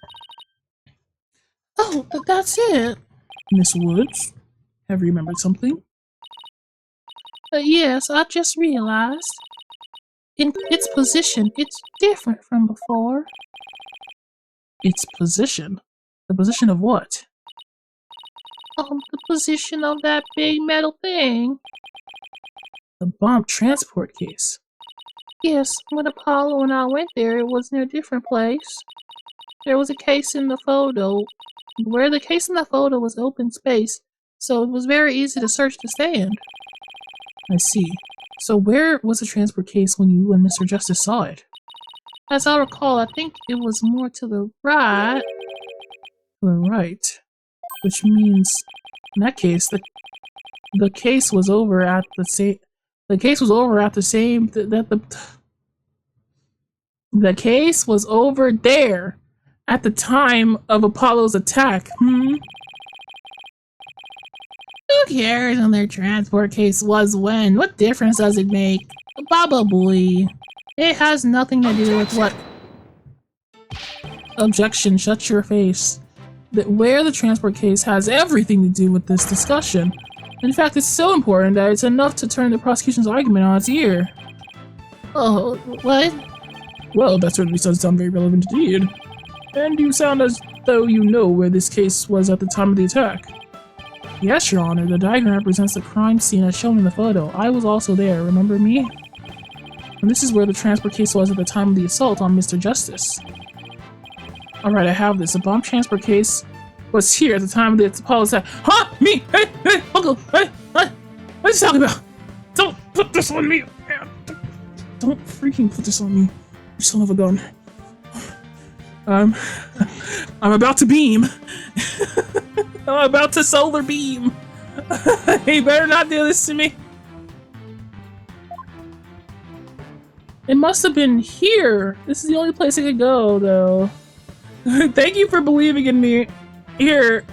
Oh, but that's it. Miss Woods, have you remembered something? Yes, I just realized. In its position, it's different from before. Its position? The position of what? The position of that big metal thing. The bomb transport case. Yes, when Apollo and I went there, it was in a different place. There was a case in the photo. Where the case in the photo was open space, so it was very easy to search the stand. I see. So where was the transport case when you and Mr. Justice saw it? As I recall, I think it was more to the right. To the right. Which means, in that case, the case was over at the same. The case was over at the same. The case was over there at the time of Apollo's attack. Who cares when their transport case was when? What difference does it make? Probably. It has nothing to do with what. Objection, shut your face. Where the transport case has everything to do with this discussion. In fact, it's so important that it's enough to turn the prosecution's argument on its ear. Oh, what? Well, that certainly does sound very relevant indeed. And you sound as though you know where this case was at the time of the attack. Yes, Your Honor, the diagram represents the crime scene as shown in the photo. I was also there, remember me? And this is where the transport case was at the time of the assault on Mr. Justice. Alright, I have this. The bomb transport case was here at the time of the Apollo attack. Huh? Me? Hey, Uncle! Hey, what are you talking about? Don't put this on me! Don't freaking put this on me, you son of a gun. I'm about to beam. I'm about to solar beam. You better not do this to me. It must have been here. This is the only place I could go, though. Thank you for believing in me. Here.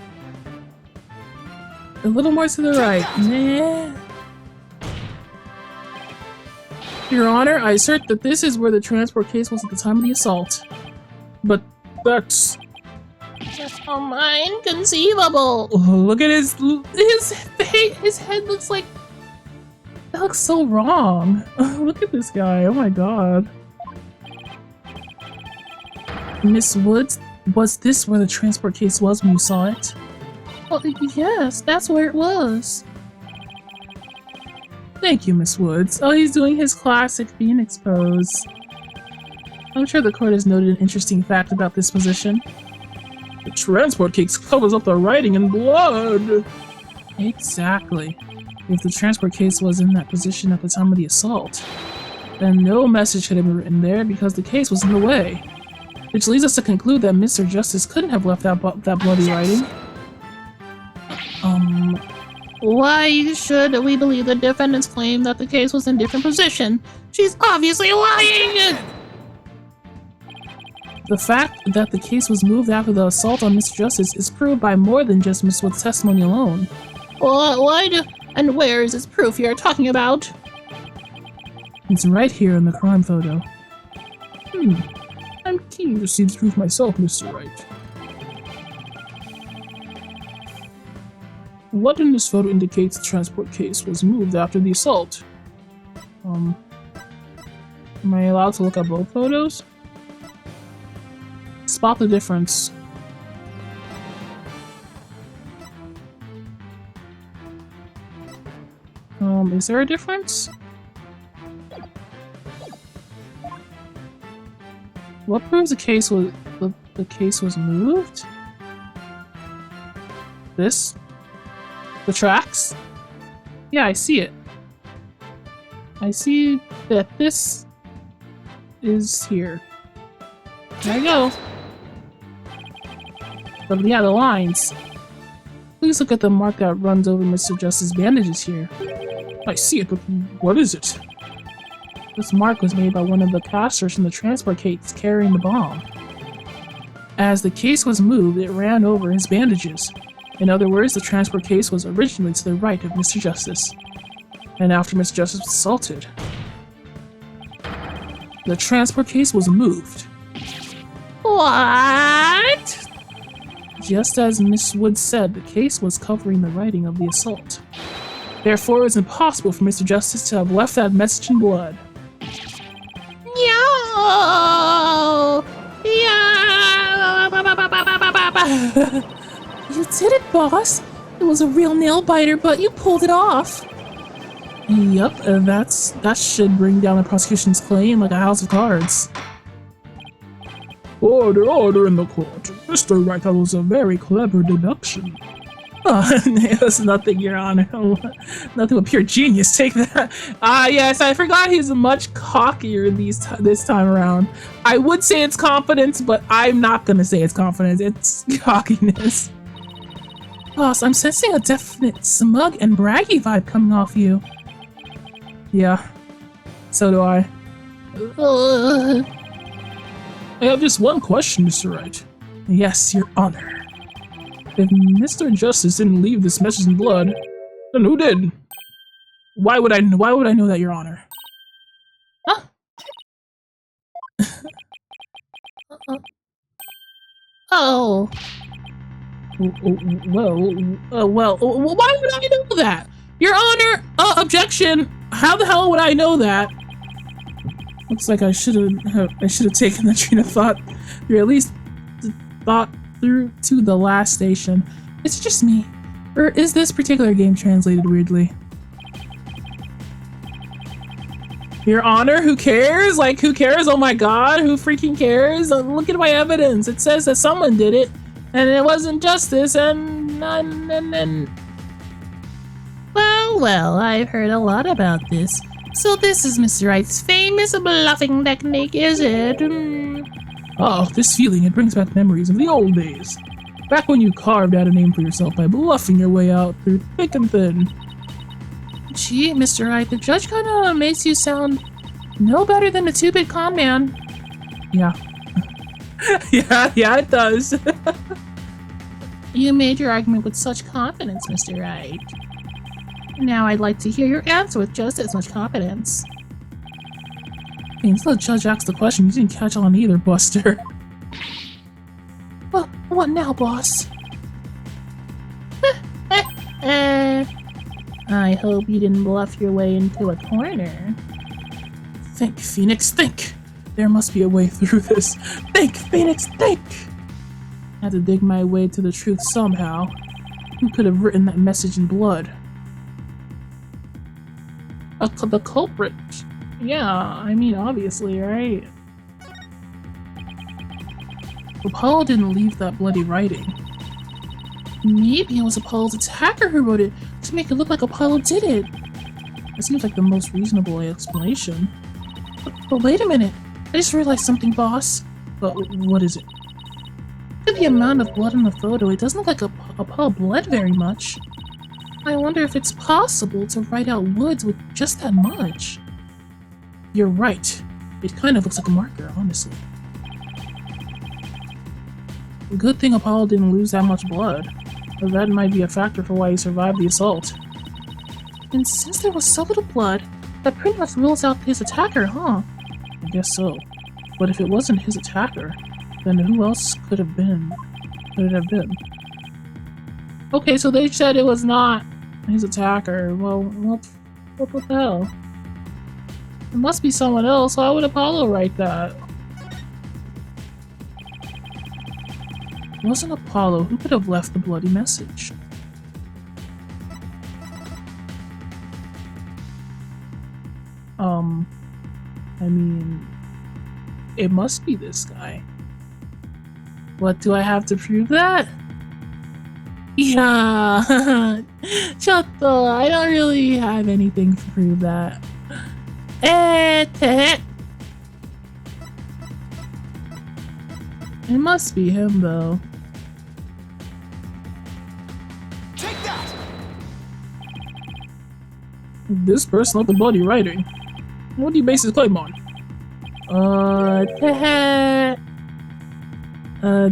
A little more to the right. Nah. Your Honor, I assert that this is where the transport case was at the time of the assault. But that's... inconceivable! Oh, look at his head looks like... That looks so wrong. Look at this guy, oh my god. Miss Woods, was this where the transport case was when you saw it? Well, yes, that's where it was. Thank you, Miss Woods. Oh, he's doing his classic Phoenix pose. I'm sure the court has noted an interesting fact about this position. The transport case covers up the writing in blood! Exactly. If the transport case was in that position at the time of the assault, then no message could have been written there because the case was in the way. Which leads us to conclude that Mr. Justice couldn't have left that bloody writing. Why should we believe the defendant's claim that the case was in a different position? She's obviously lying! The fact that the case was moved after the assault on Mr. Justice is proved by more than just Miss Wood's testimony alone. What? And where is this proof you're talking about? It's right here in the crime photo. I'm keen to see the proof myself, Mr. Wright. What in this photo indicates the transport case was moved after the assault? Am I allowed to look at both photos? Spot the difference. Is there a difference? What proves the case was moved? This? The tracks? Yeah, I see it. I see that this is here. There you go. But yeah, the lines. Please look at the mark that runs over Mr. Justice's bandages here. I see it, but what is it? This mark was made by one of the casters from the transport case carrying the bomb. As the case was moved, it ran over his bandages. In other words, the transport case was originally to the right of Mr. Justice. And after Mr. Justice was assaulted, the transport case was moved. What? Just as Miss Wood said, the case was covering the writing of the assault. Therefore, it was impossible for Mr. Justice to have left that message in blood. No! You did it, boss! It was a real nail-biter, but you pulled it off! Yup, that should bring down the prosecution's claim like a house of cards. Order in the court. Mr. Wright, that was a very clever deduction. It was nothing, Your Honor. Nothing but pure genius. Take that. Yes, I forgot he's much cockier this time around. I would say it's confidence, but I'm not gonna say it's confidence. It's cockiness. Boss, I'm sensing a definite smug and braggy vibe coming off you. Yeah, so do I. I have just one question, Mr. Wright. Yes, Your Honor. If Mr. Justice didn't leave this message in blood, then who did? Why would I know that, Your Honor? Huh? Oh. Well, why would I know that? Your Honor, objection. How the hell would I know that? Looks like I should have taken the train of thought, or at least thought through to the last station. It's just me, or is this particular game translated weirdly? Your Honor, who cares? Like, who cares? Oh my god, who freaking cares? Look at my evidence. It says that someone did it, and it wasn't justice, and. Well, I've heard a lot about this. So this is Mr. Wright's famous bluffing technique, is it? Oh, this feeling, it brings back memories of the old days. Back when you carved out a name for yourself by bluffing your way out through thick and thin. Gee, Mr. Wright, the judge kinda makes you sound no better than a 2-bit con man. Yeah. yeah, it does. You made your argument with such confidence, Mr. Wright. Now I'd like to hear your answer with just as much confidence. Hey, until the judge asked the question, you didn't catch on either, Buster. Well, what now, boss? I hope you didn't bluff your way into a corner. Think, Phoenix, think! There must be a way through this. Think, Phoenix, think! I had to dig my way to the truth somehow. Who could have written that message in blood? The culprit. Yeah, I mean, obviously, right? Apollo didn't leave that bloody writing. Maybe it was Apollo's attacker who wrote it to make it look like Apollo did it. That seems like the most reasonable explanation. But wait a minute. I just realized something, boss. But what is it? Look at the amount of blood in the photo. It doesn't look like Apollo bled very much. I wonder if it's possible to write out words with just that much. You're right. It kind of looks like a marker, honestly. Good thing Apollo didn't lose that much blood. But that might be a factor for why he survived the assault. And since there was so little blood, that pretty much rules out his attacker, huh? I guess so. But if it wasn't his attacker, then who else could it have been? Okay, so they said it was not his attacker. Well, what the hell? It must be someone else. Why would Apollo write that? It wasn't Apollo. Who could have left the bloody message? I mean, it must be this guy. What, do I have to prove that? Yeah, Chato, I don't really have anything to prove that. It must be him, though. Take that! This person left the bloody writing. What do you base this claim on?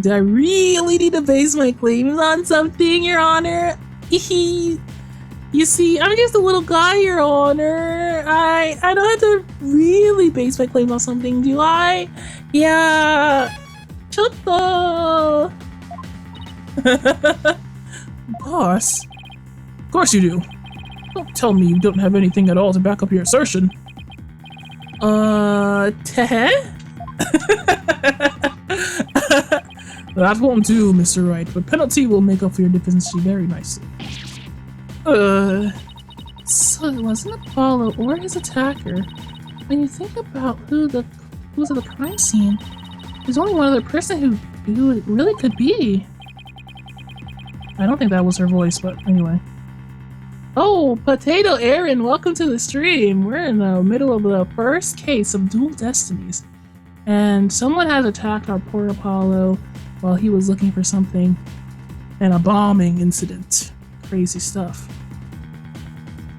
Do I really need to base my claims on something, Your Honor? You see, I'm just a little guy, Your Honor. I don't have to really base my claims on something, do I? Yeah. Chotto. Boss? Of course you do. Don't tell me you don't have anything at all to back up your assertion. That won't do, Mr. Wright, but penalty will make up for your deficiency very nicely. So it wasn't Apollo or his attacker. When you think about who's at the crime scene, there's only one other person who it really could be. I don't think that was her voice, but anyway. Oh, Potato Aaron, welcome to the stream. We're in the middle of the first case of Duel Destinies. And someone has attacked our poor Apollo while he was looking for something. And a bombing incident. Crazy stuff.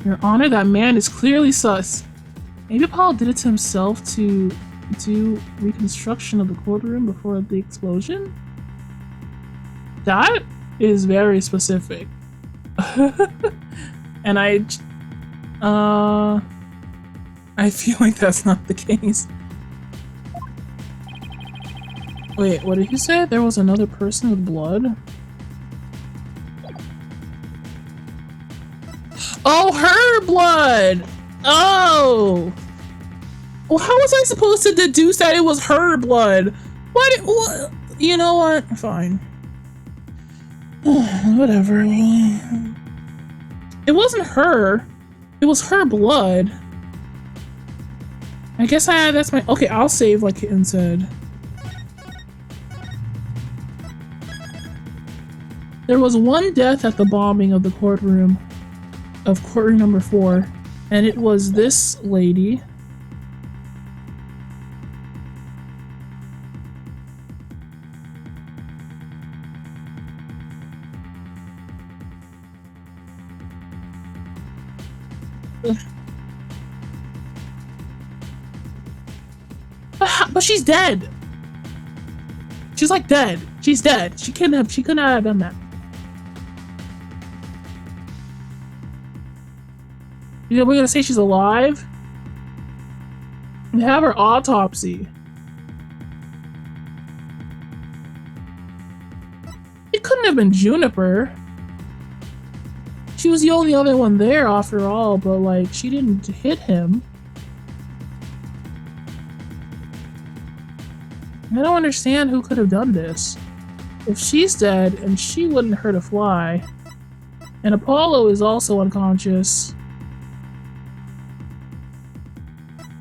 Your Honor, that man is clearly sus. Maybe Apollo did it to himself to do reconstruction of the courtroom before the explosion? That is very specific. And I feel like that's not the case. Wait, what did he say? There was another person with blood? Oh, her blood! Oh! Well, how was I supposed to deduce that it was her blood? What? You know what? Fine. Whatever. It wasn't her. It was her blood. I guess that's my... Okay, I'll save like Kitten said. There was one death at the bombing of the courtroom. Of courtroom number 4. And it was this lady. But she's dead. She's like dead. She's dead. She couldn't have done that. You know, we're gonna say she's alive? We have her autopsy. It couldn't have been Juniper. She was the only other one there after all, but like, she didn't hit him. I don't understand who could have done this. If she's dead, and she wouldn't hurt a fly, and Apollo is also unconscious,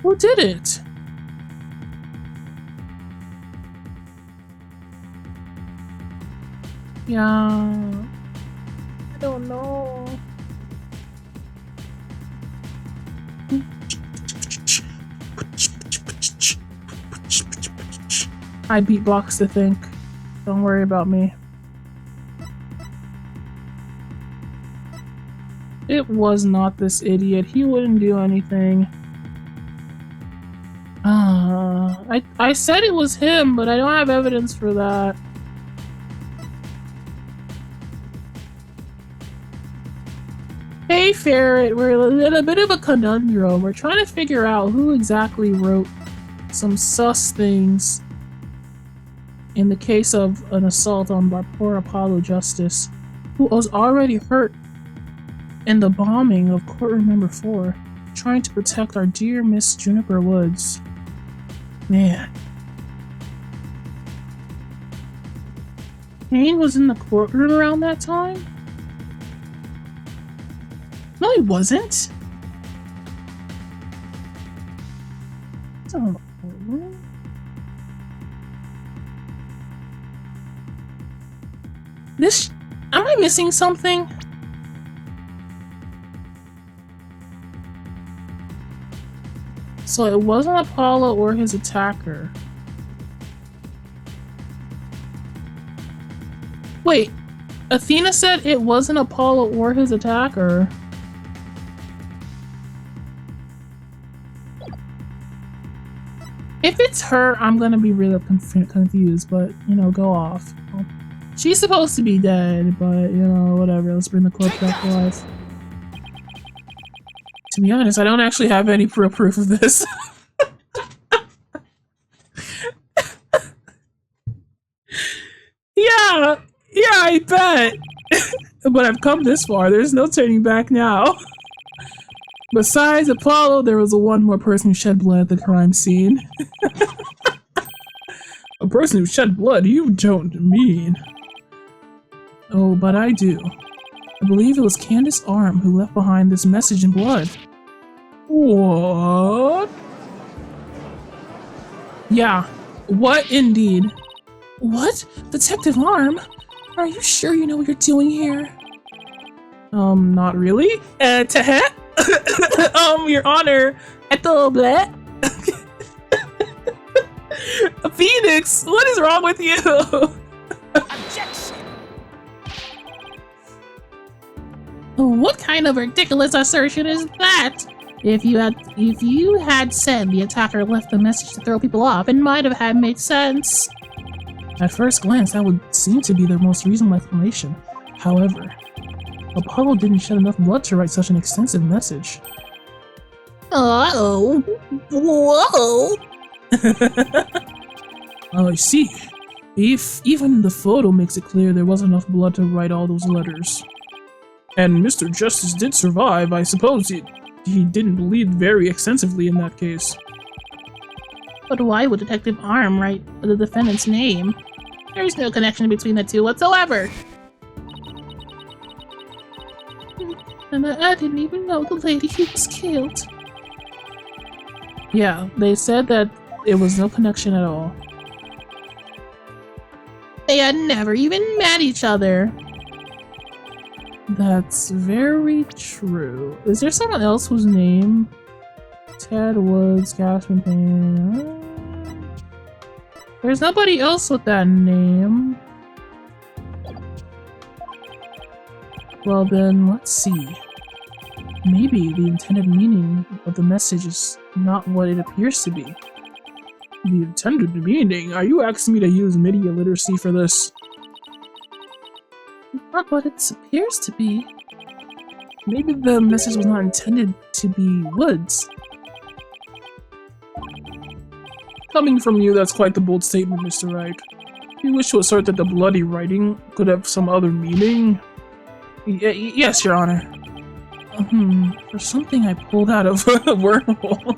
who did it? Yeah, I don't know. I beatbox to think. Don't worry about me. It was not this idiot. He wouldn't do anything. I said it was him, but I don't have evidence for that. Hey Ferret, we're in a bit of a conundrum. We're trying to figure out who exactly wrote some sus things in the case of an assault on our poor Apollo Justice, who was already hurt in the bombing of courtroom number 4, trying to protect our dear Miss Juniper Woods. Man. Kane was in the courtroom around that time? No, he wasn't. It's not in the courtroom. Am I missing something? So it wasn't Apollo or his attacker. Wait, Athena said it wasn't Apollo or his attacker. it's her, I'm gonna be really confused, but, you know, go off. She's supposed to be dead, but, you know, whatever. Let's bring the corpse back to life. To be honest, I don't actually have any proof of this. Yeah, I bet. But I've come this far. There's no turning back now. Besides Apollo, there was one more person who shed blood at the crime scene. A person who shed blood? You don't mean. Oh, but I do. I believe it was Candace Arm who left behind this message in blood. What? Yeah, what indeed? What? Detective Arm? Are you sure you know what you're doing here? Not really. Your Honor, blah. Phoenix, what is wrong with you? Objection! What kind of ridiculous assertion is that? If you had said the attacker left the message to throw people off, it might have made sense. At first glance, that would seem to be the most reasonable explanation. However, Apollo didn't shed enough blood to write such an extensive message. Uh-oh. Whoa. Oh, I see. If even the photo makes it clear there wasn't enough blood to write all those letters. And Mr. Justice did survive. I suppose he didn't bleed very extensively in that case. But why would Detective Arm write the defendant's name? There's no connection between the two whatsoever. And I didn't even know the lady who was killed. Yeah, they said that it was no connection at all. They had never even met each other. That's very true. Is there someone else whose name? Ted Woods, Catherine Payne. There's nobody else with that name. Well then, let's see. Maybe the intended meaning of the message is not what it appears to be. The intended meaning? Are you asking me to use media literacy for this? Not what it appears to be. Maybe the message was not intended to be Woods. Coming from you, that's quite the bold statement, Mr. Wright. You wish to assert that the bloody writing could have some other meaning? Yes, Your Honor. For something I pulled out of a wormhole.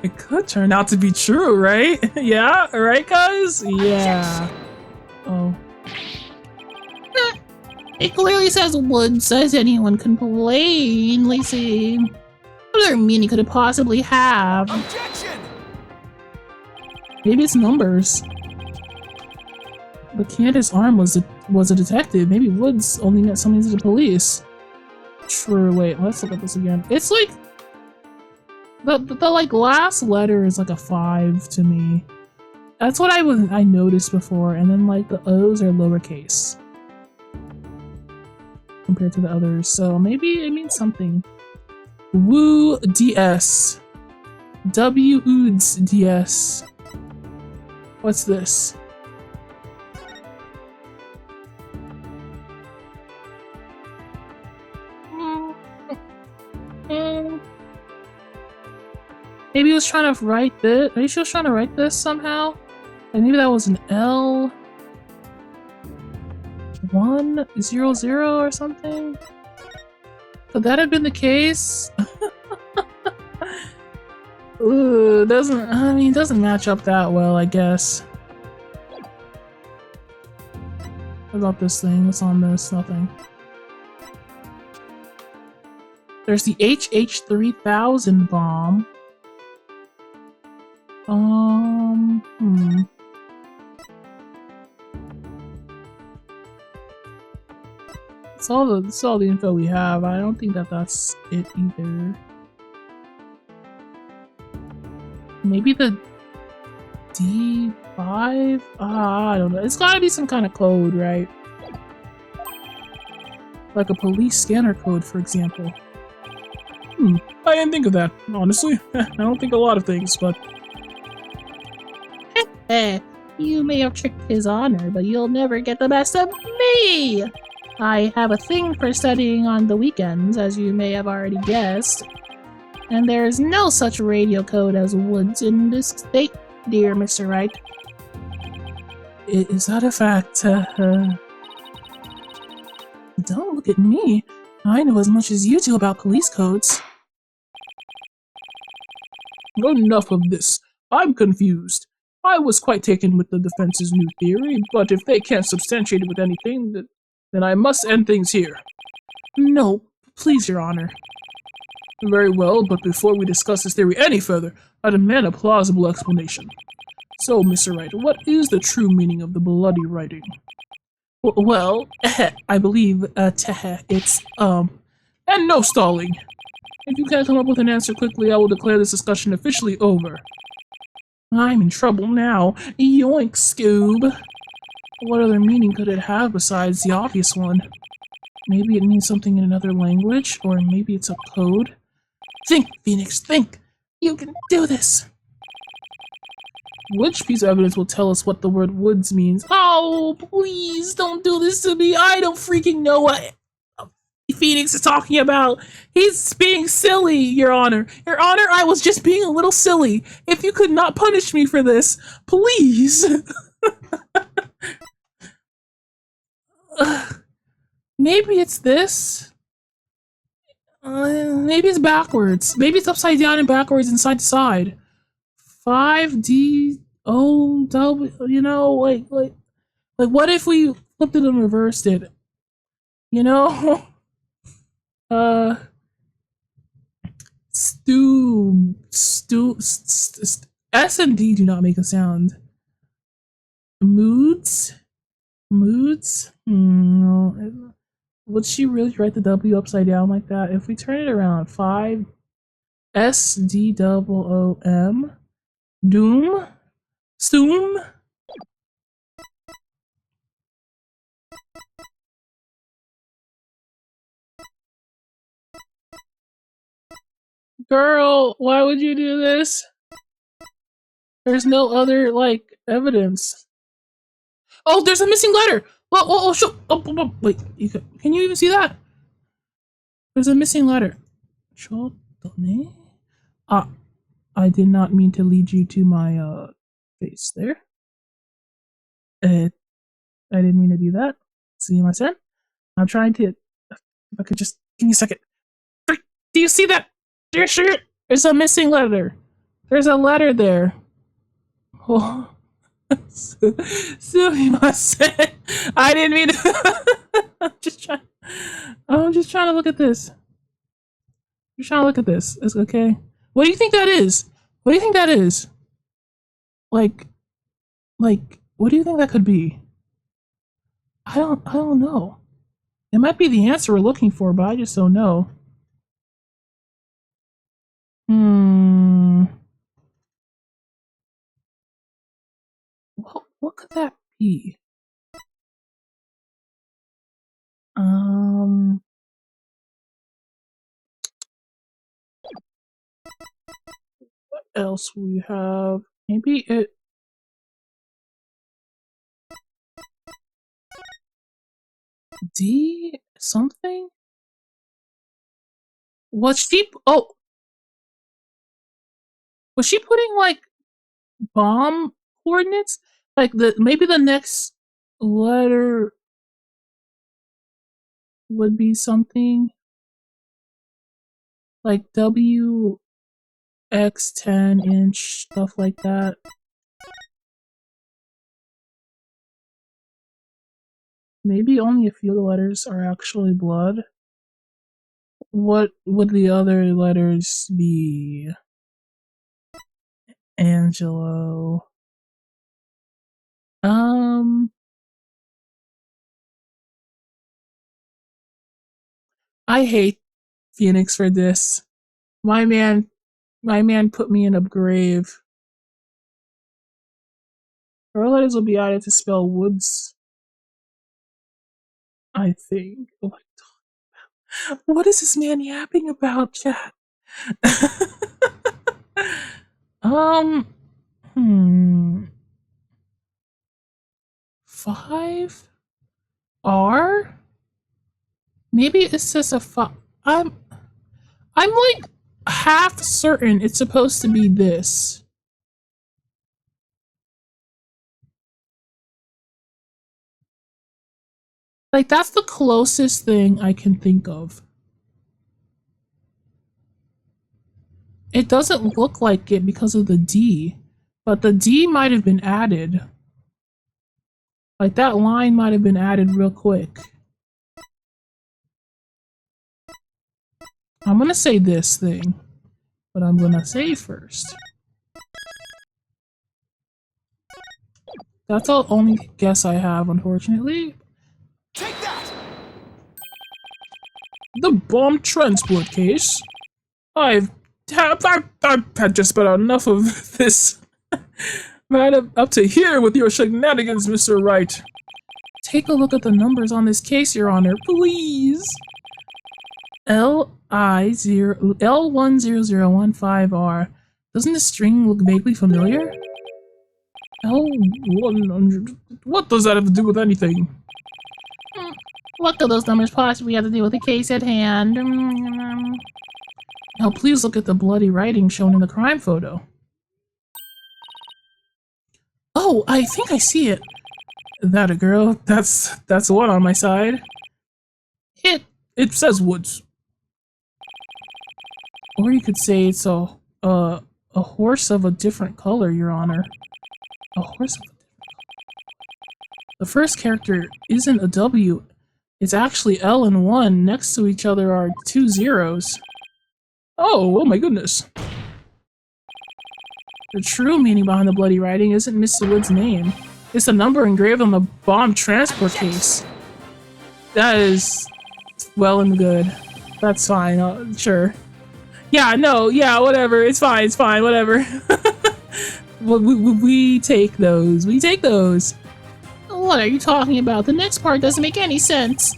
It could turn out to be true, right? Yeah, right, guys? Yeah. Oh. It clearly says Woods, as anyone can plainly see. What other meaning could it possibly have? Objection! Maybe it's numbers. But Candace Arm was a detective. Maybe Woods only meant something to the police. True. Wait, let's look at this again. It's like the like last letter is like a 5 to me. That's what I noticed before, and then like the O's are lowercase compared to the others. So maybe it means something. Woo DS. W Oods DS. What's this? Maybe he was trying to write this. Maybe she was trying to write this somehow. And maybe that was an L 100 or something. Could that have been the case? Ooh, doesn't match up that well, I guess. What about this thing? What's on this? Nothing. There's the HH-3000 bomb. That's all the info we have. I don't think that's it either. Maybe the D5? I don't know. It's gotta be some kind of code, right? Like a police scanner code, for example. I didn't think of that, honestly. I don't think a lot of things, but You may have tricked his honor, but you'll never get the best of me! I have a thing for studying on the weekends, as you may have already guessed. And there is no such radio code as woods in this state, dear Mr. Wright. Is that a fact? Don't look at me. I know as much as you do about police codes. Enough of this. I'm confused. I was quite taken with the defense's new theory, but if they can't substantiate it with anything, then I must end things here. No, please, Your Honor. Very well, but before we discuss this theory any further, I demand a plausible explanation. So, Mr. Wright, what is the true meaning of the bloody writing? Well, I believe, it's, and no stalling. If you can't come up with an answer quickly, I will declare this discussion officially over. I'm in trouble now. Yoink, Scoob. What other meaning could it have besides the obvious one? Maybe it means something in another language, or maybe it's a code? Think, Phoenix, think! You can do this! Which piece of evidence will tell us what the word woods means? Oh, please don't do this to me. I don't freaking know what Phoenix is talking about. He's being silly, Your Honor. Your Honor, I was just being a little silly. If you could not punish me for this, please. Maybe it's this. Maybe it's backwards. Maybe it's upside down and backwards and side to side. 5D O W. You know, like what if we flipped it and reversed it? You know. S and D do not make a sound. Moods. No. Would she really write the W upside down like that? If we turn it around, 5 S D O M, Doom, Stoom. Girl, why would you do this? There's no other, evidence. Oh, there's a missing letter! Oh, shoot! Oh, wait, can you even see that? There's a missing letter. I did not mean to lead you to my, face there. I didn't mean to do that. See my son? I'm trying to... If I could just... Give me a second. Do you see that? There's a missing letter. There's a letter there. Oh. Sumimasen. I didn't mean to. I'm just trying to look at this. Just trying to look at this. It's okay. What do you think that is? What do you think that is? Like, what do you think that could be? I don't know. It might be the answer we're looking for, but I just don't know. What could that be? What else we have? Maybe it... D something? Was she... Oh! Was she putting, bomb coordinates? Maybe the next letter would be something like W, X, 10-inch, stuff like that. Maybe only a few of the letters are actually blood. What would the other letters be? Angelo. I hate Phoenix for this. My man put me in a grave. Her letters will be added to spell woods. I think. Oh my god. What is this man yapping about, chat? 5R? Maybe it says a 5. I'm like half certain it's supposed to be this. Like, that's the closest thing I can think of. It doesn't look like it because of the D, but the D might have been added. Like, that line might have been added real quick. I'm gonna say this thing, but I'm gonna say first. That's the only guess I have, unfortunately. Take that! The bomb transport case. I've had just about enough of this. Man, up to here with your shenanigans, Mr. Wright. Take a look at the numbers on this case, Your Honor, please. L10015R. Doesn't the string look vaguely familiar? L100. What does that have to do with anything? What could those numbers possibly have to do with the case at hand? Now please look at the bloody writing shown in the crime photo. Oh, I think I see it. That a girl? That's the one on my side. It says Woods. Or you could say it's a horse of a different color, Your Honor. A horse of a different color. The first character isn't a W. It's actually L and 1. Next to each other are 2 zeros. Oh my goodness. The true meaning behind the bloody writing isn't Mr. Wood's name. It's the number engraved on the bomb transport case. That is well and good. That's fine, sure. Yeah, no, yeah, whatever. It's fine, whatever. we take those. We take those. What are you talking about? The next part doesn't make any sense.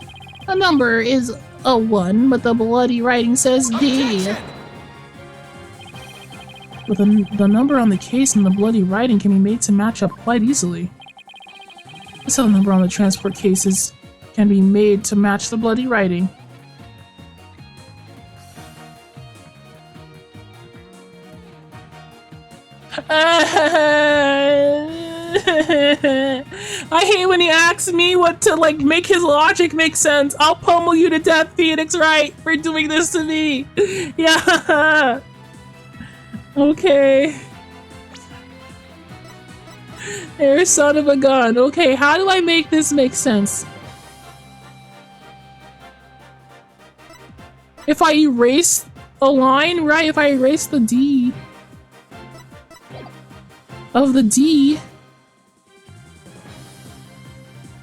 The number is a 1, but the bloody writing says D. But the number on the case and the bloody writing can be made to match up quite easily. That's how the number on the transport cases can be made to match the bloody writing. I hate when he asks me what to like make his logic make sense. I'll pummel you to death, Phoenix Wright, for doing this to me. Yeah. Okay. You're a son of a gun. Okay, how do I make this make sense? If I erase a line, right? If I erase the D of the D,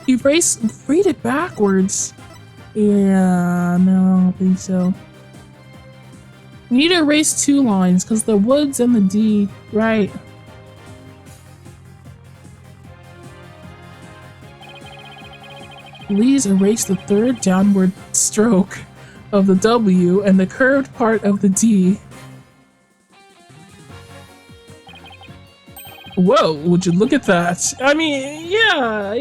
read it backwards. Yeah, no, I don't think so. We need to erase 2 lines because the Woods and the D, right? Please erase the 3rd downward stroke of the W and the curved part of the D. Whoa, would you look at that? I mean, yeah,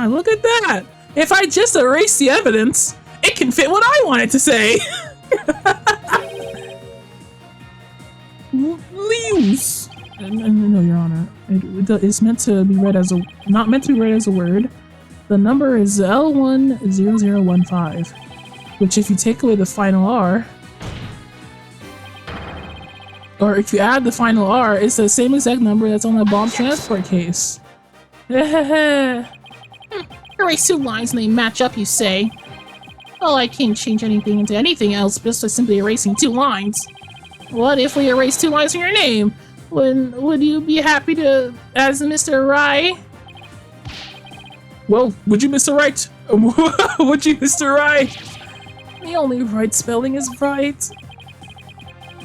look at that. If I just erase the evidence, it can fit what I want it to say. Leaves. No, Your Honor. It's meant to be read as not meant to be read as a word. The number is L10015, which if you take away the final R, or if you add the final R, it's the same exact number that's on the bomb transport case. Erase 2 lines and they match up, you say? Well, I can't change anything into anything else just by simply erasing 2 lines. What if we erase 2 lines from your name? Would you be happy to, as Mr. Rye? Well, would you, Mr. Right? Would you, Mr. Right? The only right spelling is right.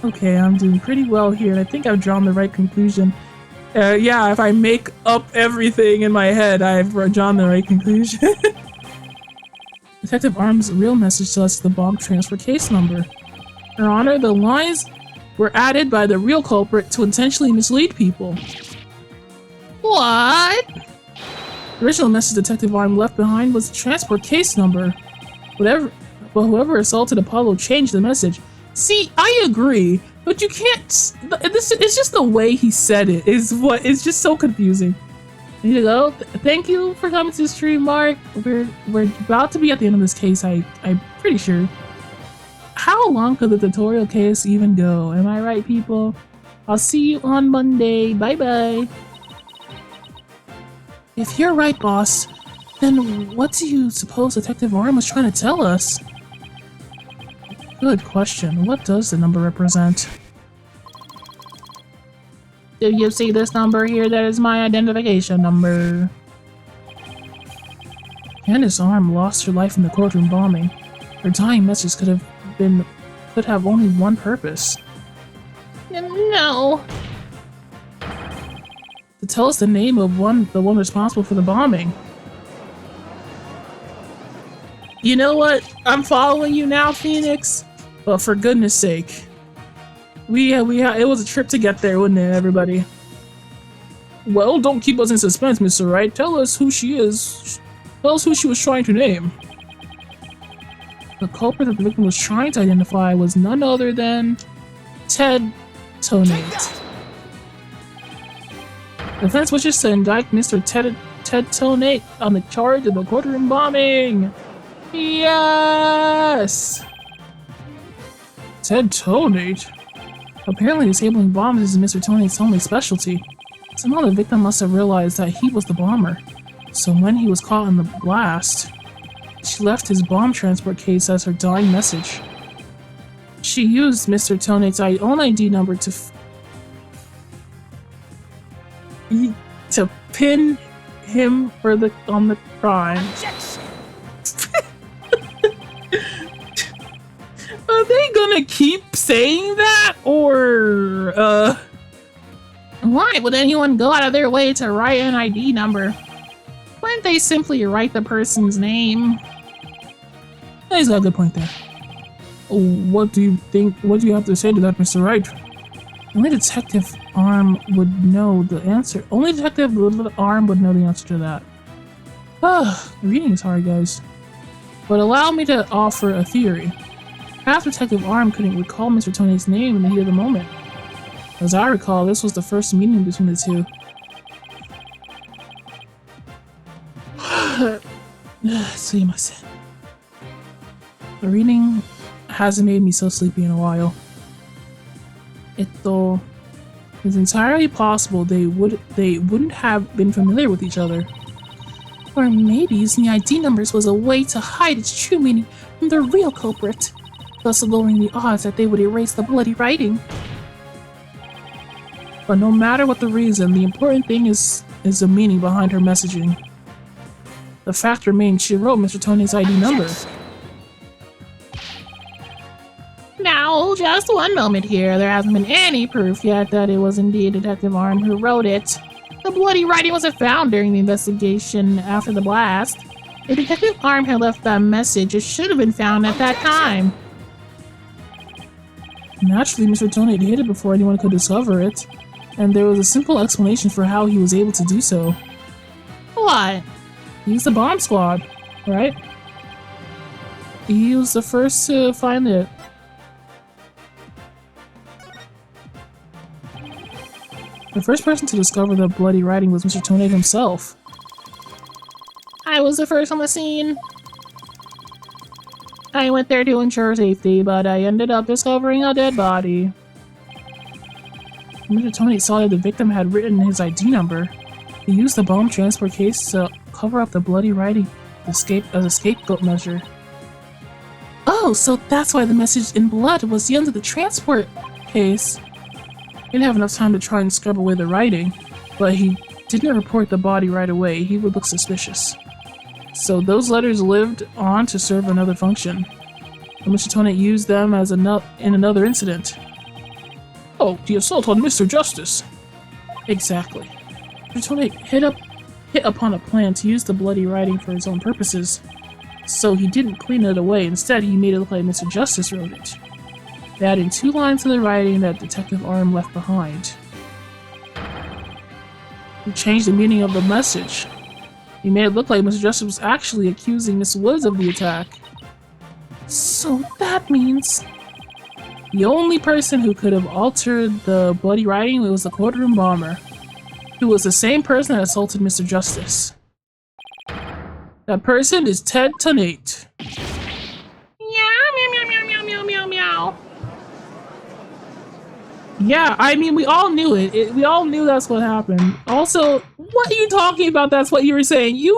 Okay, I'm doing pretty well here, and I think I've drawn the right conclusion. Yeah, if I make up everything in my head, I've drawn the right conclusion. Detective Arm's real message to us is the bomb transfer case number. Your Honor, the lines were added by the real culprit to intentionally mislead people. What? The original message Detective Arm left behind was the transport case number. But whoever assaulted Apollo changed the message. See, I agree, but you can't. It's just the way he said it is what is just so confusing. Here you go. Thank you for coming to the stream, Mark. We're about to be at the end of this case. I'm pretty sure. How long could the tutorial case even go? Am I right, people? I'll see you on Monday. Bye bye. If you're right, boss, then what do you suppose Detective Arm was trying to tell us? Good question. What does the number represent? Do you see this number here? That is my identification number. Candace Arm lost her life in the courtroom bombing. Her dying message could have only one purpose. No. To tell us the name of the one responsible for the bombing. You know what? I'm following you now, Phoenix. But for goodness sake. It was a trip to get there, wasn't it, everybody? Well, don't keep us in suspense, Mr. Wright. Tell us who she is. Tell us who she was trying to name. The culprit that the victim was trying to identify was none other than Ted Tonate. The defense wishes to indict Mr. Ted Tonate on the charge of the courtroom bombing. Yes! Ted Tonate? Apparently disabling bombs is Mr. Tonate's only specialty. Somehow the victim must have realized that he was the bomber. So when he was caught in the blast, she left his bomb transport case as her dying message. She used Mr. Tonate's own ID number to pin him on the crime. Objection! Are they gonna keep saying that, or, Why would anyone go out of their way to write an ID number? Wouldn't they simply write the person's name? He's got a good point there. What do you think? What do you have to say to that, Mr. Wright? Only Detective Arm would know the answer. Only Detective Arm would know the answer to that. Reading is hard, guys. But allow me to offer a theory. Perhaps Detective Arm couldn't recall Mr. Tony's name in the heat of the moment. As I recall, this was the first meeting between the two. Sumimasen. The reading hasn't made me so sleepy in a while. It's entirely possible they wouldn't have been familiar with each other. Or maybe using the ID numbers was a way to hide its true meaning from the real culprit, thus lowering the odds that they would erase the bloody writing. But no matter what the reason, the important thing is the meaning behind her messaging. The fact remains she wrote Mr. Tony's ID number. Now, just one moment here. There hasn't been any proof yet that it was indeed Detective Arm who wrote it. The bloody writing wasn't found during the investigation after the blast. If Detective Arm had left that message, it should have been found at that time. Naturally, Mr. Tonate hid it before anyone could discover it, and there was a simple explanation for how he was able to do so. What? He's the bomb squad, right? He was the first to find it. The first person to discover the bloody writing was Mr. Tonate himself. I was the first on the scene. I went there to ensure safety, but I ended up discovering a dead body. When Mr. Tonate saw that the victim had written his ID number, he used the bomb transport case to cover up the bloody writing as a scapegoat measure. Oh, so that's why the message in blood was the end of the transport case. He didn't have enough time to try and scrub away the writing, but he didn't report the body right away. He would look suspicious. So those letters lived on to serve another function. And Mr. Tonate used them as in another incident. Oh, the assault on Mr. Justice! Exactly. Mr. Tonate hit upon a plan to use the bloody writing for his own purposes. So he didn't clean it away. Instead, he made it look like Mr. Justice wrote it. They added 2 lines to the writing that Detective Arm left behind. He changed the meaning of the message. He made it look like Mr. Justice was actually accusing Miss Woods of the attack. So that means... The only person who could have altered the bloody writing was the courtroom bomber, who was the same person that assaulted Mr. Justice. That person is Ted Tonate. Meow, meow, meow, meow, meow, meow, meow. Yeah, I mean, we all knew it. We all knew that's what happened. Also, what are you talking about? That's what you were saying. You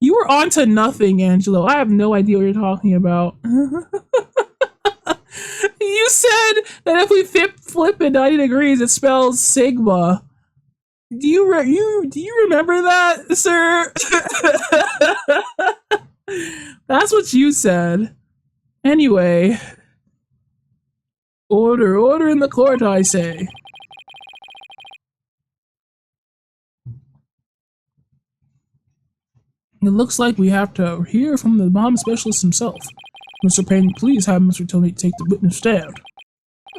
were onto nothing, Angelo. I have no idea what you're talking about. You said that if we flip it 90 degrees, it spells Sigma. Do you remember that, sir? That's what you said. Anyway, order in the court, I say. It looks like we have to hear from the bomb specialist himself. Mr. Payne, please have Mr. Tony take the witness stand.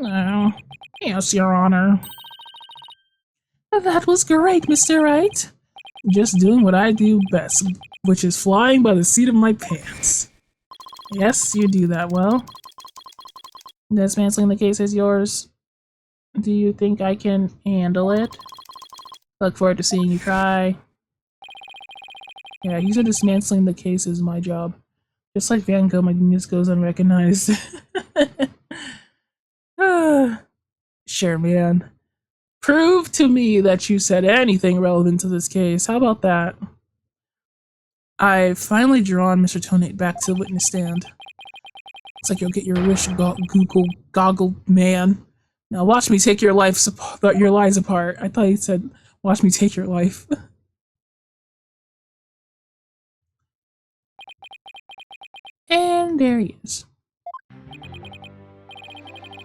Oh, yes, Your Honor. That was great, Mr. Wright. Just doing what I do best, which is flying by the seat of my pants. Yes, you do that well. Dismantling the case is yours. Do you think I can handle it? Look forward to seeing you try. Yeah, he said dismantling the case is my job. Just like Van Gogh, my genius goes unrecognized. Sure, man. Prove to me that you said anything relevant to this case. How about that? I've finally drawn Mr. Tonate back to the witness stand. Looks like you'll get your wish, Google Goggle Man. Now watch me take your lives apart. I thought he said, watch me take your life. And there he is.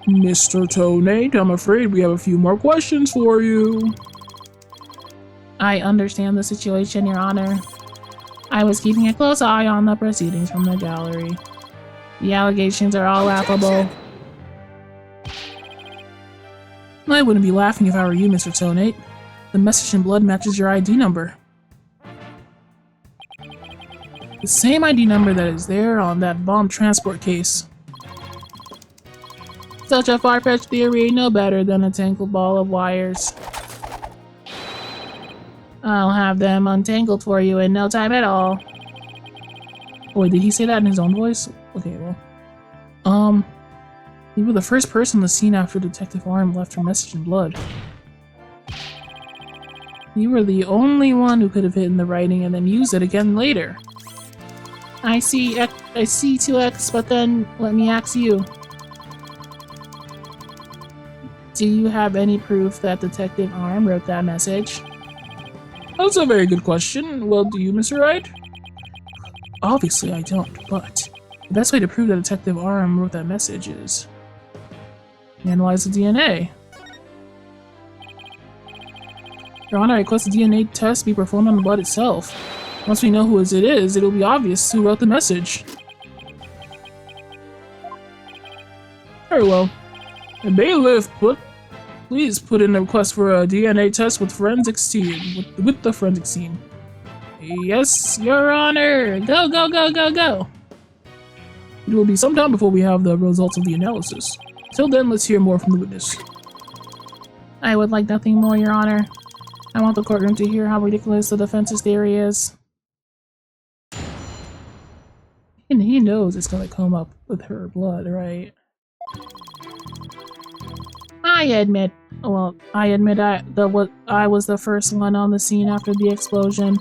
Mr. Tonate, I'm afraid we have a few more questions for you. I understand the situation, Your Honor. I was keeping a close eye on the proceedings from the gallery. The allegations are all laughable. I wouldn't be laughing if I were you, Mr. Tonate. The message in blood matches your ID number. The same ID number that is there on that bomb transport case. Such a far-fetched theory, no better than a tangled ball of wires. I'll have them untangled for you in no time at all. Oh, wait, did he say that in his own voice? Okay, well. You were the first person on the scene after Detective Arm left her message in blood. You were the only one who could have hidden the writing and then used it again later. I see 2X, but then let me ask you. Do you have any proof that Detective Arm wrote that message? That's a very good question. Well, do you, Mr. Wright? Obviously I don't, but the best way to prove that Detective Arm wrote that message is analyze the DNA. Your Honor, I request a DNA test be performed on the blood itself. Once we know who it is, it'll be obvious who wrote the message. Very well. A bailiff, please put in a request for a DNA test with forensics team. With the forensics team. Yes, Your Honor! Go, go, go, go, go! It will be some time before we have the results of the analysis. Till then, let's hear more from the witness. I would like nothing more, Your Honor. I want the courtroom to hear how ridiculous the defense's theory is. And he knows it's gonna come up with her blood, right? I admit I was the first one on the scene after the explosion,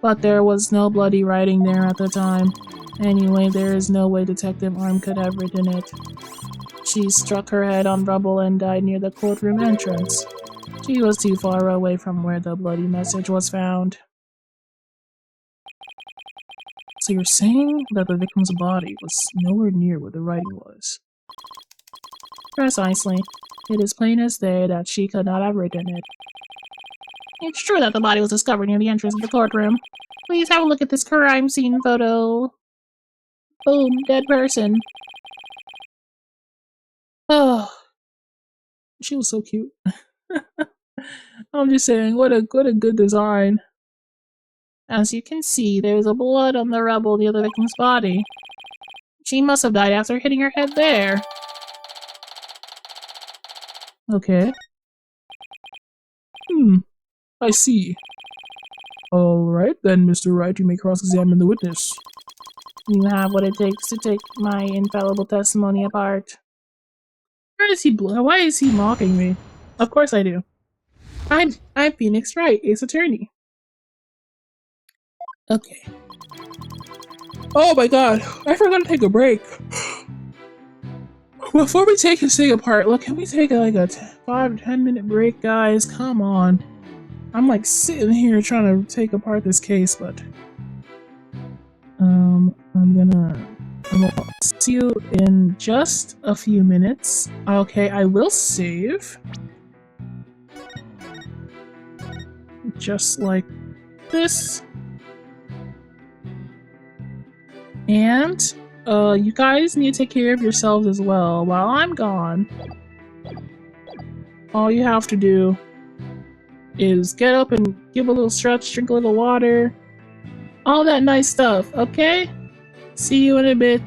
but there was no bloody writing there at the time. Anyway, there is no way Detective Arm could have written it. She struck her head on rubble and died near the courtroom entrance. She was too far away from where the bloody message was found. So you're saying that the victim's body was nowhere near where the writing was? Precisely. It is plain as day that she could not have written it. It's true that the body was discovered near the entrance of the courtroom. Please have a look at this crime scene photo. Boom, dead person. Oh, she was so cute. I'm just saying, what a good design. As you can see, there is a blood on the rubble near the victim's body. She must have died after hitting her head there. Okay. I see. Alright then, Mr. Wright, you may cross-examine the witness. You have what it takes to take my infallible testimony apart. Why is he mocking me? Of course I do. I'm Phoenix Wright, Ace Attorney. Okay. Oh my god, I forgot to take a break. Before we take this thing apart, look, can we take like a 5 to 10 minute break, guys? Come on. I'm like sitting here trying to take apart this case, but I'm gonna see you in just a few minutes. Okay, I will save. Just like this. And you guys need to take care of yourselves as well. While I'm gone, all you have to do is get up and give a little stretch, drink a little water, all that nice stuff, okay? See you in a bit.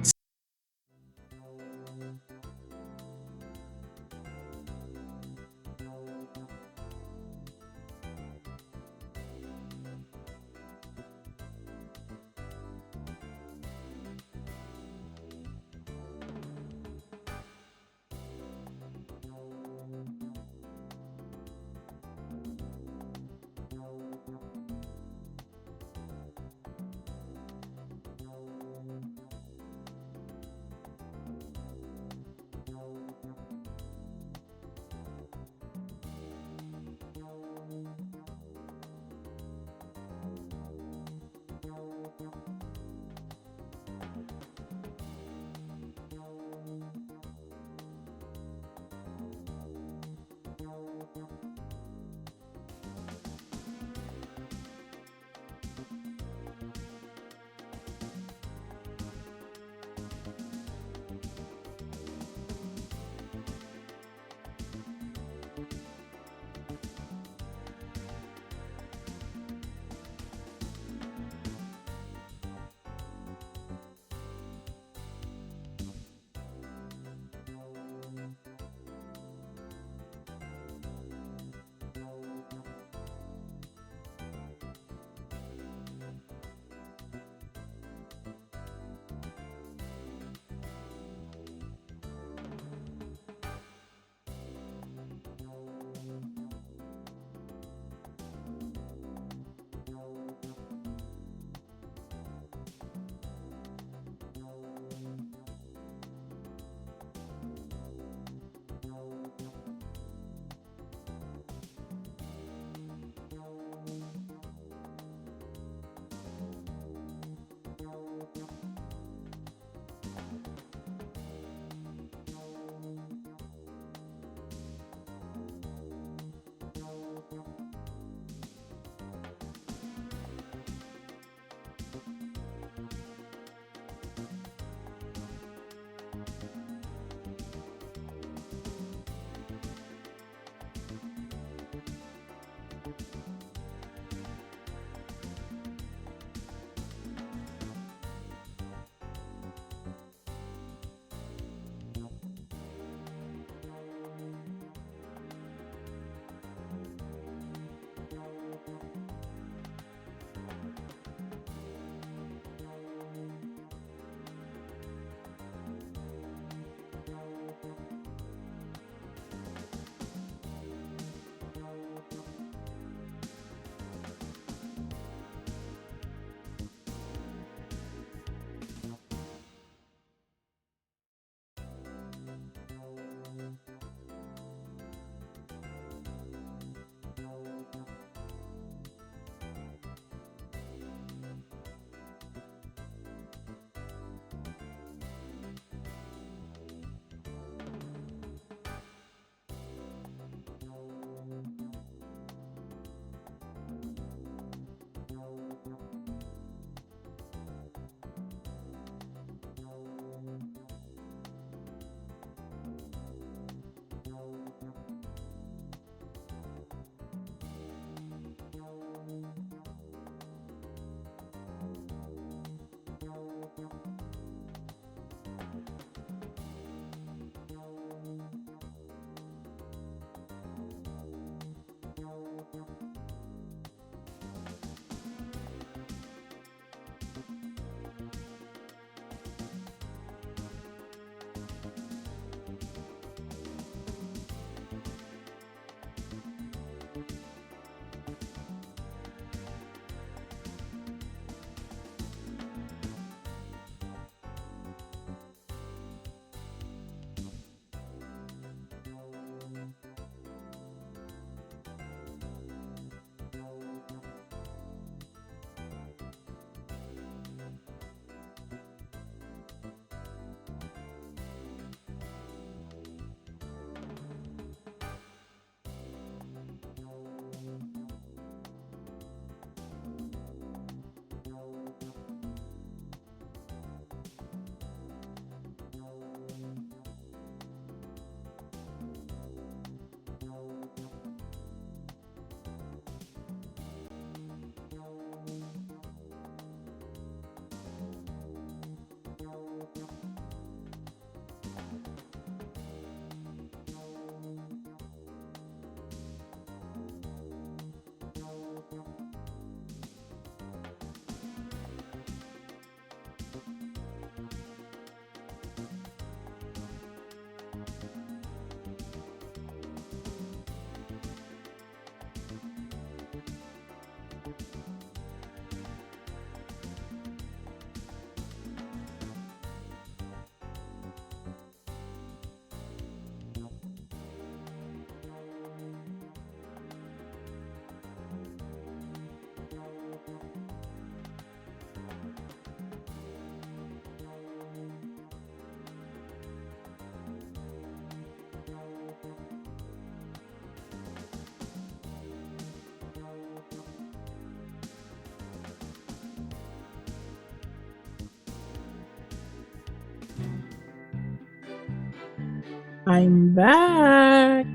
I'm back!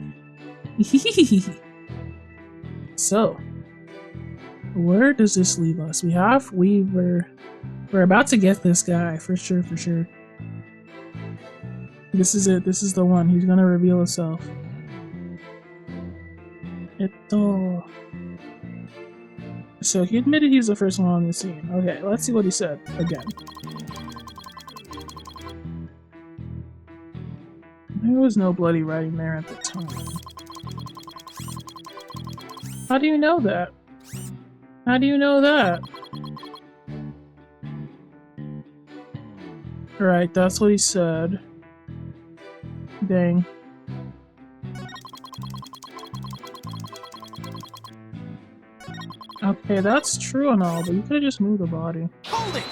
So, where does this leave us? We're about to get this guy, for sure, for sure. This is it, this is the one. He's gonna reveal himself. So he admitted he's the first one on the scene. Okay, let's see what he said again. There was no bloody writing there at the time. How do you know that? How do you know that? Right, that's what he said. Dang. Okay, that's true and all, but you could've just moved the body. Hold it!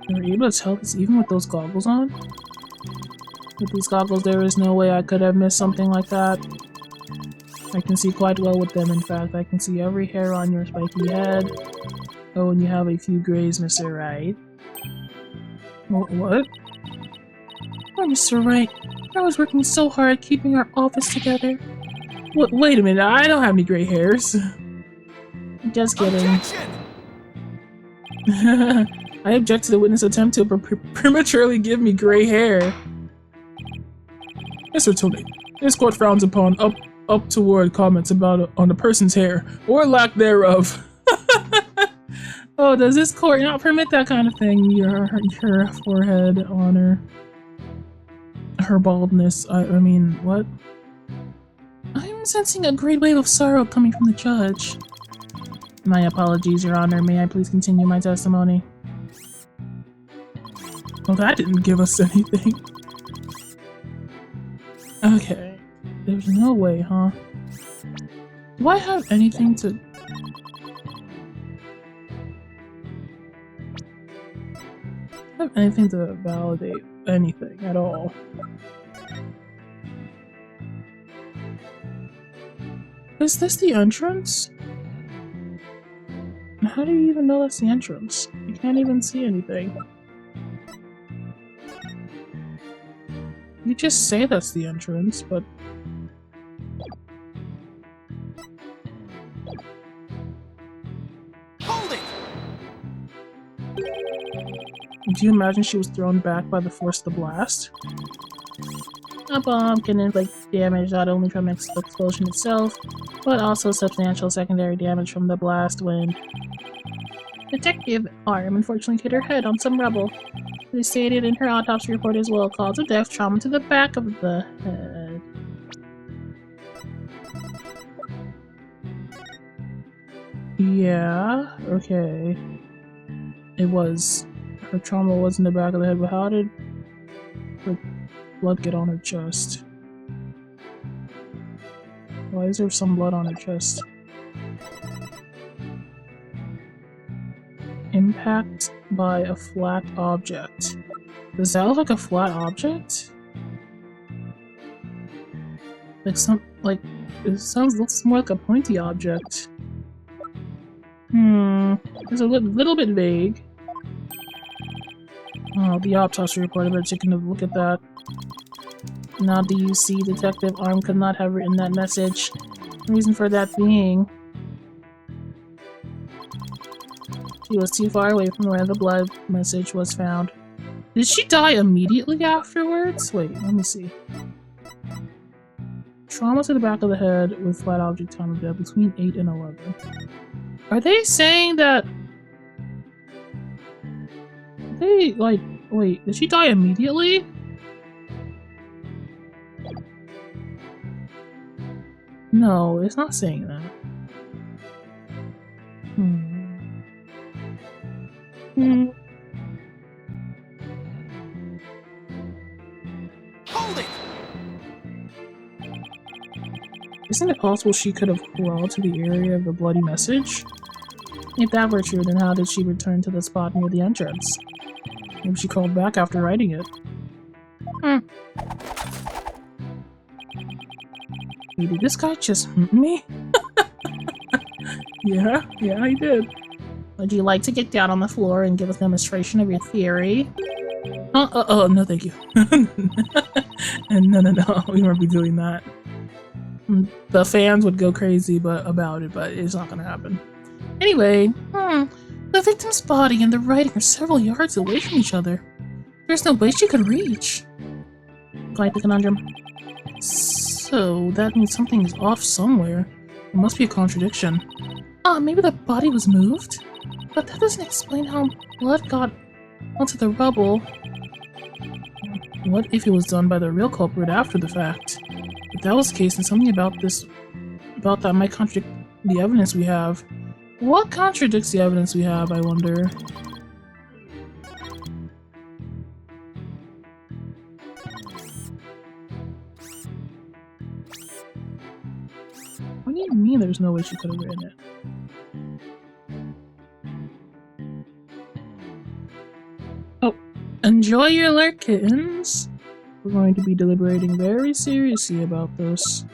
You were able to tell this even with those goggles on? With these goggles, there is no way I could have missed something like that. I can see quite well with them, in fact. I can see every hair on your spiky head. Oh, and you have a few grays, Mr. Wright. What? Oh, Mr. Wright, I was working so hard keeping our office together. Wait a minute, I don't have any gray hairs. Just kidding. I object to the witness' attempt to prematurely give me gray hair. Mr. Tony, this court frowns upon up toward comments about on a person's hair, or lack thereof. Oh, does this court not permit that kind of thing? Your forehead honor. Her baldness, I mean, what? I'm sensing a great wave of sorrow coming from the judge. My apologies, Your Honor. May I please continue my testimony? Well, that didn't give us anything. Okay. There's no way, huh? Do I have anything to... have anything to validate anything at all? Is this the entrance? How do you even know that's the entrance? You can't even see anything. You just say that's the entrance, but... Hold it! Do you imagine she was thrown back by the force of the blast? A bomb can inflict damage not only from its explosion itself, but also substantial secondary damage from the blast wind. Detective Arm unfortunately hit her head on some rubble. It is stated in her autopsy report as well, cause of death trauma to the back of the head. Yeah, okay. It was. Her trauma was in the back of the head, but how did her blood get on her chest? Why is there some blood on her chest? Impact by a flat object. Does that look like a flat object? Like looks more like a pointy object. It's a little bit vague. Oh, the autopsy report. I better take a look at that. Now do you see Detective Arm could not have written that message. The reason for that being... she was too far away from where the blood message was found. Did she die immediately afterwards? Wait, let me see. Trauma to the back of the head with flat object time of death between 8 and 11. Are they saying that... they, like... wait, did she die immediately? No, it's not saying that. Hold it! Isn't it possible she could have crawled to the area of the bloody message? If that were true, then how did she return to the spot near the entrance? Maybe she called back after writing it. Hey, did this guy just me? Yeah, he did. Would you like to get down on the floor and give a demonstration of your theory? No, thank you. And no, we won't be doing that. The fans would go crazy about it, but it's not gonna happen. Anyway, the victim's body and the writing are several yards away from each other. There's no way she could reach. Quite the conundrum. So, that means something is off somewhere. There must be a contradiction. Maybe the body was moved? But that doesn't explain how blood got onto the rubble. What if it was done by the real culprit after the fact? If that was the case, then something about that might contradict the evidence we have. What contradicts the evidence we have, I wonder? What do you mean there's no way she could have written it? Oh, enjoy your lurk, kittens! We're going to be deliberating very seriously about this.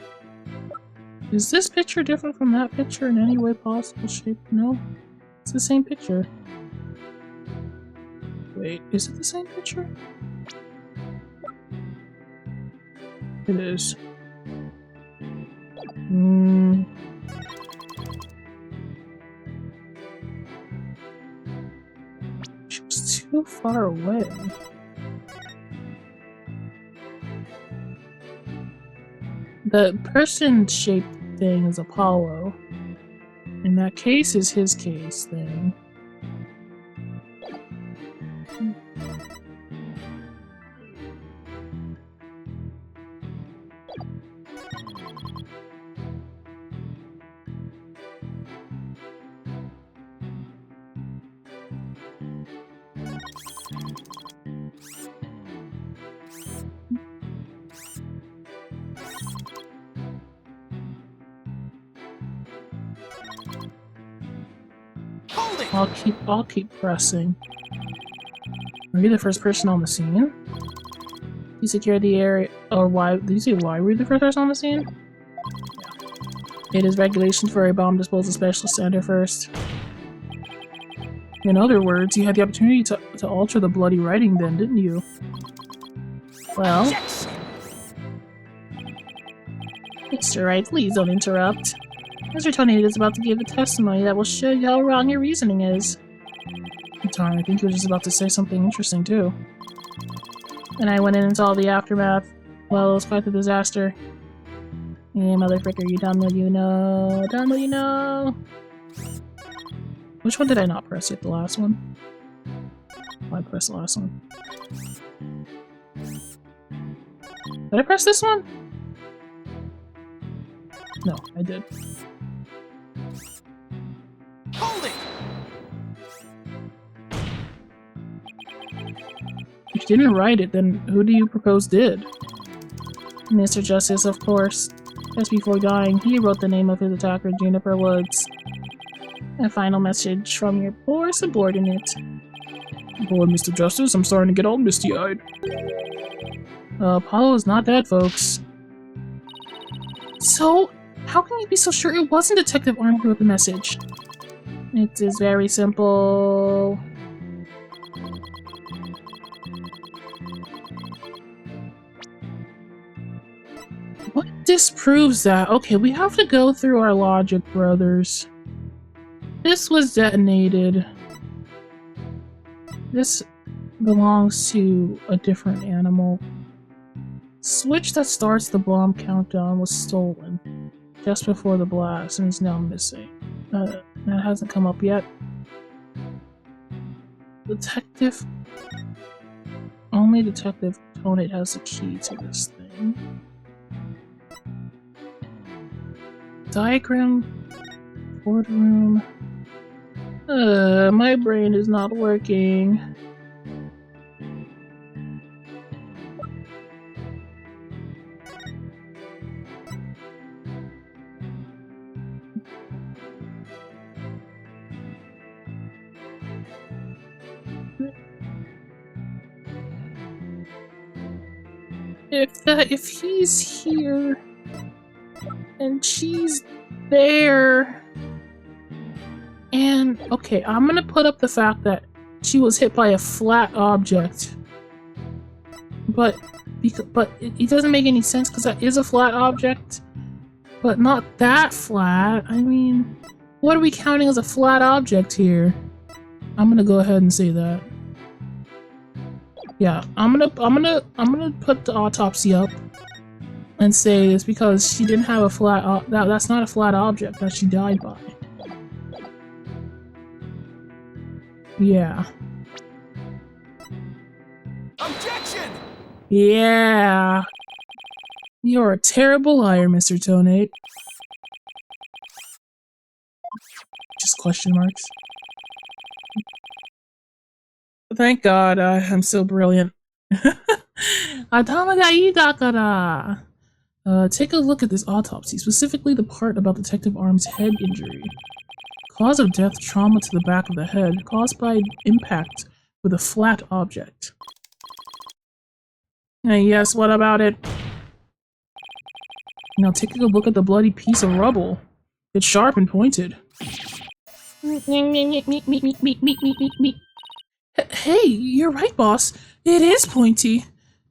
Is this picture different from that picture in any way possible, shape? No, it's the same picture. Wait, is it the same picture? It is. She was too far away. The person-shaped thing is Apollo. In that case is his case thing. I'll keep pressing. Are you the first person on the scene? You secure the area, or why? Did you say why were you the first person on the scene? Yeah. It is regulation for a bomb disposal specialist to enter first. In other words, you had the opportunity to alter the bloody writing then, didn't you? Well... Mr. Wright, please don't interrupt. Mr. Tony is about to give a testimony that will show you how wrong your reasoning is. Darn, I think he was just about to say something interesting, too. And I went in and saw the aftermath. Well, it was quite the disaster. Yeah, motherfricker, you done what you know. Done what you know. Which one did I not press yet? The last one? Oh, I pressed the last one. Did I press this one? No, I did. Hold it! If you didn't write it, then who do you propose did? Mr. Justice, of course. Just before dying, he wrote the name of his attacker, Juniper Woods. A final message from your poor subordinate. Boy, Mr. Justice, I'm starting to get all misty-eyed. Apollo is not dead, folks. So, how can you be so sure it wasn't Detective Arm who wrote the message? It is very simple. What disproves that? Okay, we have to go through our logic, brothers. This was detonated. This belongs to a different animal. Switch that starts the bomb countdown was stolen just before the blast and is now missing. That hasn't come up yet. Detective... Only Detective Tonate has the key to this thing. Diagram... Boardroom... my brain is not working. If he's here and she's there, and okay, I'm gonna put up the fact that she was hit by a flat object But it doesn't make any sense because that is a flat object, but not that flat. I mean, what are we counting as a flat object here? I'm gonna go ahead and say that. Yeah, I'm gonna put the autopsy up and say it's because she didn't have a flat. That's not a flat object that she died by. Yeah. Objection! Yeah. You're a terrible liar, Mr. Tonate. Just question marks. Thank God, I'm so brilliant. Atama ga ii dakara. Take a look at this autopsy, specifically the part about Detective Arm's head injury. Cause of death, trauma to the back of the head, caused by impact with a flat object. Yes, what about it? Now take a look at the bloody piece of rubble. It's sharp and pointed. Hey, you're right, boss. It is pointy.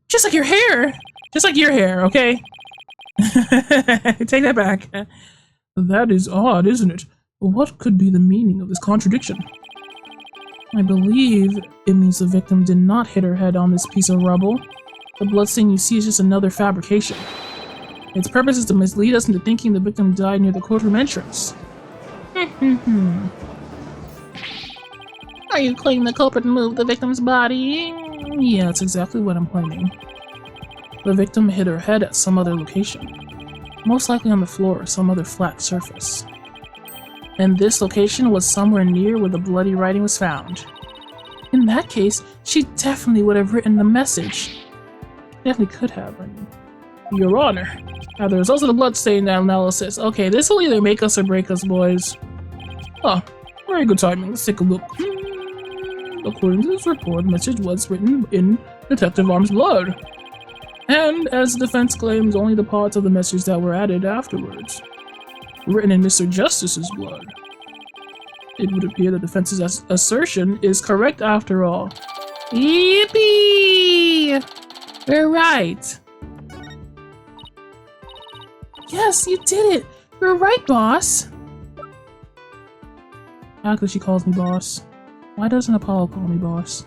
Just like your hair. Just like your hair, okay? Take that back. That is odd, isn't it? What could be the meaning of this contradiction? I believe it means the victim did not hit her head on this piece of rubble. The bloodstain you see is just another fabrication. Its purpose is to mislead us into thinking the victim died near the courtroom entrance. Are you claiming the culprit moved the victim's body? Yeah, that's exactly what I'm claiming. The victim hit her head at some other location. Most likely on the floor or some other flat surface. And this location was somewhere near where the bloody writing was found. In that case, she definitely would have written the message. Definitely could have. Your Honor. Now the results of the bloodstain analysis. Okay, this will either make us or break us, boys. Oh, very good timing. Let's take a look. According to this report, the message was written in Detective Arm's blood. And, as the defense claims, only the parts of the message that were added afterwards. Written in Mr. Justice's blood. It would appear the defense's assertion is correct after all. Yippee! We're right. Yes, you did it! You're right, boss! Actually, she calls me boss. Why doesn't Apollo call me boss?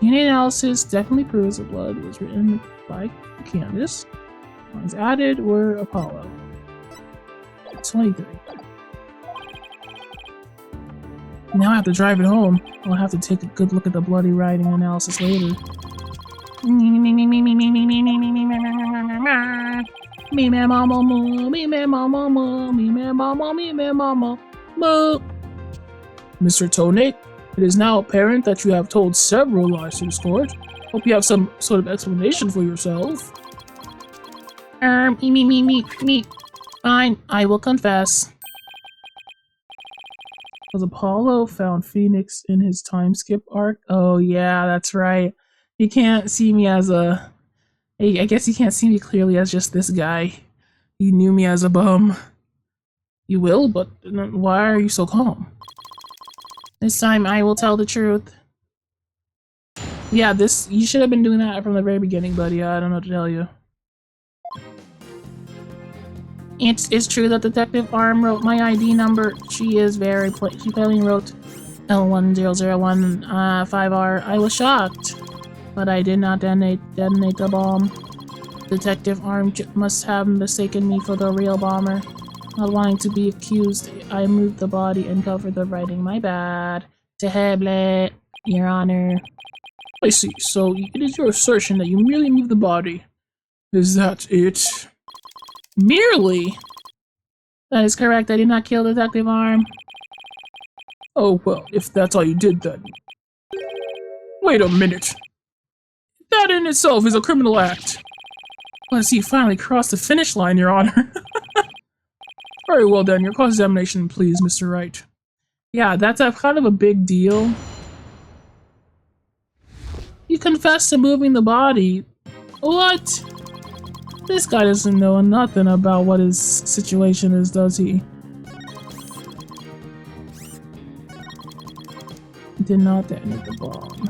DNA analysis definitely proves the blood was written by Candace. Ones added were Apollo. 23. Now I have to drive it home. I'll have to take a good look at the bloody writing analysis later. Me me mama moo, me me mama moo, me me mama, me me mama moo. Mr. Tonate, it is now apparent that you have told several lies to this court. Hope you have some sort of explanation for yourself. Me. Fine, I will confess. Was Apollo found Phoenix in his time skip arc? Oh yeah, that's right. You can't see me as a... I guess you can't see me clearly as just this guy. You knew me as a bum. You will, but why are you so calm? This time I will tell the truth. Yeah, you should have been doing that from the very beginning, buddy. I don't know what to tell you. It's true that Detective Arm wrote my ID number. She plainly wrote L10015R. I was shocked, but I did not detonate the bomb. Detective Arm must have mistaken me for the real bomber. Not wanting to be accused, I moved the body and covered the writing. My bad. Terrible, Your Honor. I see. So it is your assertion that you merely moved the body. Is that it? Merely? That is correct. I did not kill Detective Arm. Oh, well, if that's all you did then. Wait a minute. That in itself is a criminal act. I see you finally crossed the finish line, Your Honor. Very well then, your cross-examination, please, Mr. Wright. Yeah, that's kind of a big deal. You confessed to moving the body. What? This guy doesn't know nothing about what his situation is, does he? Did not detonate the bomb.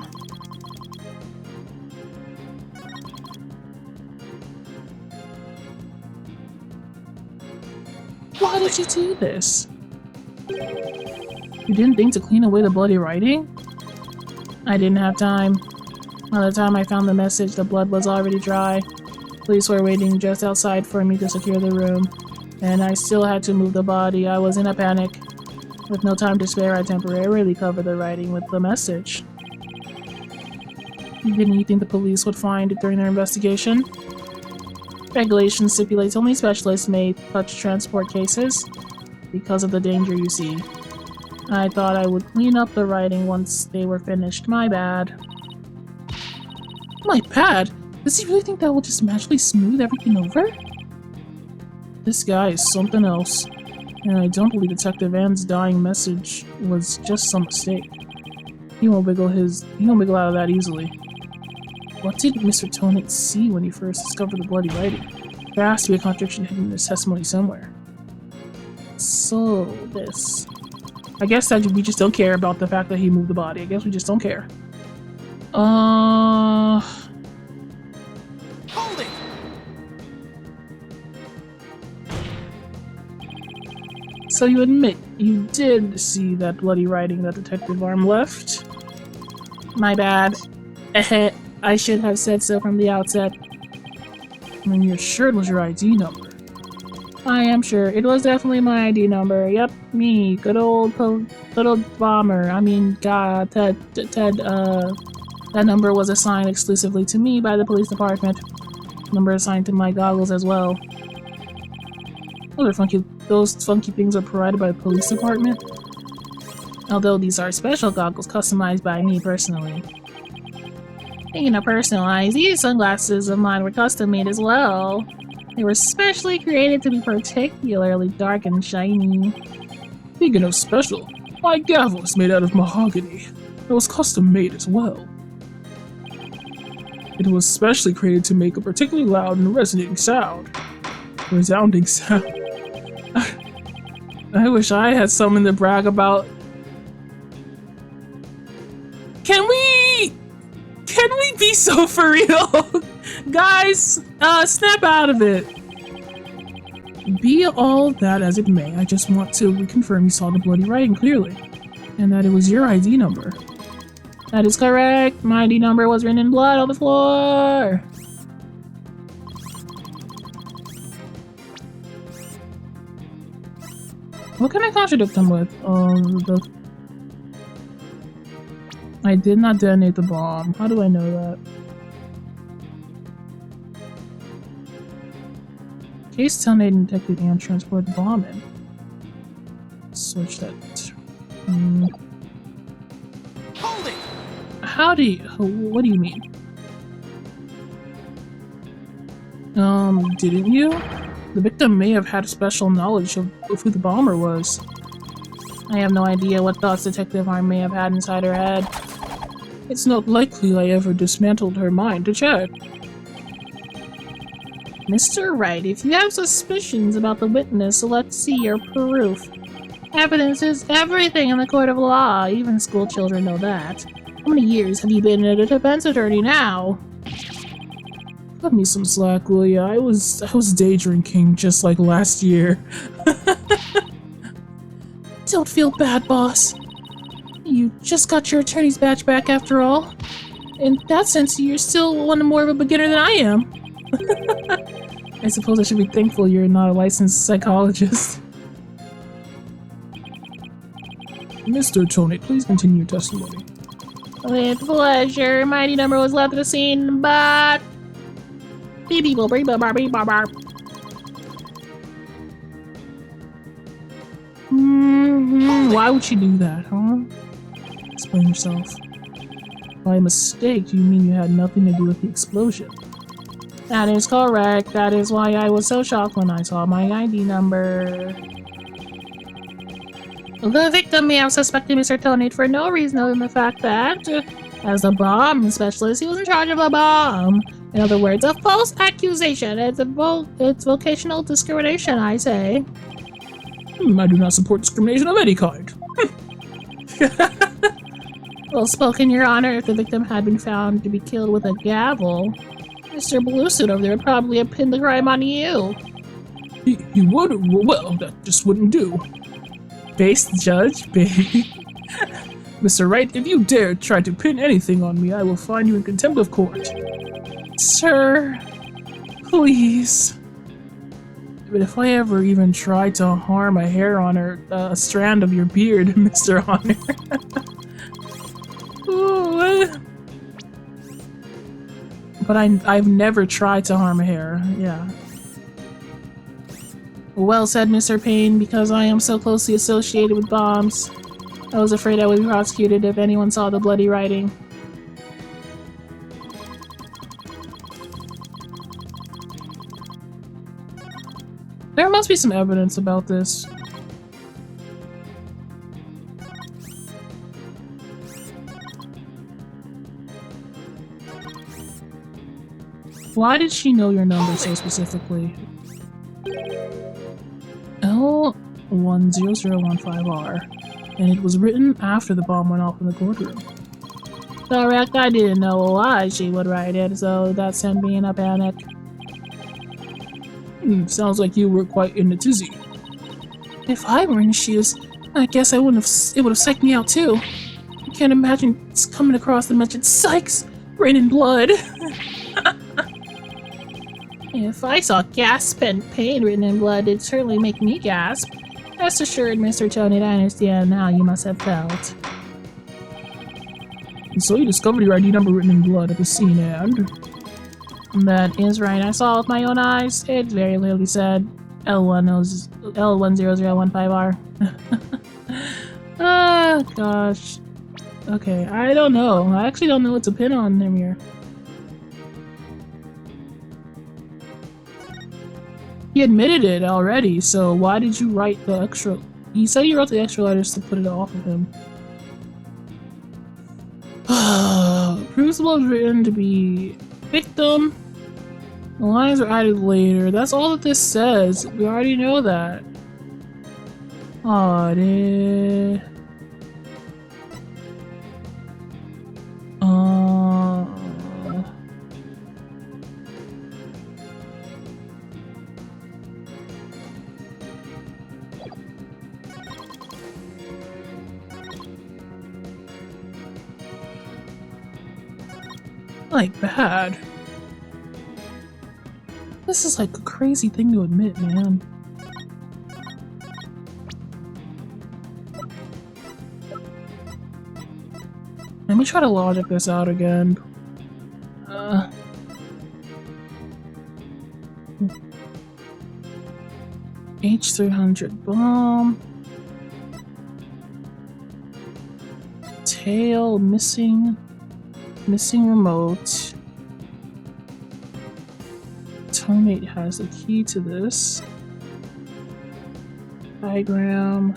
did you do this? You didn't think to clean away the bloody writing? I didn't have time. By the time I found the message, the blood was already dry. Police were waiting just outside for me to secure the room, and I still had to move the body. I was in a panic. With no time to spare, I temporarily covered the writing with the message. Didn't you think the police would find it during their investigation? Regulation stipulates only specialists may touch transport cases because of the danger, you see. I thought I would clean up the writing once they were finished. My bad. My bad? Does he really think that will just magically smooth everything over? This guy is something else. And I don't believe Detective Ann's dying message was just some mistake. He won't wiggle out of that easily. What did Mr. Tonit see when he first discovered the bloody writing? There has to be a contradiction hidden in his testimony somewhere. So, this. I guess that we just don't care about the fact that he moved the body. I guess we just don't care. Hold it! So you admit you did see that bloody writing that Detective Arm left? My bad. I should have said so from the outset. I mean, you're sure it was your ID number? I am sure. It was definitely my ID number. Yep, me. Good old bomber. I mean, God, Ted, that number was assigned exclusively to me by the police department. Number assigned to my goggles as well. Those funky things are provided by the police department. Although these are special goggles customized by me personally. Speaking of personalized, these sunglasses of mine were custom made as well. They were specially created to be particularly dark and shiny. Speaking of special, my gavel is made out of mahogany. It was custom made as well. It was specially created to make a particularly loud and resounding sound. I wish I had something to brag about. Can we be so for real? Guys, snap out of it. Be all that as it may, I just want to reconfirm you saw the bloody writing clearly, and that it was your ID number. That is correct. My ID number was written in blood on the floor. What can I contradict them with? I did not detonate the bomb. How do I know that? Case detonated detected and transported the bomb in. Switch that. Hold it! How do you? What do you mean? Didn't you? The victim may have had special knowledge of who the bomber was. I have no idea what thoughts Detective Arm may have had inside her head. It's not likely I ever dismantled her mind to check. Mr. Wright, if you have suspicions about the witness, let's see your proof. Evidence is everything in the court of law. Even school children know that. How many years have you been a defense attorney now? Cut me some slack, will ya? I was day drinking just like last year. Don't feel bad, boss. You just got your attorney's badge back after all. In that sense, you're still one more of a beginner than I am. I suppose I should be thankful you're not a licensed psychologist. Mr. Tony, please continue your testimony. With pleasure. My ID number was left at the scene, but... Why would she do that, huh? Explain yourself. By mistake, do you mean you had nothing to do with the explosion? That is correct. That is why I was so shocked when I saw my ID number. The victim may have suspected Mr. Tonate for no reason other than the fact that, as a bomb specialist, he was in charge of a bomb. In other words, a false accusation. It's vocational discrimination, I say. I do not support discrimination of any kind. Well spoken, Your Honor. If the victim had been found to be killed with a gavel, Mr. Bluesuit over there would probably have pinned the crime on you. He would? Well, that just wouldn't do. Base judge, baby. Mr. Wright, if you dare try to pin anything on me, I will find you in contempt of court. Sir, please. But if I ever even try to harm a hair on a strand of your beard, Mr. Honor. Ooh. But I've never tried to harm a hair, yeah. Well said, Mr. Payne, because I am so closely associated with bombs. I was afraid I would be prosecuted if anyone saw the bloody writing. There must be some evidence about this. Why did she know your number so specifically? L10015R. And it was written after the bomb went off in the courtroom. Correct, I didn't know why she would write it, so that sent me in a panic. Sounds like you were quite in a tizzy. If I were in his shoes, I guess it would have psyched me out too. I can't imagine coming across the mentioned Sykes, rain and blood. If I saw gasp and pain written in blood, it'd certainly make me gasp. Rest assured, Mr. Tony, I understand how you must have felt. And so you discovered your ID number written in blood at the scene, and... That is right, I saw it with my own eyes. It very clearly said L10015R. Ah, gosh. Okay, I don't know. I actually don't know what to pin on him here. He admitted it already, so why did you write the extra... He said he wrote the extra letters to put it off of him. Crucible is written to be victim. The lines are added later. That's all that this says. We already know that. Aw, like bad. This is like a crazy thing to admit, man. Let me try to logic this out again. H300 bomb. Tail missing. Missing remote. Tomate has the key to this. Diagram.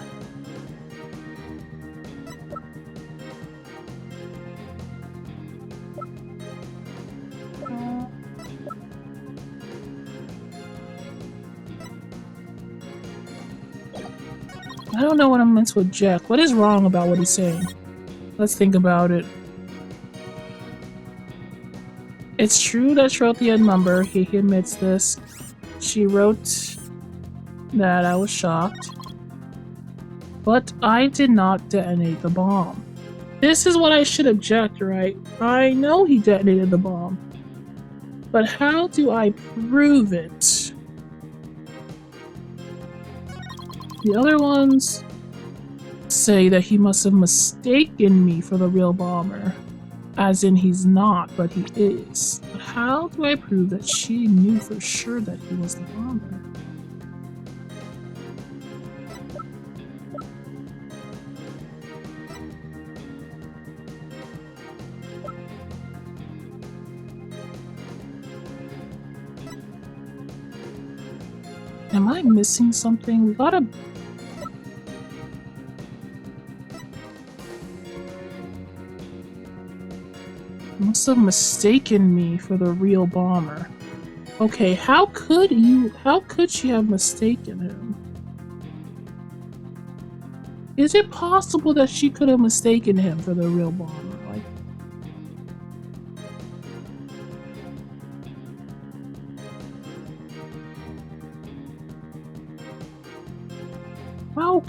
I don't know what I'm meant to object. What is wrong about what he's saying? Let's think about it. It's true that she wrote the end number. He admits this. She wrote that I was shocked. But I did not detonate the bomb. This is what I should object, right? I know he detonated the bomb. But how do I prove it? The other ones say that he must have mistaken me for the real bomber. As in he's not, but he is. But how do I prove that she knew for sure that he was the bomber? Am I missing something? We gotta... Must have mistaken me for the real bomber. Okay, how could she have mistaken him? Is it possible that she could have mistaken him for the real bomber? Like,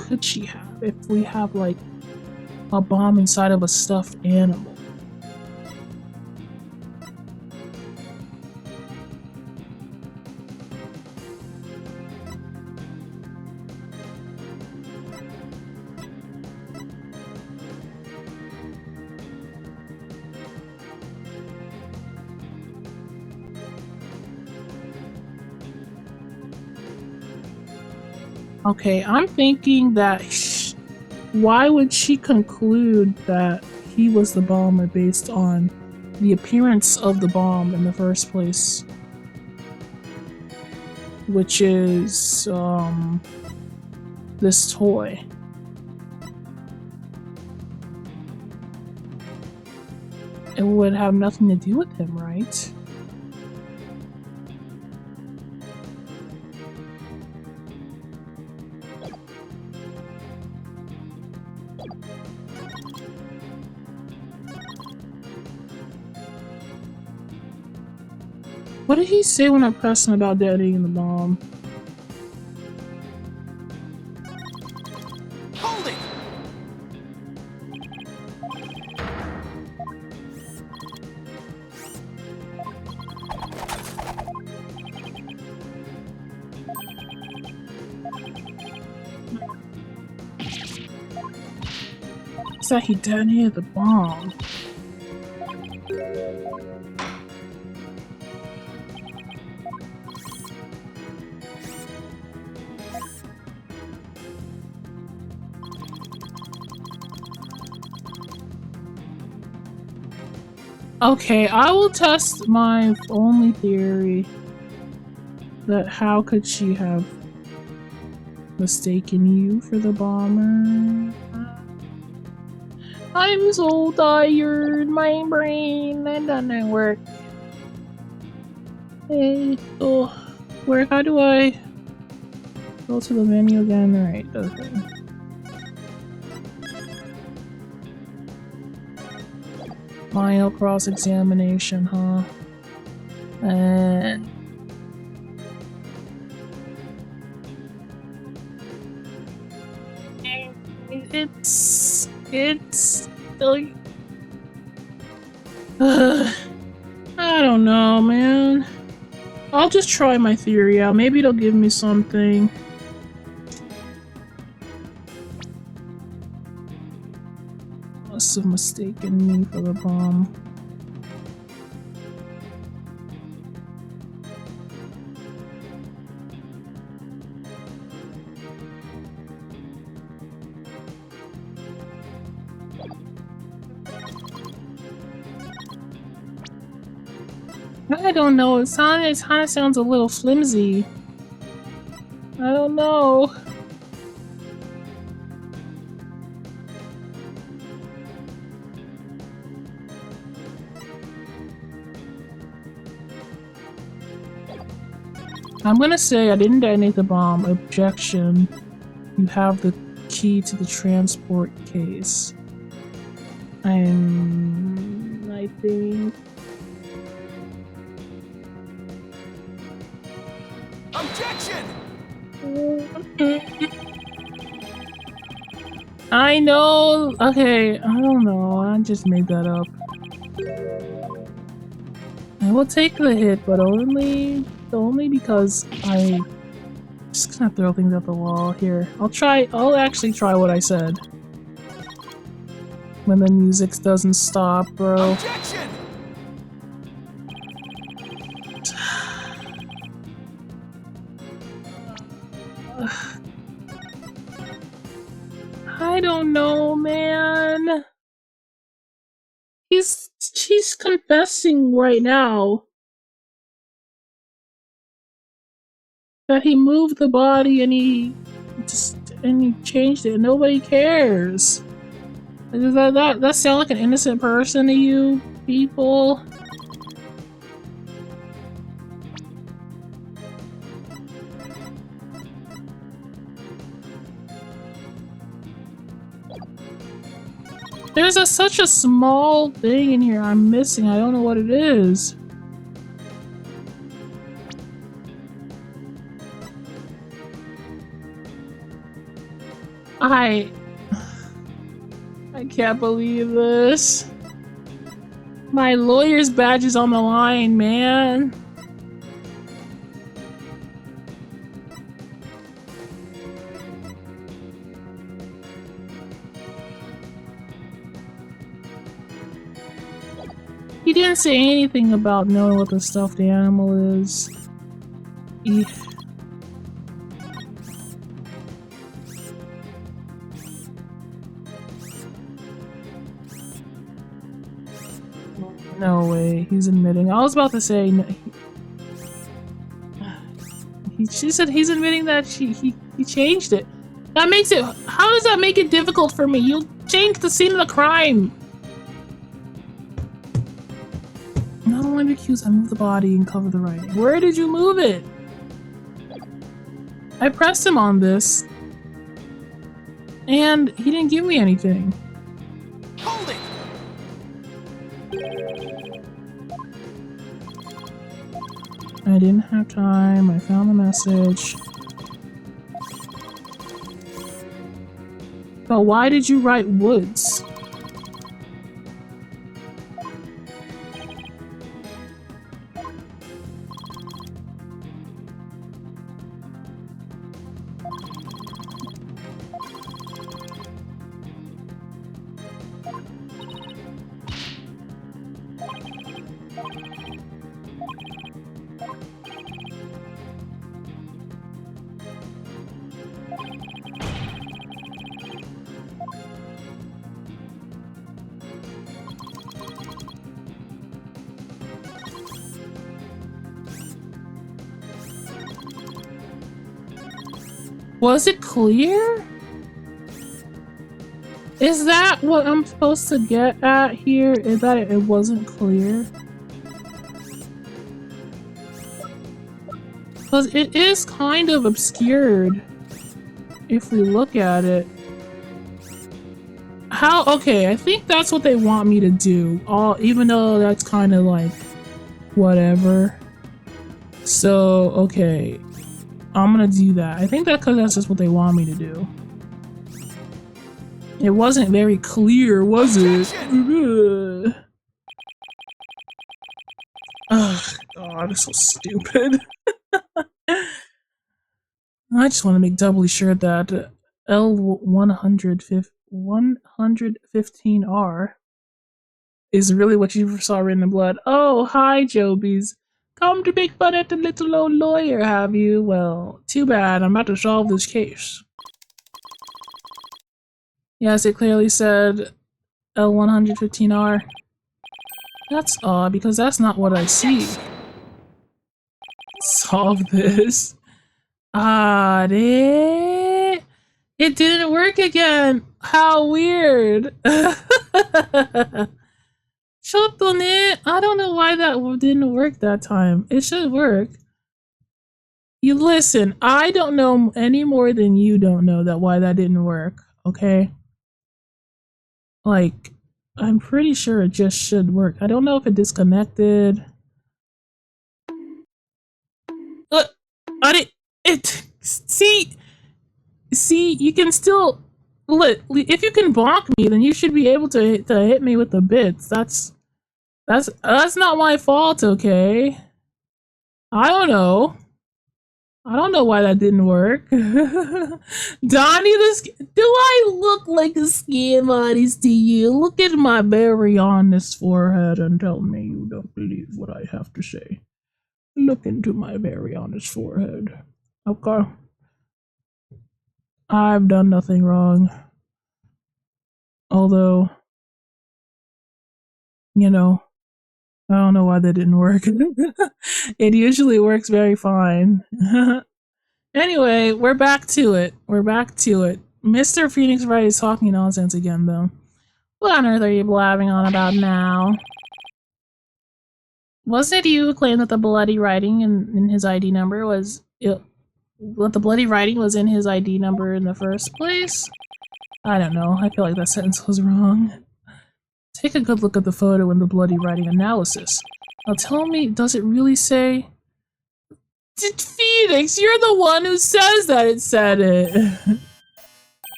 could she have if we have like a bomb inside of a stuffed animal? Okay, I'm thinking that why would she conclude that he was the bomber based on the appearance of the bomb in the first place? Which is, this toy. It would have nothing to do with him, right? What did he say when I pressed him about detonating the bomb? Hold it! It's that he detonated the bomb. Okay, I will test my only theory that how could she have mistaken you for the bomber? I'm so tired, my brain, that doesn't work. Hey, oh, where, how do I go to the menu again? Alright, okay. Final cross-examination, huh? And it's like I don't know, man. I'll just try my theory out. Maybe it'll give me something. Must have mistaken me for the bomb. I don't know. It kind of sounds a little flimsy. I don't know. I'm gonna say I didn't detonate the bomb. Objection. You have the key to the transport case. I think. Objection! I know. Okay, I don't know. I just made that up. I will take the hit, but only because I just gonna throw things at the wall. Here, I'll actually try what I said. When the music doesn't stop, bro. Objection! I don't know, man. She's confessing right now that he moved the body and he changed it. Nobody cares. Does that sound like an innocent person to you people? There's such a small thing in here I'm missing. I don't know what it is. I can't believe this. My lawyer's badge is on the line, man. He didn't say anything about knowing what the stuffed animal is. No way, he's admitting. I was about to say, no, she said he's admitting that he changed it. That makes it. How does that make it difficult for me? You changed the scene of the crime. Not only the accused, I moved the body and covered the writing. Where did you move it? I pressed him on this, and he didn't give me anything. Hold it! I didn't have time. I found the message. But why did you write Woods? Was it clear? Is that what I'm supposed to get at here? Is that it wasn't clear? Because it is kind of obscured if we look at it. How? Okay, I think that's what they want me to do. Even though that's kind of like whatever. So, okay. I'm gonna do that. I think that because that's just what they want me to do. It wasn't very clear, was it? Oh god, it's so stupid. I just want to make doubly sure that L115R is really what you saw written in blood. Oh, hi, Jobies. Come to make fun at the little old lawyer, have you? Well, too bad. I'm about to solve this case. Yes, it clearly said L115R. That's odd, because that's not what I see. Solve this. It didn't work again. How weird. I don't know why that didn't work that time. It should work. You listen, I don't know any more than you don't know why that didn't work, okay? Like, I'm pretty sure it just should work. I don't know if it disconnected. See, you can still, if you can block me, then you should be able to hit me with the bits. That's not my fault, okay? I don't know why that didn't work. Donnie, do I look like a scam artist to you? Look at my very honest forehead and tell me you don't believe what I have to say. Look into my very honest forehead. Okay. I've done nothing wrong. Although, you know, I don't know why that didn't work. It usually works very fine. Anyway, we're back to it. Mr. Phoenix Wright is talking nonsense again, though. What on earth are you blabbing on about now? Wasn't it you who claimed that the bloody writing in his ID number was... That the bloody writing was in his ID number in the first place? I don't know. I feel like that sentence was wrong. Take a good look at the photo in the bloody writing analysis. Now tell me, does it really say... Phoenix, you're the one who says that it said it!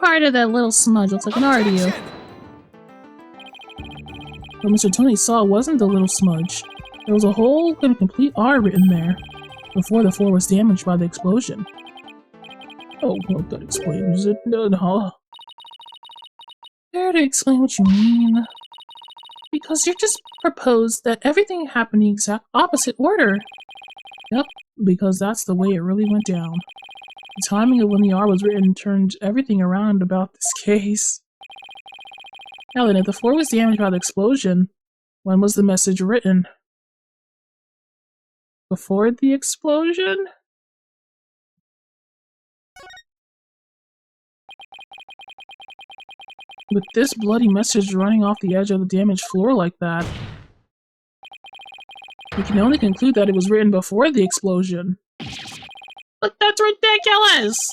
part of that little smudge looks like an R to you. What Mr. Tony saw wasn't the little smudge. There was a whole and complete R written there, before the floor was damaged by the explosion. Oh, well, that explains it, huh? Care to explain what you mean? Because you just proposed that everything happened in the exact opposite order. Yep, because that's the way it really went down. The timing of when the R was written turned everything around about this case. Now then, if the floor was damaged by the explosion, when was the message written? Before the explosion? With this bloody message running off the edge of the damaged floor like that, we can only conclude that it was written before the explosion. But that's ridiculous!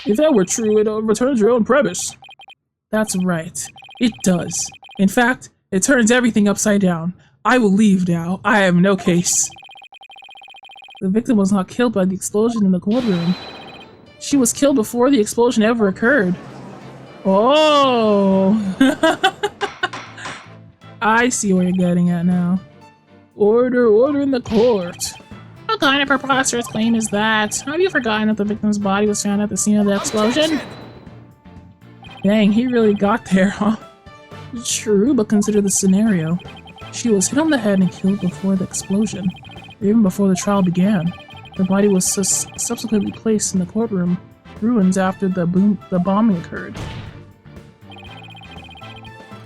If that were true, it returns your own premise. That's right. It does. In fact, it turns everything upside down. I will leave now. I have no case. The victim was not killed by the explosion in the courtroom. She was killed before the explosion ever occurred. Oh! I see where you're getting at now. Order in the court. What kind of preposterous claim is that? Have you forgotten that the victim's body was found at the scene of the explosion? Dang, he really got there, huh? True, but consider the scenario. She was hit on the head and killed before the explosion, or even before the trial began. Her body was subsequently placed in the courtroom ruins after the bombing occurred.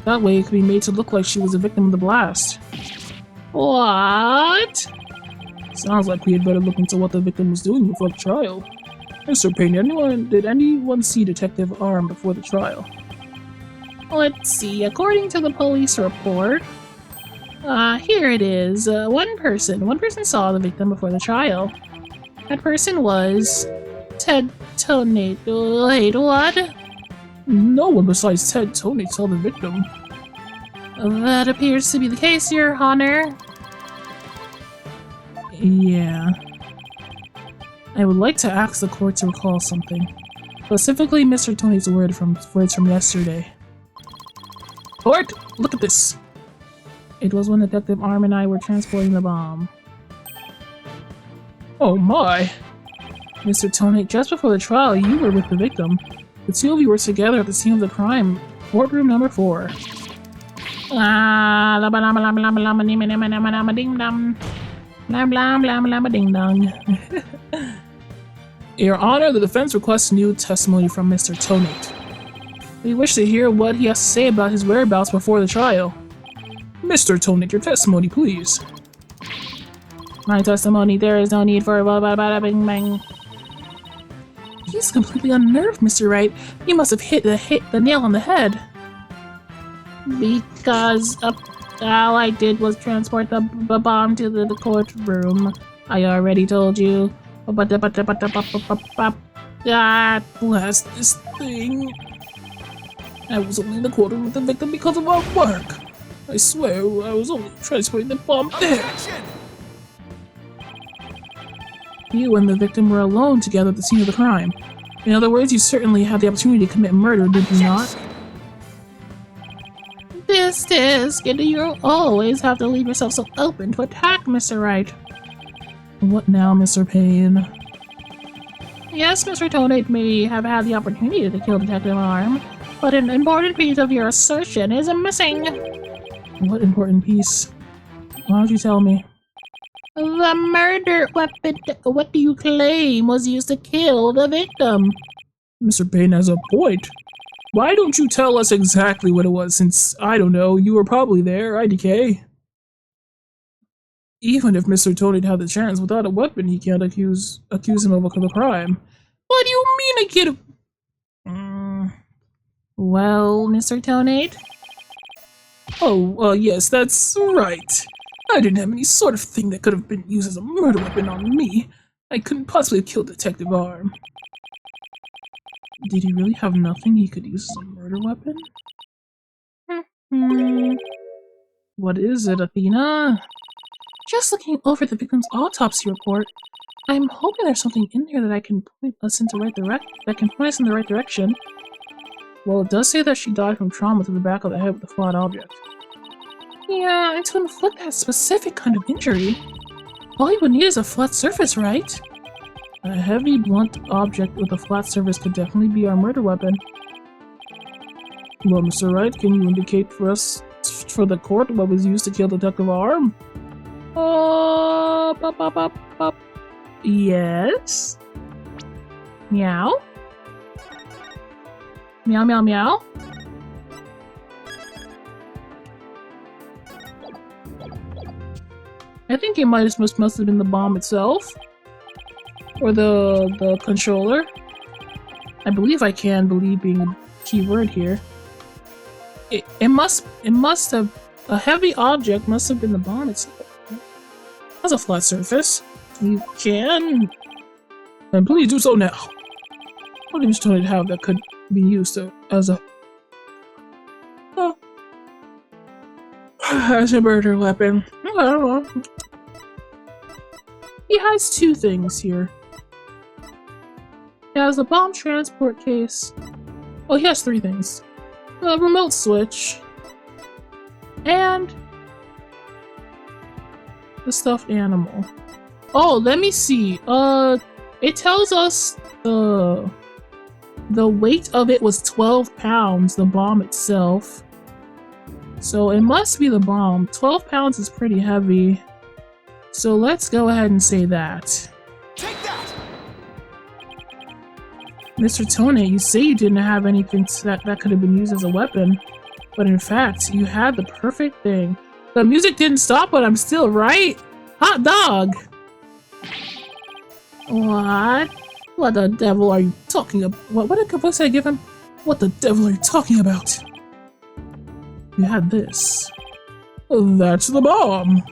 That way, it could be made to look like she was a victim of the blast. What? Sounds like we had better look into what the victim was doing before the trial. Mr. Payne, did anyone see Detective Arm before the trial? Let's see, according to the police report, here it is. One person saw the victim before the trial. That person was Ted Tonate. Wait, what? No one besides Ted Tonate saw the victim. That appears to be the case, Your Honor. Yeah. I would like to ask the court to recall something. Specifically, Mr. Tony's words from yesterday. Court, look at this. It was when Detective Arm and I were transporting the bomb. Oh my. Mr. Tony, just before the trial, you were with the victim. The two of you were together at the scene of the crime, courtroom number 4. Your Honor, the defense requests new testimony from Mr. Tonate. We wish to hear what he has to say about his whereabouts before the trial. Mr. Tonate, your testimony, please. My testimony, there is no need for bing bang. He's completely unnerved, Mr. Wright. You must have hit the nail on the head. Because all I did was transport the bomb to the courtroom. I already told you. God bless this thing. I was only in the courtroom with the victim because of our work. I swear I was only transporting the bomb there. You and the victim were alone together at the scene of the crime. In other words, you certainly had the opportunity to commit murder, did you not? This disc, and you always have to leave yourself so open to attack, Mr. Wright. What now, Mr. Payne? Yes, Mr. Tonate may have had the opportunity to kill Detective Arm, but an important piece of your assertion is missing. What important piece? Why don't you tell me? The murder weapon, what do you claim was used to kill the victim? Mr. Payne has a point. Why don't you tell us exactly what it was, since, I don't know, you were probably there, IDK? Even if Mr. Tonate had the chance, without a weapon, he can't accuse him of a crime. What do you mean I can't? Well, Mr. Tonate? Oh, yes, that's right. I didn't have any sort of thing that could have been used as a murder weapon on me. I couldn't possibly have killed Detective Arm. Did he really have nothing he could use as a murder weapon? What is it, Athena? Just looking over the victim's autopsy report, I'm hoping there's something in here that can point us in the right direction. Well, it does say that she died from trauma to the back of the head with a flat object. Yeah, and to inflict that specific kind of injury, all you would need is a flat surface, right? A heavy, blunt object with a flat surface could definitely be our murder weapon. Well, Mr. Wright, can you indicate for us, for the court, what was used to kill Detective Arm? Yes? Meow? Meow, meow, meow? I think it must have been the bomb itself. Or the controller. I believe I can believe being a key word here. It must have, a heavy object must have been the bomb itself. That's a flat surface. You can, and please do so now. What did Mr. Toad have that could be used as a murder weapon? I don't know. He has two things here. He has a bomb transport case. Oh, he has three things. A remote switch. And the stuffed animal. Oh, let me see. It tells us the weight of it was 12 pounds, the bomb itself. So it must be the bomb. 12 pounds is pretty heavy. So let's go ahead and say that. Take that! Mr. Tone, you say you didn't have anything that could have been used as a weapon, but in fact, you had the perfect thing. The music didn't stop, but I'm still right. Hot dog! What? What the devil are you talking about? What did voice I give him? What the devil are you talking about? You had this. That's the bomb!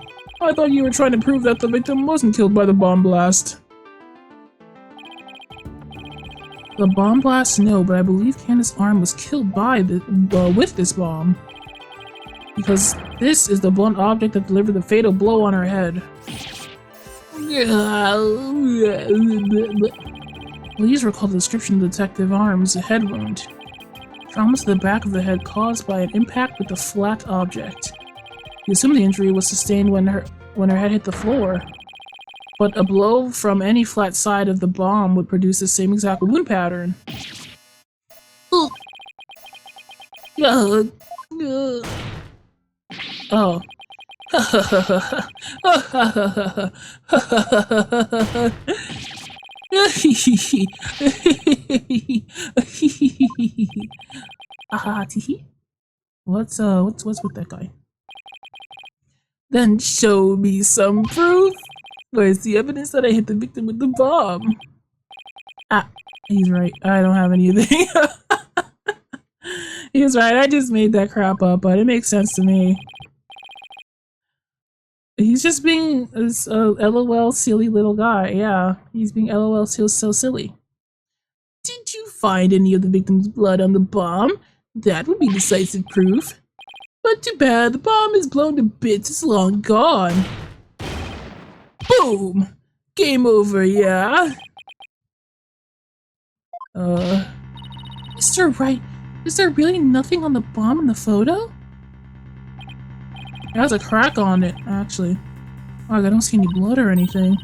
I thought you were trying to prove that the victim wasn't killed by the bomb blast. The bomb blast, no, but I believe Candace's arm was killed by with this bomb. Because this is the blunt object that delivered the fatal blow on her head. Please recall the description of Detective Arm's head wound. Trauma to the back of the head caused by an impact with a flat object. You assume the injury was sustained when her head hit the floor. But a blow from any flat side of the bomb would produce the same exact wound pattern. Oh. What's with that guy? Then show me some proof. Where's the evidence that I hit the victim with the bomb? Ah, he's right. I don't have anything. He's right. I just made that crap up, but it makes sense to me. He's just being a LOL silly little guy. Yeah, he's being LOL so silly. Did you find any of the victim's blood on the bomb? That would be decisive proof. But too bad, the bomb is blown to bits. It's long gone. Boom! Game over, yeah? Mr. Wright, is there really nothing on the bomb in the photo? It has a crack on it, actually. Oh, I don't see any blood or anything.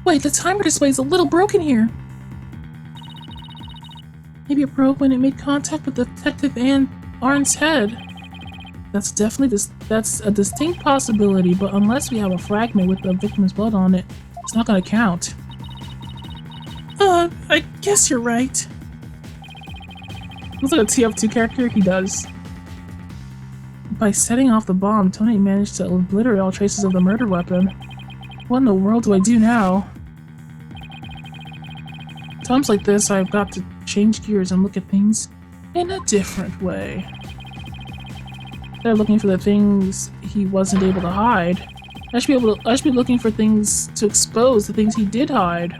Wait, the timer display is a little broken here. Maybe it broke when it made contact with Detective Arn's head. That's definitely that's a distinct possibility, but unless we have a fragment with the victim's blood on it, it's not gonna count. I guess you're right. Looks like a TF2 character. He does. By setting off the bomb, Tony managed to obliterate all traces of the murder weapon. What in the world do I do now? Times like this, I've got to change gears and look at things in a different way. They're looking for the things he wasn't able to hide. I should be looking for things to expose the things he did hide.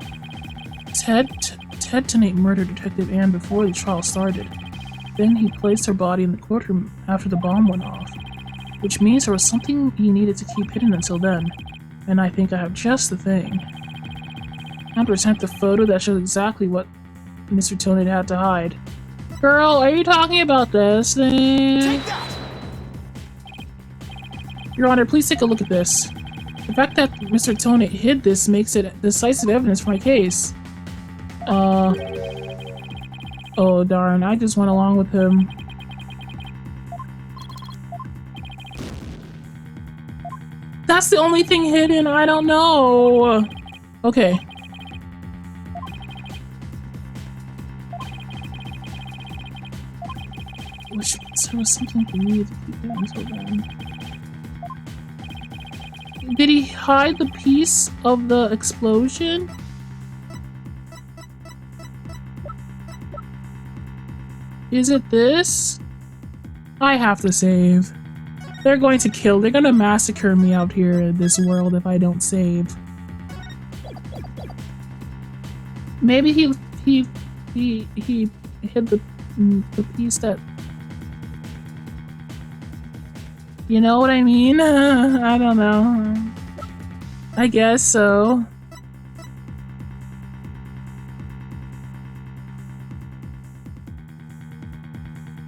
Ted Tennant murdered Detective Ann before the trial started. Then he placed her body in the courtroom after the bomb went off, which means there was something he needed to keep hidden until then. And I think I have just the thing. I present the photo that shows exactly what Mr. Tony had to hide. Girl, are you talking about this thing? Take that! Your Honor, please take a look at this. The fact that Mr. Tone hid this makes it decisive evidence for my case. Oh darn, I just went along with him. That's the only thing hidden, I don't know. Okay. Wish there was something for me to keep it until then. Did he hide the piece of the explosion? Is it this? I have to save. They're going to massacre me out here in this world if I don't save. Maybe he hid the piece that... You know what I mean? I don't know. I guess so.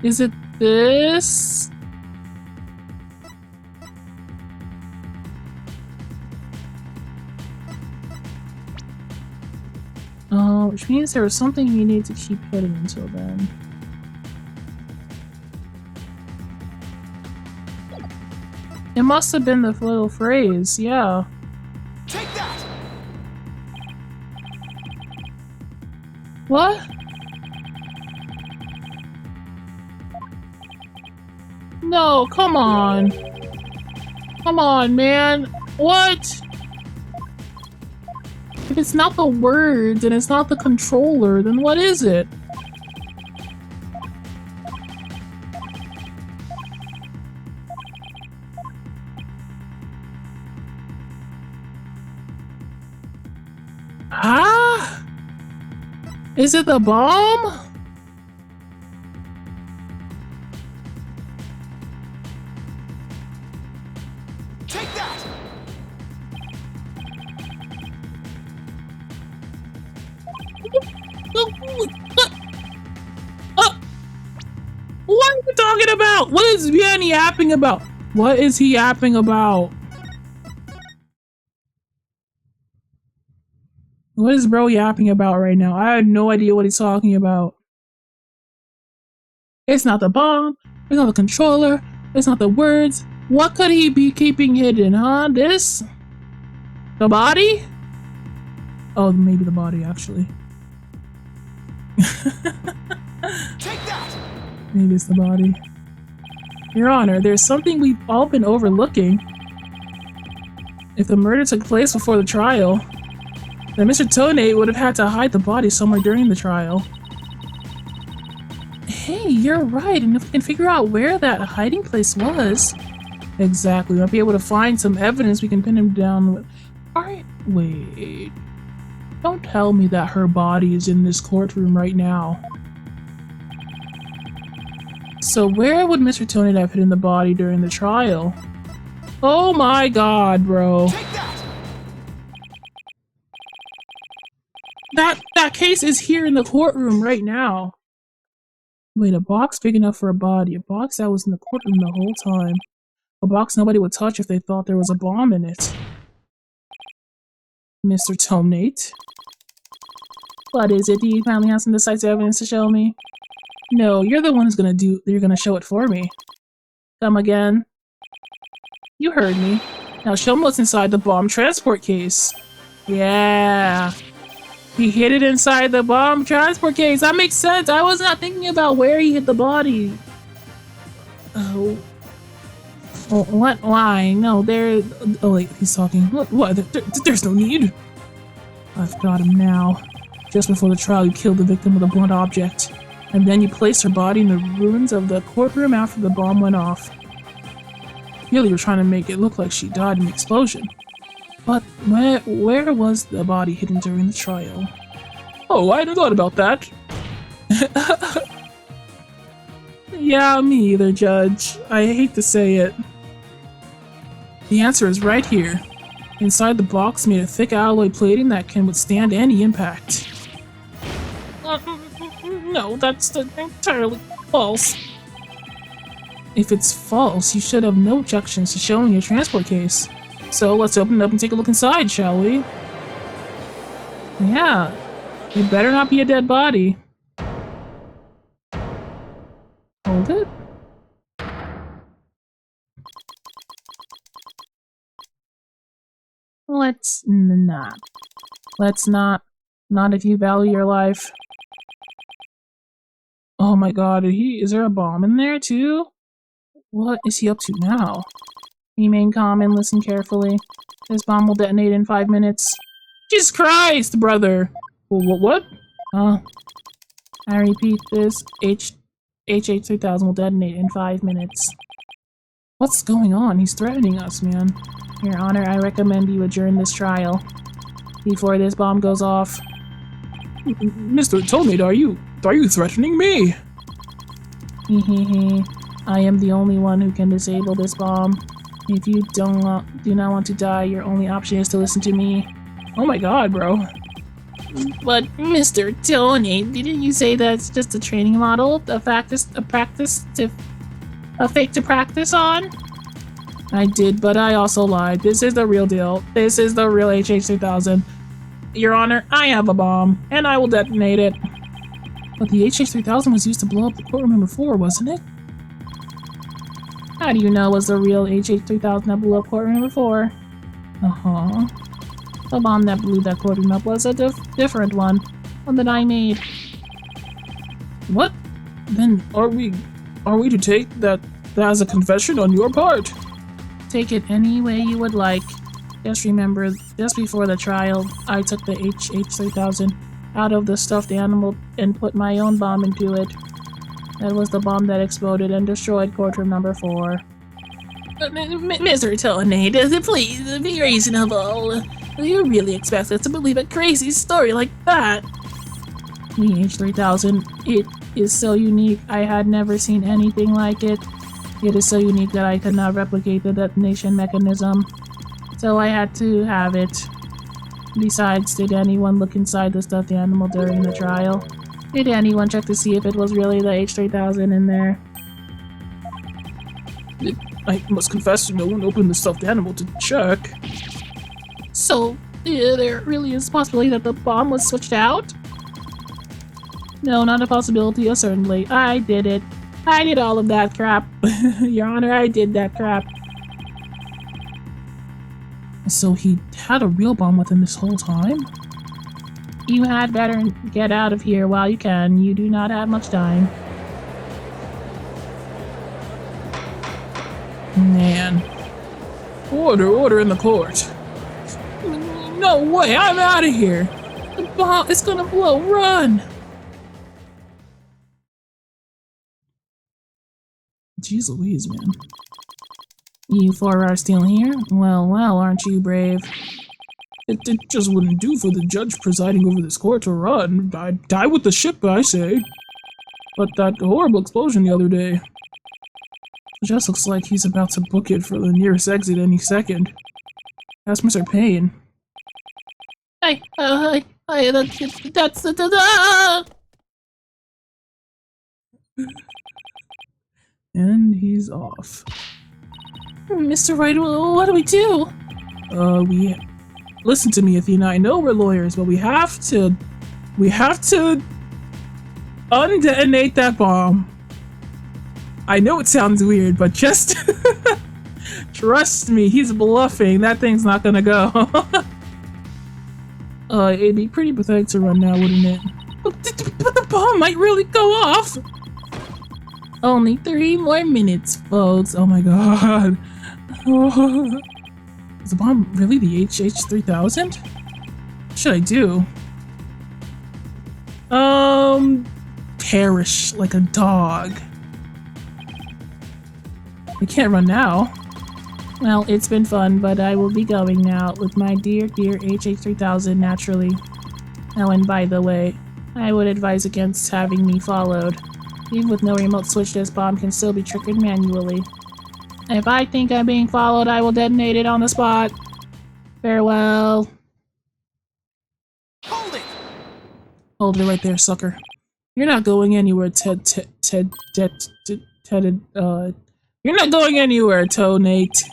Is it this? Oh, which means there was something you need to keep hidden until then. It must have been the little phrase, yeah. Take that! What? No, come on. Come on, man. What? If it's not the words and it's not the controller, then what is it? Ah? Is it the bomb? Take that! What are you talking about? What is Vian yapping about? What is he yapping about? What is bro yapping about right now? I have no idea what he's talking about. It's not the bomb. It's not the controller. It's not the words. What could he be keeping hidden, huh? This? The body? Oh, maybe the body, actually. Take that! Maybe it's the body. Your Honor, there's something we've all been overlooking. If the murder took place before the trial, then Mr. Tonate would have had to hide the body somewhere during the trial. Hey, you're right, and if we can figure out where that hiding place was... Exactly, we'll be able to find some evidence we can pin him down with. Alright, wait. Don't tell me that her body is in this courtroom right now. So where would Mr. Tonate have hidden the body during the trial? Oh my god, bro. Take that! That case is here in the courtroom right now. Wait, a box big enough for a body. A box that was in the courtroom the whole time. A box nobody would touch if they thought there was a bomb in it. Mr. Tonate? What is it? Do you finally have some decisive evidence to show me? No, you're the one who's you're gonna show it for me. Come again? You heard me. Now show me what's inside the bomb transport case. Yeah. He hid it inside the bomb transport case. That makes sense. I was not thinking about where he hid the body. Oh. Oh, what? Why? No, there... Oh, wait, he's talking. What? There's no need. I've got him now. Just before the trial, you killed the victim with a blunt object. And then you placed her body in the ruins of the courtroom after the bomb went off. Really, you're trying to make it look like she died in the explosion. But where was the body hidden during the trial? Oh, I hadn't thought about that. Yeah, me either, Judge. I hate to say it. The answer is right here. Inside the box made of thick alloy plating that can withstand any impact. No, that's entirely false. If it's false, you should have no objections to showing your transport case. So let's open it up and take a look inside, shall we? Yeah. It better not be a dead body. Hold it. Let's not. Let's not. Not if you value your life. Oh my god, is there a bomb in there too? What is he up to now? Remain calm and listen carefully. This bomb will detonate in 5 minutes. Jesus Christ, brother! What? I repeat, this HH3000 will detonate in 5 minutes. What's going on? He's threatening us, man. Your Honor, I recommend you adjourn this trial before this bomb goes off. Mr. Toenaid, are you threatening me? Hehehe. I am the only one who can disable this bomb. If you do not want to die, your only option is to listen to me. Oh my god, bro. But Mr. Toenaid, didn't you say that's just a training model? A fake to practice on? I did, but I also lied. This is the real deal. This is the real HH3000. Your Honor, I have a bomb, and I will detonate it. But the HH3000 was used to blow up the courtroom number 4, wasn't it? How do you know it was the real HH3000 that blew up courtroom number 4? Uh-huh. The bomb that blew that courtroom up was a different one that I made. What? Then are we to take that as a confession on your part? Take it any way you would like. Just remember, just before the trial, I took the HH3000 out of the stuffed animal and put my own bomb into it. That was the bomb that exploded and destroyed courtroom number 4. Mr. Toenaid, please, be reasonable. You really expect us to believe a crazy story like that? The H3000, it is so unique. I had never seen anything like it. It is so unique that I could not replicate the detonation mechanism. So I had to have it. Besides, did anyone look inside the stuffed animal during the trial? Did anyone check to see if it was really the H3000 in there? I must confess, no one opened the stuffed animal to check. So, there really is a possibility that the bomb was switched out? No, not a possibility, certainly. I did it. I did all of that crap. Your Honor, I did that crap. So he had a real bomb with him this whole time? You had better get out of here while you can. You do not have much time. Man. Order in the court. No way, I'm out of here. The bomb is gonna blow, run! Jeez Louise, man. You 4 are still here? Well, aren't you brave? It just wouldn't do for the judge presiding over this court to run. I'd die with the ship, I say. But that horrible explosion the other day. It just looks like he's about to book it for the nearest exit any second. Ask Mr. Payne. That's the And he's off. Mr. Wright, what do we do? Listen to me, Athena. I know we're lawyers, but we have to undetonate that bomb. I know it sounds weird, but just trust me, he's bluffing. That thing's not gonna go. It'd be pretty pathetic to run now, wouldn't it? But the bomb might really go off. Only 3 more minutes, folks. Oh my god. Is the bomb really the HH3000? What should I do? Perish like a dog. I can't run now. Well, it's been fun, but I will be going now with my dear HH3000 naturally. Oh, and by the way, I would advise against having me followed. Even with no remote switch, this bomb can still be triggered manually. If I think I'm being followed, I will detonate it on the spot. Farewell. Hold it! Hold it right there, sucker. You're not going anywhere, Ted, you're not going anywhere, Tonate.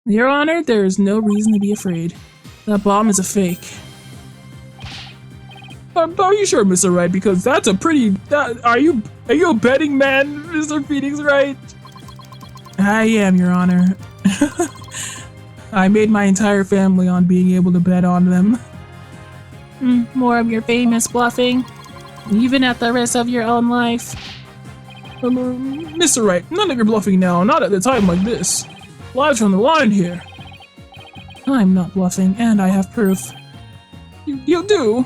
Your Honor, there is no reason to be afraid. That bomb is a fake. Are you sure, Mr. Wright? Because that's a pretty... are you a betting man, Mr. Phoenix Wright? I am, Your Honor. I made my entire family on being able to bet on them. More of your famous bluffing? Even at the risk of your own life? Mr. Wright, none of your bluffing now, not at a time like this. Lives on the line here. I'm not bluffing, and I have proof. You do?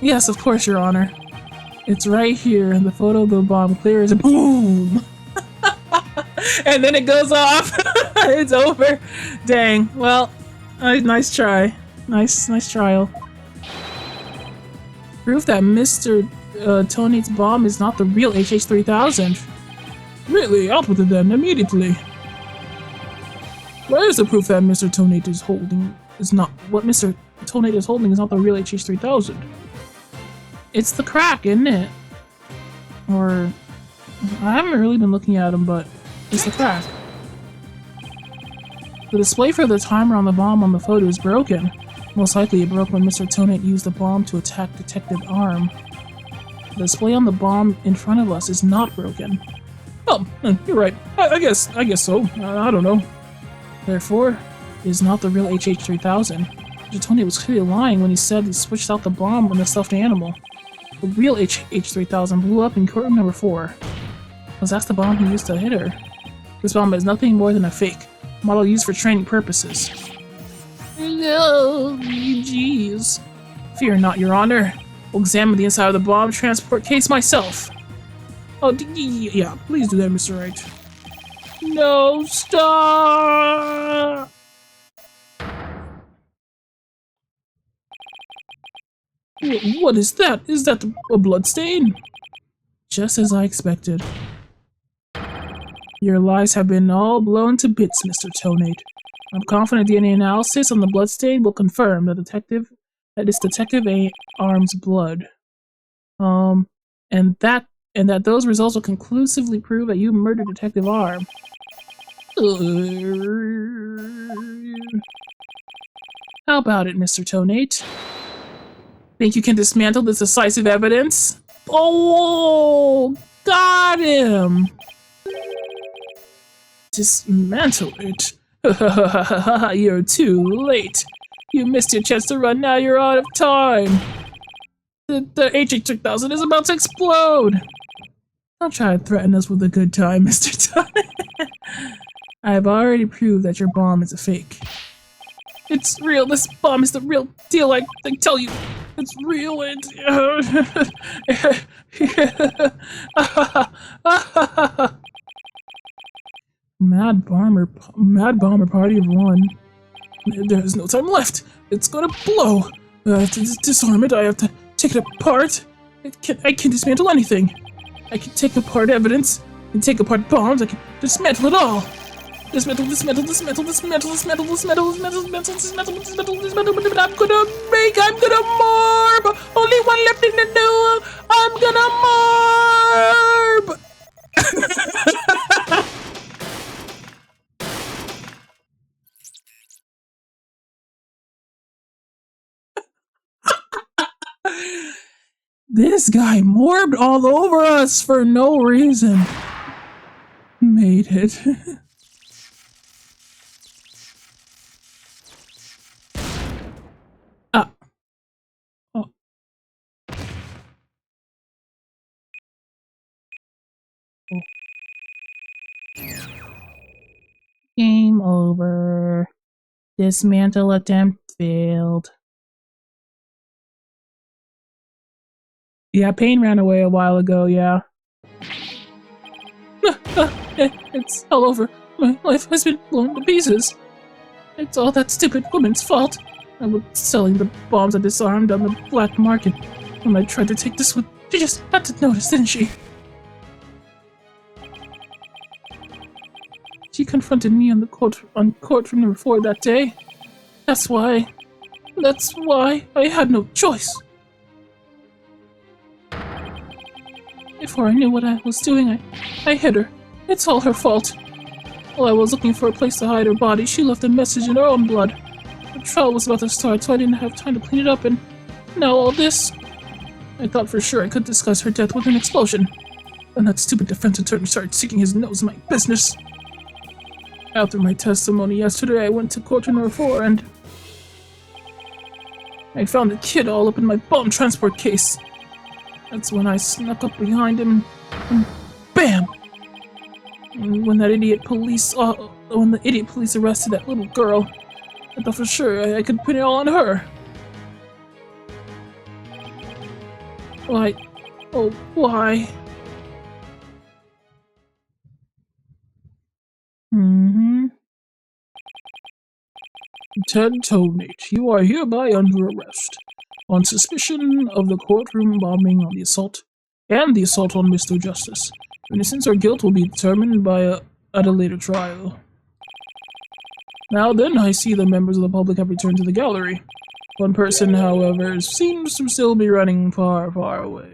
Yes, of course, Your Honor. It's right here, and the photo of the bomb clear as a boom! And then it goes off! It's over! Dang, well, nice try. Nice trial. Proof that Mr. Tonate's bomb is not the real HH3000. Really? Out with it then, immediately. Where is the proof that Mr. Tonate is holding is not what Mr. Tonate is holding is not the real HH3000? It's the crack, isn't it? Or I haven't really been looking at them, but it's the crack. The display for the timer on the bomb on the photo is broken. Most likely it broke when Mr. Tonate used the bomb to attack Detective Arm. The display on the bomb in front of us is not broken. Oh, you're right. I guess so. I don't know. Therefore, it is not the real HH3000. Mr. Tonate was clearly lying when he said he switched out the bomb on the stuffed animal. The real HH3000 blew up in courtroom number 4. Because that's the bomb he used to hit her. This bomb is nothing more than a fake. Model used for training purposes. No, jeez. Fear not, Your Honor. I'll examine the inside of the bomb transport case myself. Oh, yeah, please do that, Mr. Wright. No, stop! What is that? Is that a blood stain? Just as I expected. Your lies have been all blown to bits, Mr. Tonate. I'm confident DNA analysis on the bloodstain will confirm that it's Detective Arm's blood. And that those results will conclusively prove that you murdered Detective Arm. How about it, Mr. Tonate? Think you can dismantle this decisive evidence? Oh, got him! Dismantle it? You're too late. You missed your chance to run, now you're out of time. The HH3000 is about to explode. Don't try to threaten us with a good time, Mr. Tonate. I have already proved that your bomb is a fake. It's real. This bomb is the real deal. I tell you, it's real. Mad Bomber party of one. There's no time left. It's gonna blow. I have to disarm it. I have to take it apart. I can dismantle anything. I can take apart evidence. I can take apart bombs. I can dismantle it all. Dismantle. I'm gonna morb. Only one left in the duel. I'm gonna morb. This guy morbed all over us for no reason. Made it. Ah. Oh. Oh. Game over. Dismantle attempt failed. Yeah, Pain ran away a while ago, yeah. It's all over. My life has been blown to pieces. It's all that stupid woman's fault. I was selling the bombs I disarmed on the black market. When I tried to take this one, she just had to notice, didn't she? She confronted me on courtroom number 4 that day. That's why I had no choice. Before I knew what I was doing, I hit her. It's all her fault. While I was looking for a place to hide her body, she left a message in her own blood. The trial was about to start, so I didn't have time to clean it up, and now all this. I thought for sure I could discuss her death with an explosion. Then that stupid defense attorney started sticking his nose in my business. After my testimony yesterday, I went to court in R4 and I found the kid all up in my bomb transport case. That's when I snuck up behind him and BAM! And when the idiot police arrested that little girl, I thought for sure I could pin it all on her. Why? Oh, why? Ted Tonate, you are hereby under arrest on suspicion of the courtroom bombing on the assault and the assault on Mr. Justice. Innocence or guilt will be determined at a later trial. Now then, I see the members of the public have returned to the gallery. One person, however, seems to still be running far, far away.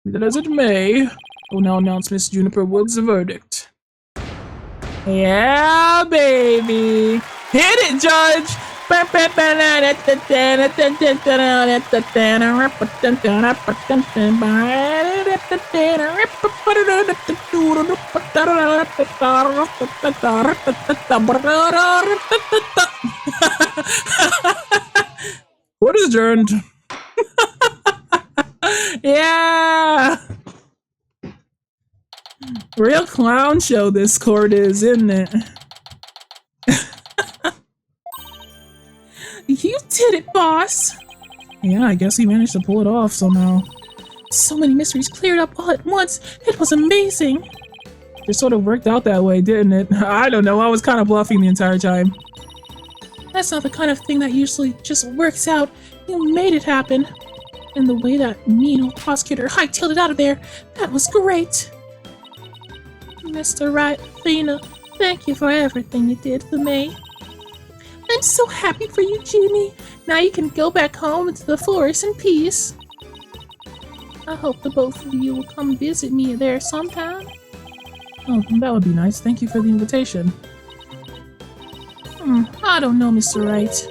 Be that as it may, I will now announce Miss Juniper Wood's verdict. Yeah, baby! Hit it, Judge! Court is adjourned. Yeah! Real clown show this court is, isn't it? You did it, boss! Yeah, I guess he managed to pull it off somehow. So many mysteries cleared up all at once. It was amazing. It sort of worked out that way, didn't it? I don't know, I was kind of bluffing the entire time. That's not the kind of thing that usually just works out. You made it happen. And the way that mean old prosecutor hightailed it out of there, that was great. Mr. Wright, Lena, thank you for everything you did for me. I'm so happy for you, Junie. Now you can go back home into the forest in peace. I hope the both of you will come visit me there sometime. Oh, that would be nice. Thank you for the invitation. I don't know, Mr. Wright.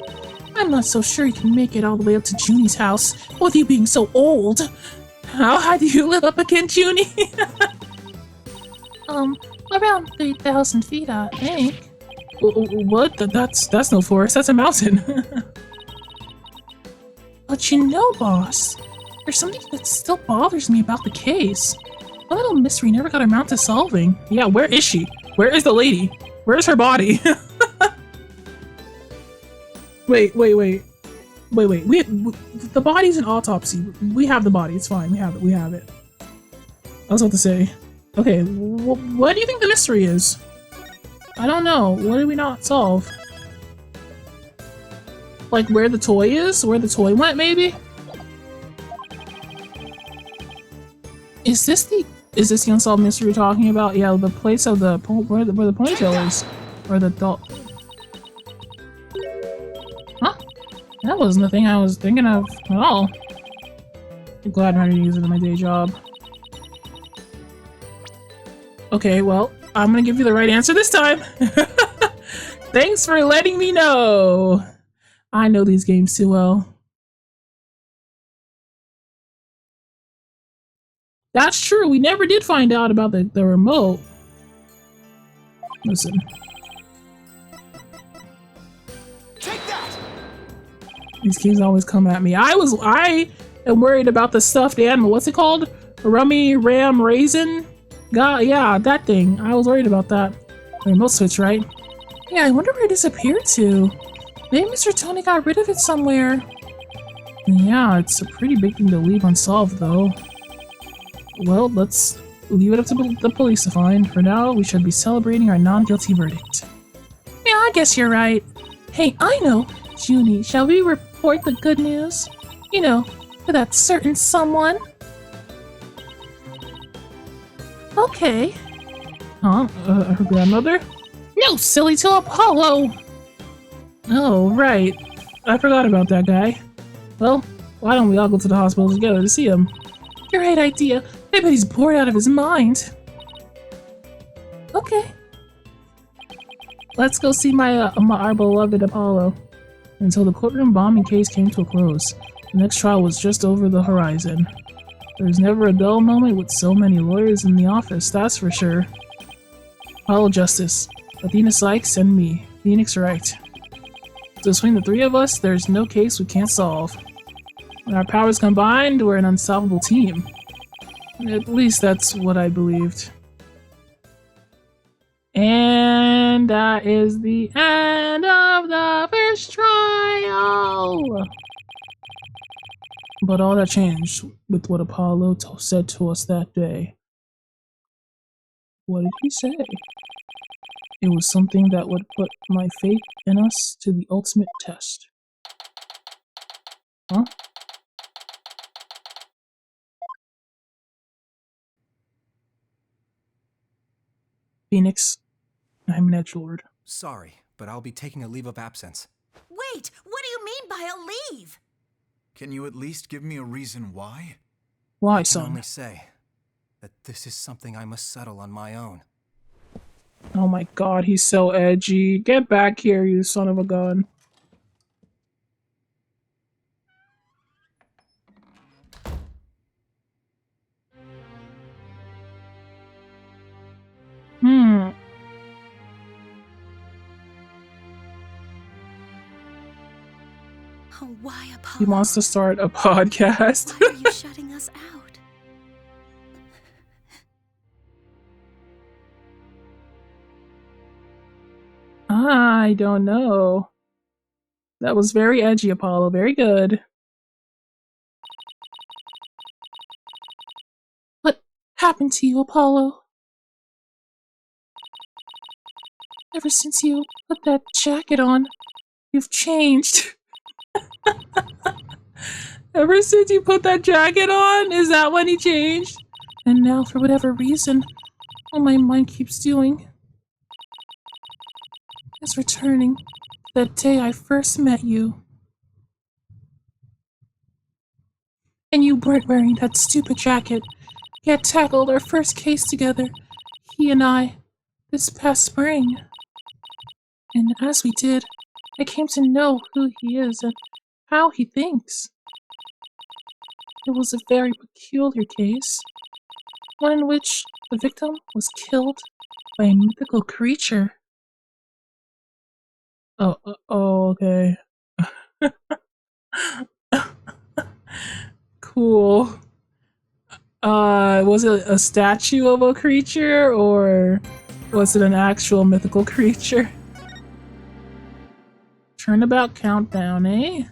I'm not so sure you can make it all the way up to Junie's house, with you being so old. How high do you live up again, Junie? Around 3,000 feet, I think. What? That's no forest, that's a mountain. But you know, boss, there's something that still bothers me about the case. A little mystery never got around to solving. Yeah, where is she? Where is the lady? Where's her body? Wait. The body's an autopsy. We have the body, it's fine, we have it. I was about to say. Okay, what do you think the mystery is? I don't know. What did we not solve? Like where the toy is? Where the toy went, maybe? Is this the unsolved mystery you're talking about? Yeah, the place of the where the ponytail is, or the doll. Huh? That wasn't the thing I was thinking of at all. I'm glad I'm ready to use it in my day job. Okay, well, I'm gonna give you the right answer this time. Thanks for letting me know. I know these games too well. That's true. We never did find out about the remote. Listen. Take that! These games always come at me. I am worried about the stuffed animal. What's it called? Rummy Ram Raisin? God, yeah, that thing. I was worried about that. The remote switch, right? Yeah, I wonder where it disappeared to. Maybe Mr. Tony got rid of it somewhere. Yeah, it's a pretty big thing to leave unsolved, though. Well, let's leave it up to the police to find. For now, we should be celebrating our non-guilty verdict. Yeah, I guess you're right. Hey, I know! Junie, shall we report the good news? You know, for that certain someone? Okay. Huh? Her grandmother? No, silly, to Apollo! Oh, right. I forgot about that guy. Well, why don't we all go to the hospital together to see him? Great idea. I bet he's bored out of his mind. Okay. Let's go see our beloved Apollo. Until the courtroom bombing case came to a close, the next trial was just over the horizon. There was never a dull moment with so many lawyers in the office, that's for sure. Apollo Justice, Athena Sykes, and me. Phoenix Wright. So between the three of us, there's no case we can't solve. When our powers combined, we're an unstoppable team. At least that's what I believed. And that is the end of the first trial! But all that changed with what Apollo said to us that day. What did he say? It was something that would put my faith in us to the ultimate test. Huh? Phoenix, I'm an edgelord. Sorry, but I'll be taking a leave of absence. Wait, what do you mean by a leave? Can you at least give me a reason why? Why, I can son? only say that this is something I must settle on my own. Oh my god, he's so edgy. Get back here, you son of a gun. Oh, why, Apollo? He wants to start a podcast. Why are you shutting us out? I don't know. That was very edgy, Apollo. Very good. What happened to you, Apollo? Ever since you put that jacket on, you've changed. Ever since you put that jacket on? Is that when he changed? And now, for whatever reason, all my mind keeps doing is returning to that day I first met you. And you weren't wearing that stupid jacket. He had tackled our first case together, he and I, this past spring. And as we did, I came to know who he is and how he thinks. It was a very peculiar case, one in which the victim was killed by a mythical creature. Okay. Cool. Was it a statue of a creature, or was it an actual mythical creature? Turnabout countdown, eh?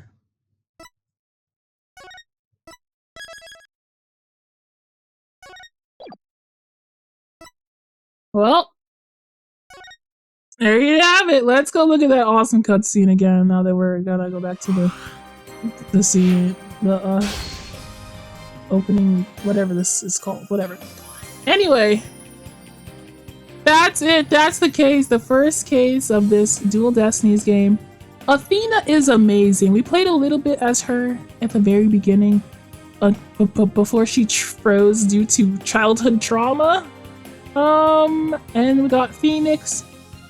Well, there you have it. Let's go look at that awesome cutscene again. Now that we're gonna go back to the scene, the opening, whatever this is called, whatever. Anyway, that's it. That's the case. The first case of this Duel Destinies game. Athena is amazing. We played a little bit as her at the very beginning, before she froze due to childhood trauma. And we got Phoenix,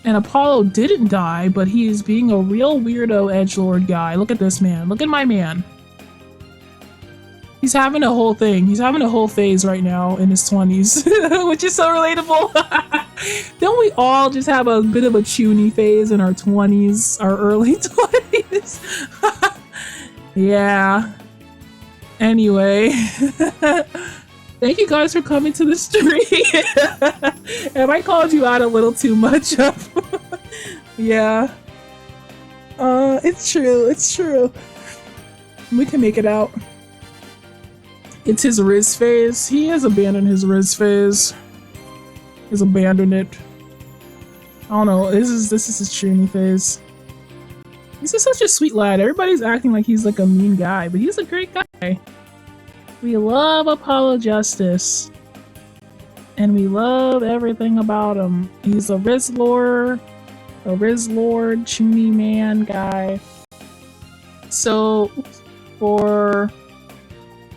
and Apollo didn't die, but he is being a real weirdo edgelord guy. Look at this man. Look at my man. He's having a whole thing. He's having a whole phase right now in his 20s, which is so relatable. Don't we all just have a bit of a chuny phase in our 20s, our early 20s? Yeah. Anyway. Thank you guys for coming to the stream. Have I called you out a little too much? Yeah. It's true. It's true. We can make it out. It's his Riz phase. He has abandoned his Riz phase. He's abandoned it. I don't know. This is his streaming phase. He's just such a sweet lad. Everybody's acting like he's like a mean guy, but he's a great guy. We love Apollo Justice. And we love everything about him. He's a Riz Lord, Chuny man guy. So,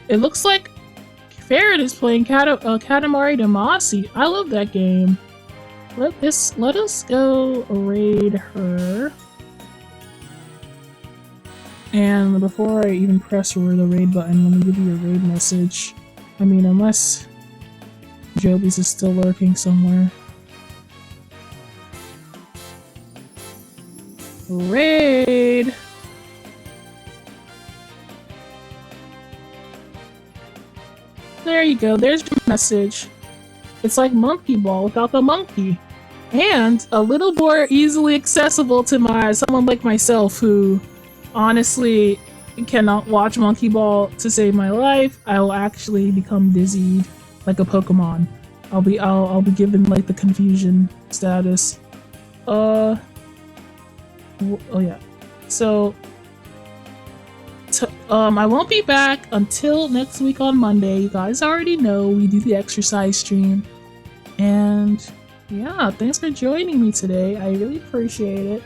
it looks like Farron is playing Katamari Damacy. I love that game. Let us go raid her. And before I even press the raid button, let me give you a raid message. I mean, unless Joby's is still lurking somewhere. Raid! There you go, there's your message. It's like Monkey Ball without the monkey. And a little more easily accessible to someone like myself who honestly cannot watch Monkey Ball to save my life. I will actually become dizzy like a Pokemon. I'll be given like the confusion status. Oh yeah. So I won't be back until next week on Monday. You guys already know we do the exercise stream. And yeah, thanks for joining me today. I really appreciate it.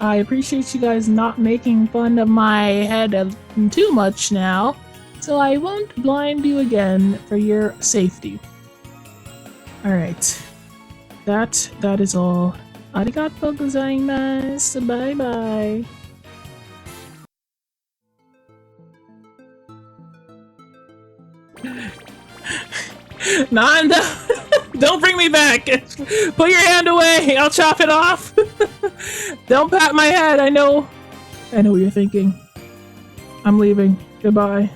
I appreciate you guys not making fun of my head too much now, so I won't blind you again for your safety. Alright. That is all. Arigatou gozaimasu. Bye bye. Nanda! Don't bring me back! Put your hand away! I'll chop it off! Don't pat my head, I know what you're thinking. I'm leaving. Goodbye.